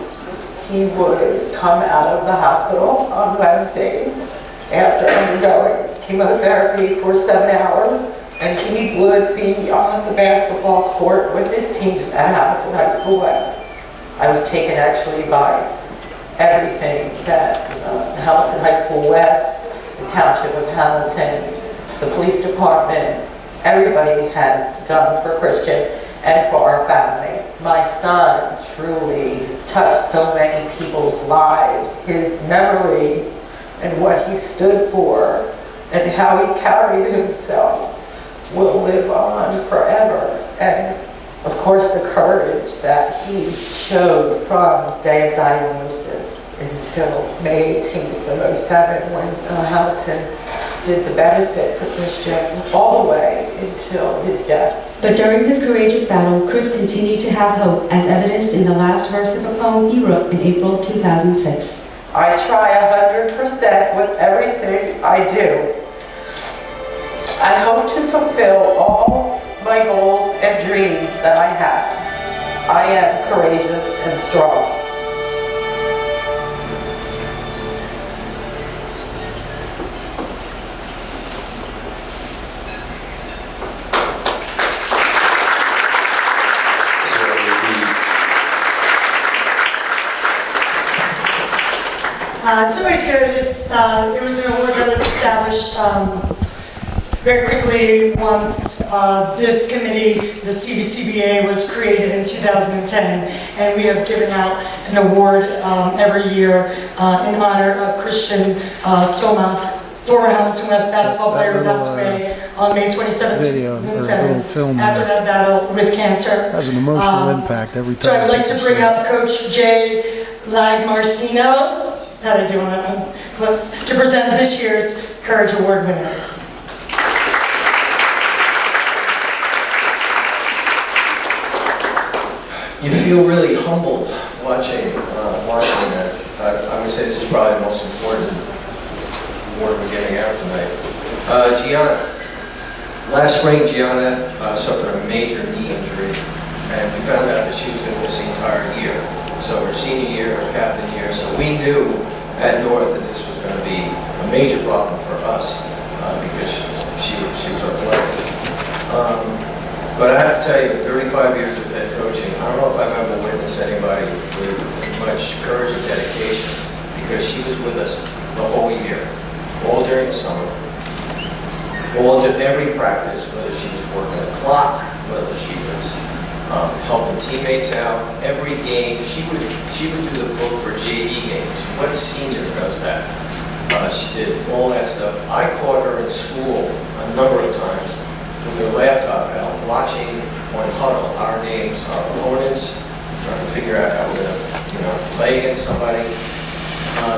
He would come out of the hospital on Wednesdays after undergoing chemotherapy for 7 hours, and he would be on the basketball court with his team at Hamilton High School West. I was taken actually by everything that Hamilton High School West, the Township of Hamilton, the police department, everybody has done for Christian and for our family. My son truly touched so many people's lives. His memory and what he stood for and how he carried himself will live on forever. And of course the courage that he showed from day of diagnosis until May 18th of 07 when Hamilton did the benefit for Christian all the way until his death. But during his courageous battle, Chris continued to have hope, as evidenced in the last verse of a poem he wrote in April 2006. I try 100% with everything I do. I hope to fulfill all my goals and dreams that I have. I am courageous and strong. It's always good. It was an award that was established very quickly once this committee, the CVCBA, was created in 2010, and we have given out an award every year in honor of Christian Soma, former Hamilton West basketball player who passed away on May 27, 2007, after that battle with cancer. Has an emotional impact every time. So I'd like to bring up Coach Jay Lagmarcino. How'd I do on that one? Close. To present this year's Courage Award winner. You feel really humbled watching that. I would say this is probably the most important award we're getting out tonight. Gianna. Last spring, Gianna suffered a major knee injury, and we found out that she was going to miss the entire year. So her senior year, her captain year, so we knew at North that this was going to be a major problem for us because she was our player. But I have to tell you, 35 years of head coaching, I don't know if I've ever witnessed anybody with as much courage and dedication, because she was with us the whole year, all during the summer, all to every practice, whether she was working the clock, whether she was helping teammates out, every game. She would do the book for JV games. What senior does that? She did all that stuff. I caught her in school a number of times with her laptop out, watching on huddle our names, our opponents, trying to figure out how we're going to play against somebody.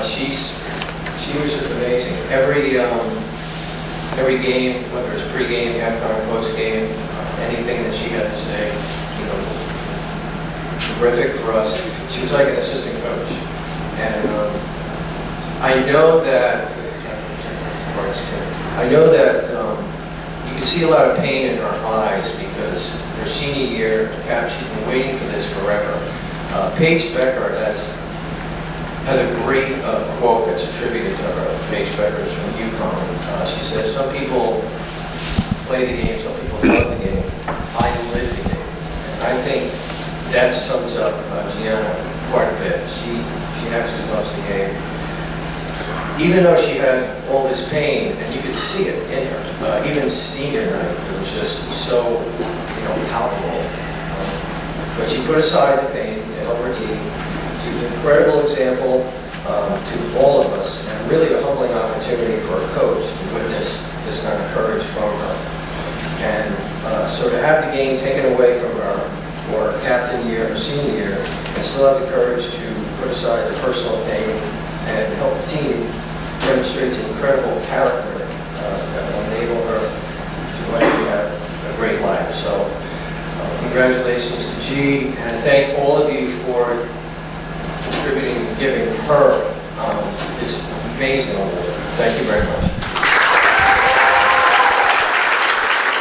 She was just amazing. Every game, whether it's pre-game, halftime, post-game, anything that she had to say, was terrific for us. She was like an assistant coach, and I know that you can see a lot of pain in her eyes because her senior year, she's been waiting for this forever. Paige Becker has a great quote that's attributed to her. Paige Becker is from UConn. She says, "Some people play the game, some people love the game. I live the game." And I think that sums up Gianna quite a bit. She absolutely loves the game. Even though she had all this pain, and you could see it in her, even senior night, it was just so, palpable. But she put aside the pain to help her team. She was an incredible example to all of us, and really a humbling opportunity for a coach to witness this kind of courage from her. And so to have the game taken away from her for her captain year, her senior year, and still have the courage to put aside the personal pain and help the team demonstrates incredible character that will enable her to actually have a great life. So congratulations to G, and thank all of you for contributing and giving her this amazing award. Thank you very much.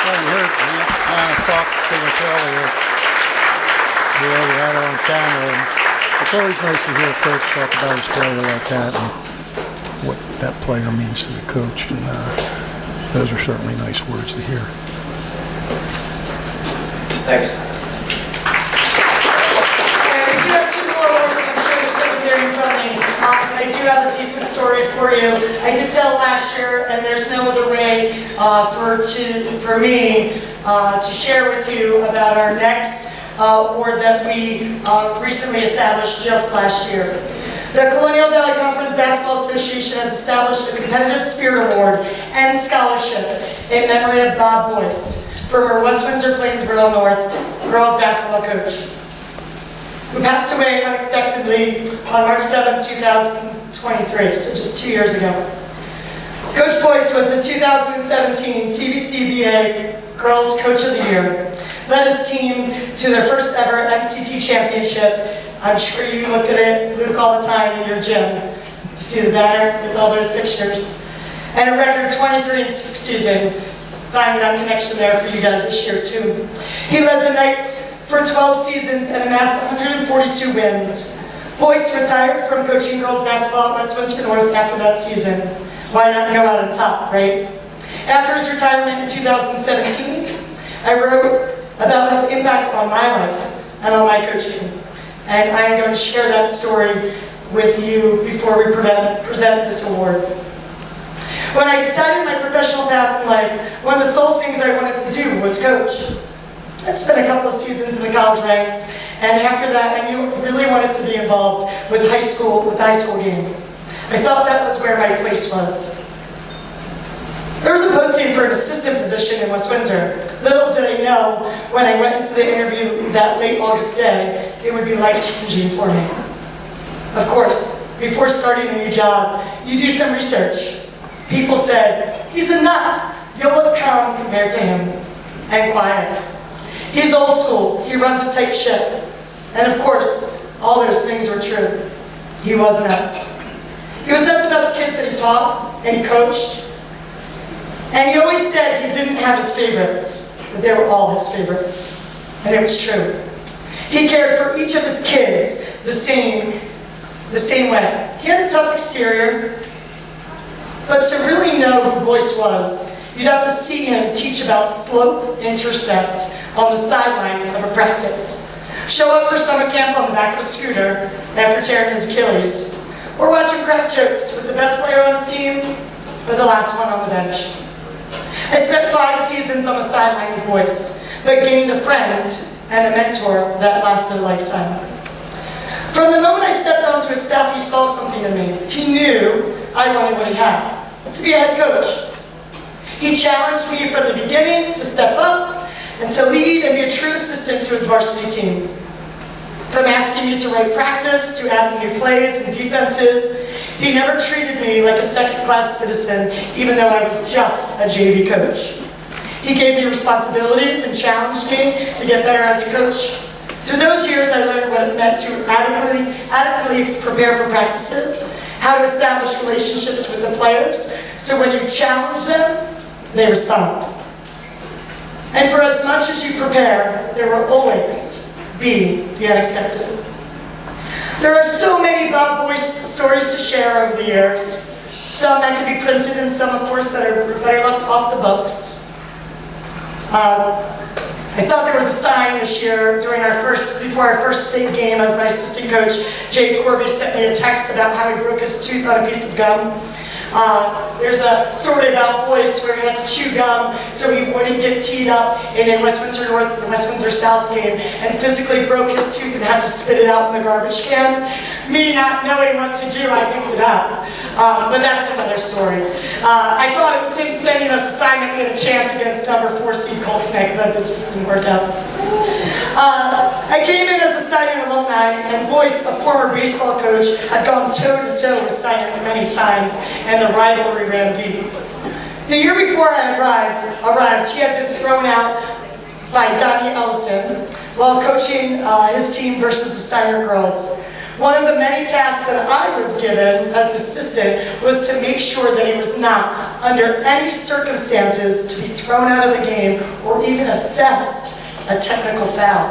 Well, you heard Gianna talk to us earlier. We already had her on camera, and it's always nice to hear a coach talk about his player like that and what that player means to the coach, and those are certainly nice words to hear. Thanks. We do have two more awards, and I'm sure you're sitting here in front of me. And I do have a decent story for you. I did tell last year, and there's no other way for me to share with you about our next award that we recently established just last year. The Colonial Valley Conference Basketball Association has established a Competitive Spirit Award and Scholarship in memory of Bob Boyce, former West Windsor Plainsboro North girls basketball coach, who passed away unexpectedly on March 7, 2023, so just 2 years ago. Coach Boyce was the 2017 CVCBA Girls Coach of the Year, led his team to their first ever NCT championship. I'm sure you look at it, Luke, all the time in your gym. You see the banner with all those pictures. And a record 23-6 season. Finding that connection there for you guys this year, too. He led the Knights for 12 seasons and amassed 142 wins. Boyce retired from coaching girls basketball at West Windsor North after that season. Why not go out on top, right? After his retirement in 2017, I wrote about his impact on my life and on my coaching. And I am going to share that story with you before we present this award. When I decided my professional path in life, one of the sole things I wanted to do was coach. I spent a couple of seasons in the college ranks, and after that, I knew I really wanted to be involved with the high school game. I thought that was where my place was. There was a posting for an assistant position in West Windsor. Little did I know when I went into the interview that late August day, it would be life-changing for me. Of course, before starting a new job, you do some research. People said, "He's a nut. You'll look calm compared to him, and quiet. He's old school. He runs a tight ship." And of course, all those things were true. He was nuts. He was nuts about the kids that he taught and he coached. And he always said he didn't have his favorites, but they were all his favorites. And it was true. He cared for each of his kids the same way. He had a tough exterior, but to really know who Boyce was, you'd have to see him teach about slope intercept on the sideline of a practice. Show up for summer camp on the back of a scooter after tearing his Achilles, or watch him crack jokes with the best player on his team or the last one on the bench. I spent 5 seasons on the sideline with Boyce, but gained a friend and a mentor that lasted a lifetime. From the moment I stepped onto his staff, he saw something in me. He knew I wanted what he had, to be a head coach. He challenged me from the beginning to step up and to lead and be a true assistant to his varsity team. From asking me to write practice, to adding new plays and defenses, he never treated me like a second-class citizen, even though I was just a JV coach. He gave me responsibilities and challenged me to get better as a coach. Through those years, I learned what it meant to adequately prepare for practices, how to establish relationships with the players, so when you challenge them, they respond. And for as much as you prepare, there will always be the unexpected. There are so many Bob Boyce stories to share over the years. Some that can be printed and some, of course, that are left off the books. I thought there was a sign this year before our first state game as my assistant coach, Jay Corby, sent me a text about how he broke his tooth on a piece of gum. There's a story about Boyce where he had to chew gum so he wouldn't get teed up in a Westminster North and Westminster South game and physically broke his tooth and had to spit it out in the garbage can. Me not knowing what to do, I picked it up. But that's another story. I thought it was him sending us assignment we had a chance against number 4 seed Colt Snake, but it just didn't work out. I came in as a Steiner alumni, and Boyce, a former baseball coach, had gone toe-to-toe with Steiner many times, and the rivalry ran deep. The year before I arrived, he had been thrown out by Donnie Ellison while coaching his team versus the Steiner girls. One of the many tasks that I was given as an assistant was to make sure that he was not, under any circumstances, to be thrown out of the game or even assessed a technical foul.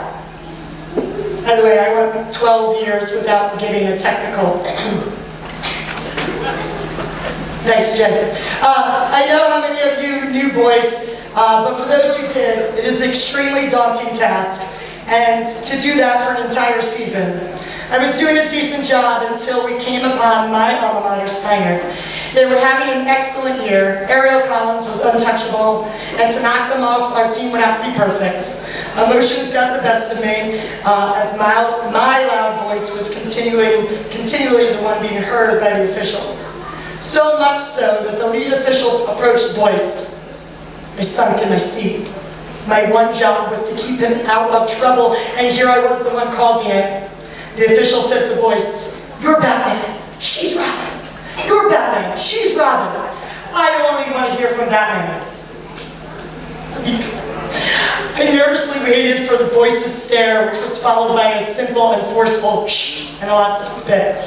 By the way, I went 12 years without getting a technical. Thanks, Jen. I know how many of you knew Boyce, but for those who did, it is an extremely daunting task, and to do that for an entire season. I was doing a decent job until we came upon my alma mater, Steiner. They were having an excellent year. Ariel Collins was untouchable, and to knock them off, our team would have to be perfect. Emotions got the best of me, as my loud voice was continually the one being heard by the officials. So much so that the lead official approached Boyce. I sunk in my seat. My one job was to keep him out of trouble, and here I was the one causing it. The official said to Boyce, "You're Batman, she's Robin. You're Batman, she's Robin. I only want to hear from Batman." I nervously waited for the Boyce's stare, which was followed by a simple and forceful shh and lots of spit.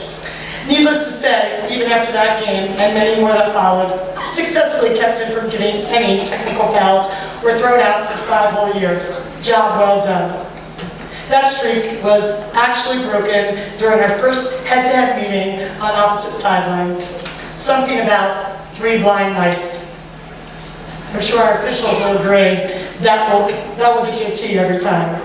Needless to say, even after that game, and many more that followed, I successfully kept him from getting any technical fouls or thrown out for 5 whole years. Job well done. That streak was actually broken during our first head-to-head meeting on opposite sidelines. Something about 3 blind mice. I'm sure our officials will agree that will get you a T every time.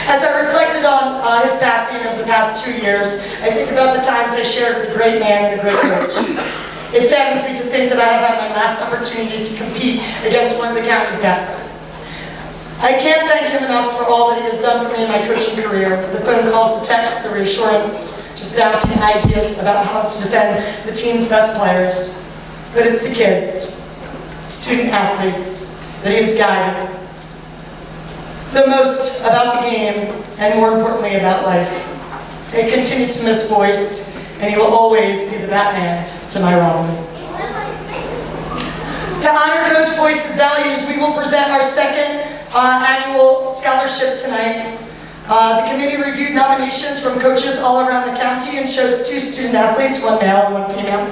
As I reflected on his passing over the past 2 years, I think about the times I shared with a great man and a great coach. It saddens me to think that I have had my last opportunity to compete against one of the county's best. I can't thank him enough for all that he has done for me in my coaching career. The phone calls, the texts, the reassurance, just bouncing ideas about how to defend the team's best players. But it's the kids, student athletes, that he has guided the most about the game, and more importantly about life. I continue to miss Boyce, and he will always be the Batman to my Robin. To honor Coach Boyce's values, we will present our second annual scholarship tonight. The committee reviewed nominations from coaches all around the county and chose 2 student athletes, 1 male and 1 female.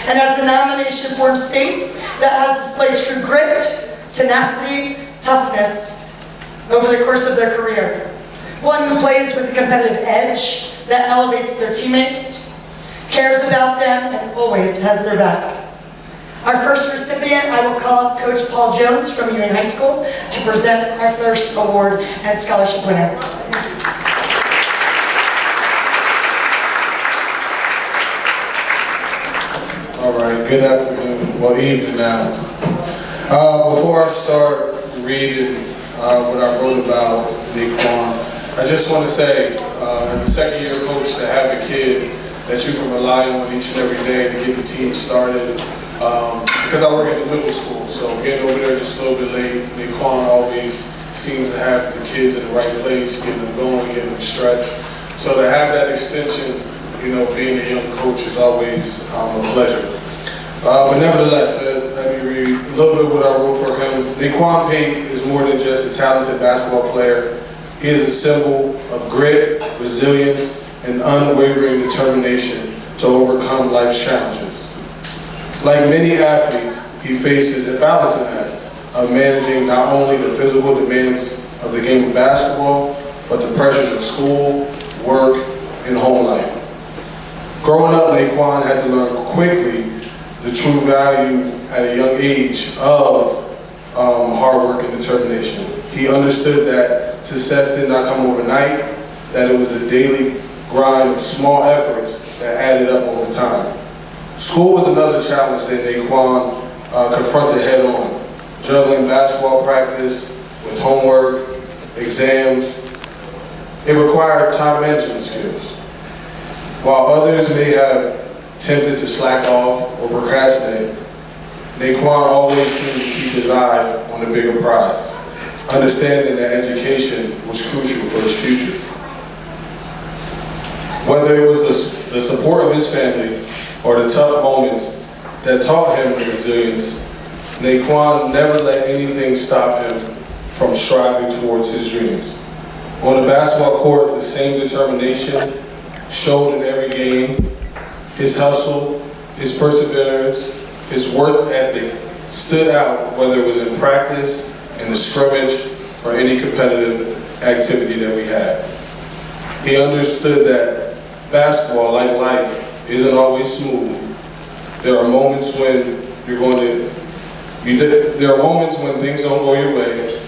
And as the nomination form states, that has displayed true grit, tenacity, toughness over the course of their career. one who plays with a competitive edge that elevates their teammates, cares about them, and always has their back. Our first recipient, I will call up Coach Paul Jones from Ewing High School to present our first award and scholarship winner. All right, good afternoon, well evening now. Before I start reading what I wrote about Naquan, I just want to say, as a second year coach, to have a kid that you can rely on each and every day to get the team started, because I work at the middle school, so getting over there just a little bit late, Naquan always seems to have the kids in the right place, getting them going, getting them stretched. So to have that extension, you know, being a young coach is always a pleasure. But nevertheless, let me read a little bit what I wrote for him. Naquan Pate is more than just a talented basketball player. He is a symbol of grit, resilience, and unwavering determination to overcome life's challenges. Like many athletes, he faces a balancing act of managing not only the physical demands of the game of basketball, but the pressures of school, work, and home life. Growing up, Naquan had to learn quickly the true value at a young age of hard work and determination. He understood that success did not come overnight, that it was a daily grind of small efforts that added up over time. School was another challenge that Naquan confronted head on, juggling basketball practice with homework, exams. It required time management skills. While others may have tempted to slack off or procrastinate, Naquan always seemed to keep his eye on the bigger prize, understanding that education was crucial for his future. Whether it was the support of his family or the tough moments that taught him resilience, Naquan never let anything stop him from striving towards his dreams. On the basketball court, the same determination showed in every game. His hustle, his perseverance, his work ethic stood out, whether it was in practice, in the scrimmage, or any competitive activity that we had. He understood that basketball, like life, isn't always smooth. There are moments when there are moments when things don't go your way,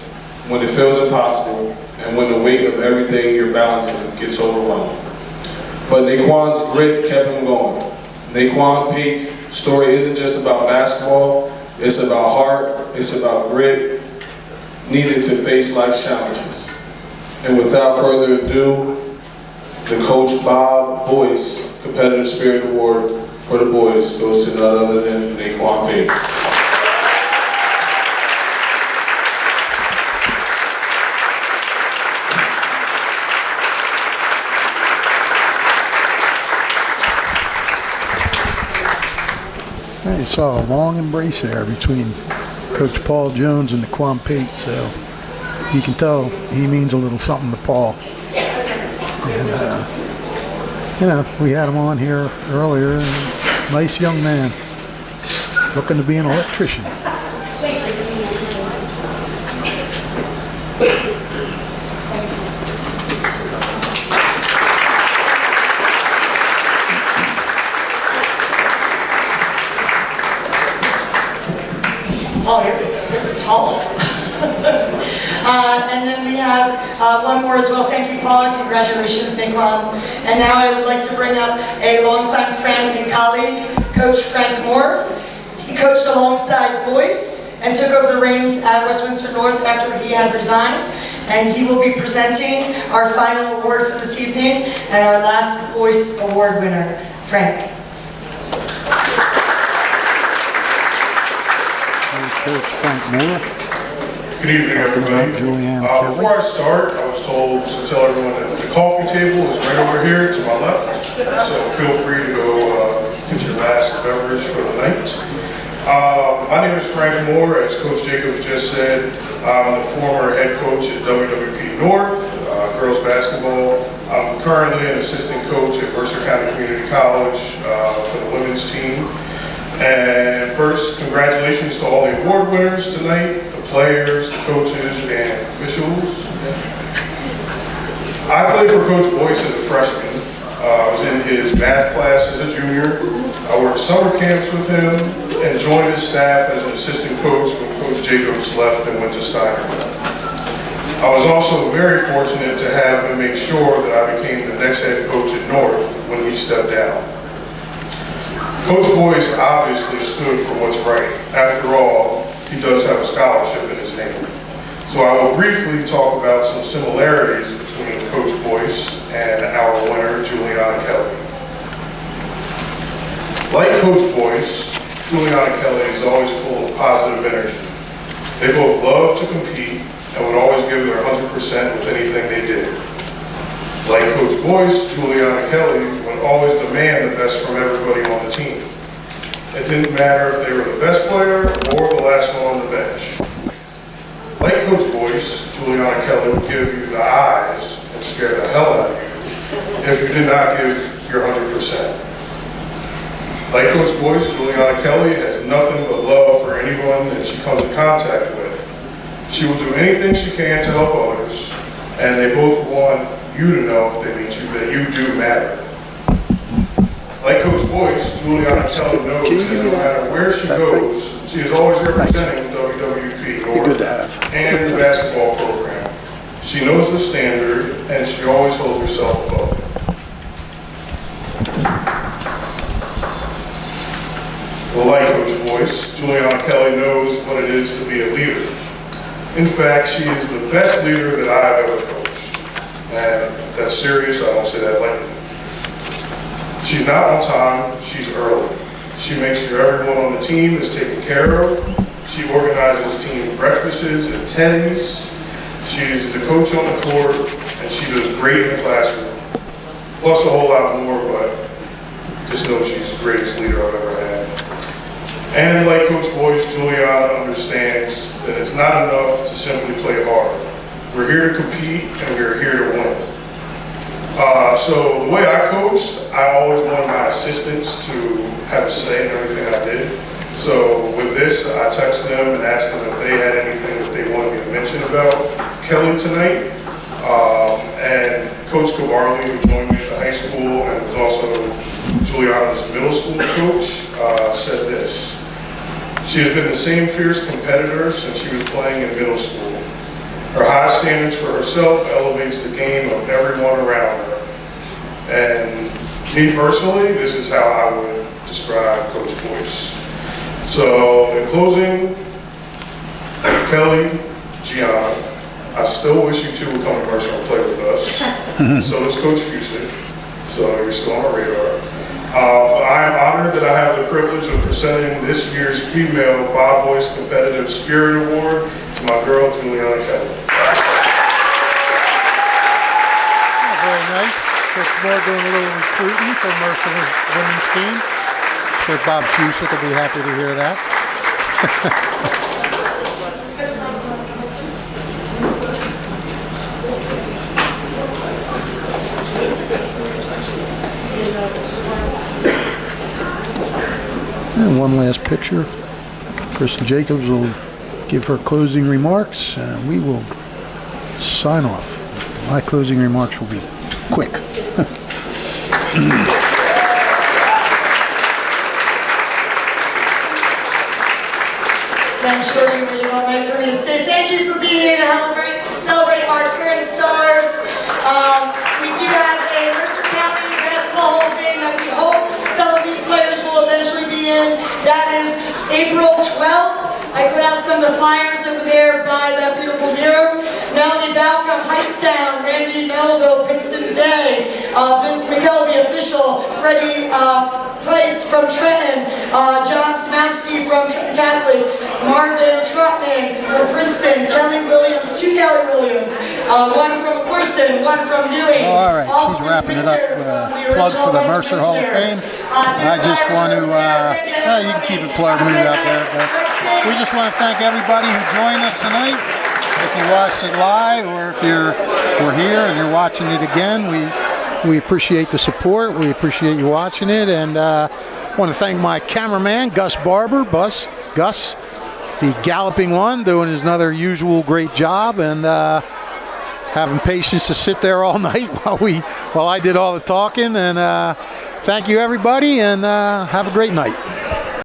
when it feels impossible, and when the weight of everything you're balancing gets overwhelming. But Naquan's grit kept him going. Naquan Pate's story isn't just about basketball, it's about heart, it's about grit, needed to face life's challenges. And without further ado, the Coach Bob Boyce Competitive Spirit Award for the boys goes to none other than Naquan Pate. I saw a long embrace there between Coach Paul Jones and Naquan Pate, so you can tell he means a little something to Paul. And, we had him on here earlier. Nice young man, looking to be an electrician. Oh, you're tall. And then we have one more as well. Thank you, Paul, and congratulations, Naquan. And now I would like to bring up a longtime friend and colleague, Coach Frank Moore. He coached alongside Boyce and took over the reins at Westminster North after he had resigned. And he will be presenting our final award for this evening and our last Boyce Award winner, Frank. Coach Frank Moore. Good evening, everybody. Before I start, I was told to tell everyone that the coffee table is right over here to my left. So feel free to go get your last beverage for the night. My name is Frank Moore, as Coach Jacobs just said. I'm the former head coach at WWP North, girls basketball. I'm currently an assistant coach at Mercer County Community College for the women's team. And first, congratulations to all the award winners tonight, the players, the coaches, and officials. I played for Coach Boyce as a freshman. I was in his math class as a junior. I worked summer camps with him and joined his staff as an assistant coach when Coach Jacobs left and went to Steiner. I was also very fortunate to have him make sure that I became the next head coach at North when he stepped down. Coach Boyce obviously stood for what's right. After all, he does have a scholarship in his name. So I will briefly talk about some similarities between Coach Boyce and our winner, Juliana Kelly. Like Coach Boyce, Juliana Kelly is always full of positive energy. They both love to compete and would always give their 100% with anything they did. Like Coach Boyce, Juliana Kelly would always demand the best from everybody on the team. It didn't matter if they were the best player or the last one on the bench. Like Coach Boyce, Juliana Kelly would give you the eyes and scare the hell out of you if you did not give your 100%. Like Coach Boyce, Juliana Kelly has nothing but love for anyone that she comes in contact with. She will do anything she can to help others, and they both want you to know if they meet you that you do matter. Like Coach Boyce, Juliana Kelly knows that no matter where she goes, she is always representing WWP North and the basketball program. She knows the standard, and she always holds herself above it. Well, like Coach Boyce, Juliana Kelly knows what it is to be a leader. In fact, she is the best leader that I've ever coached. And that's serious, I don't say that lightly. She's not on time, she's early. She makes sure everyone on the team is taken care of. She organizes team breakfasts and tennies. She's the coach on the court, and she does great in the classroom. Plus a whole lot more, but just know she's the greatest leader I've ever had. And like Coach Boyce, Juliana understands that it's not enough to simply play hard. We're here to compete, and we're here to win. So the way I coached, I always wanted my assistants to have a say in everything I did. So with this, I texted them and asked them if they had anything that they wanted me to mention about Kelly tonight. And Coach Cabarly, who joined me at the high school and was also Juliana's middle school coach, said this. She has been the same fierce competitor since she was playing in middle school. Her high standards for herself elevates the game of everyone around her. And me personally, this is how I would describe Coach Boyce. So in closing, Kelly, Gianna, I still wish you two would come to Mercer and play with us. So does Coach Fusick. So you're still on our radar. I am honored that I have the privilege of presenting this year's Female Bob Boyce Competitive Spirit Award to my girl, Juliana Kelly. Very nice. Coach Moore doing a little recruiting for Mercer women's team. So Bob Fusick will be happy to hear that. And one last picture. Kristen Jacobs will give her closing remarks, and we will sign off. My closing remarks will be quick. I'm sure you waited all night for me to say thank you for being here to celebrate our current stars. We do have a Mercer County Basketball Hall of Fame that we hope some of these players will eventually be in. That is April 12th. I put out some of the flyers over there by that beautiful mirror. Melanie Balcom, Hightstown, Randy Melville, Princeton Day, Vince McKelvey, official, Freddie Price from Trenton, John Smansky from Trenton Catholic, Marvin Trotman from Princeton, Kelly Williams, two Kelly Williams, one from Corson, one from Ewing. All right, she's wrapping it up with a plug for the Mercer Hall of Fame. I just want to, you can keep it plugged when you're out there, but we just want to thank everybody who joined us tonight. If you watched it live or if we're here and you're watching it again, we appreciate the support. We appreciate you watching it, and want to thank my cameraman, Gus Barber. Gus, the galloping one, doing his another usual great job, and having patience to sit there all night while I did all the talking. And thank you, everybody, and have a great night.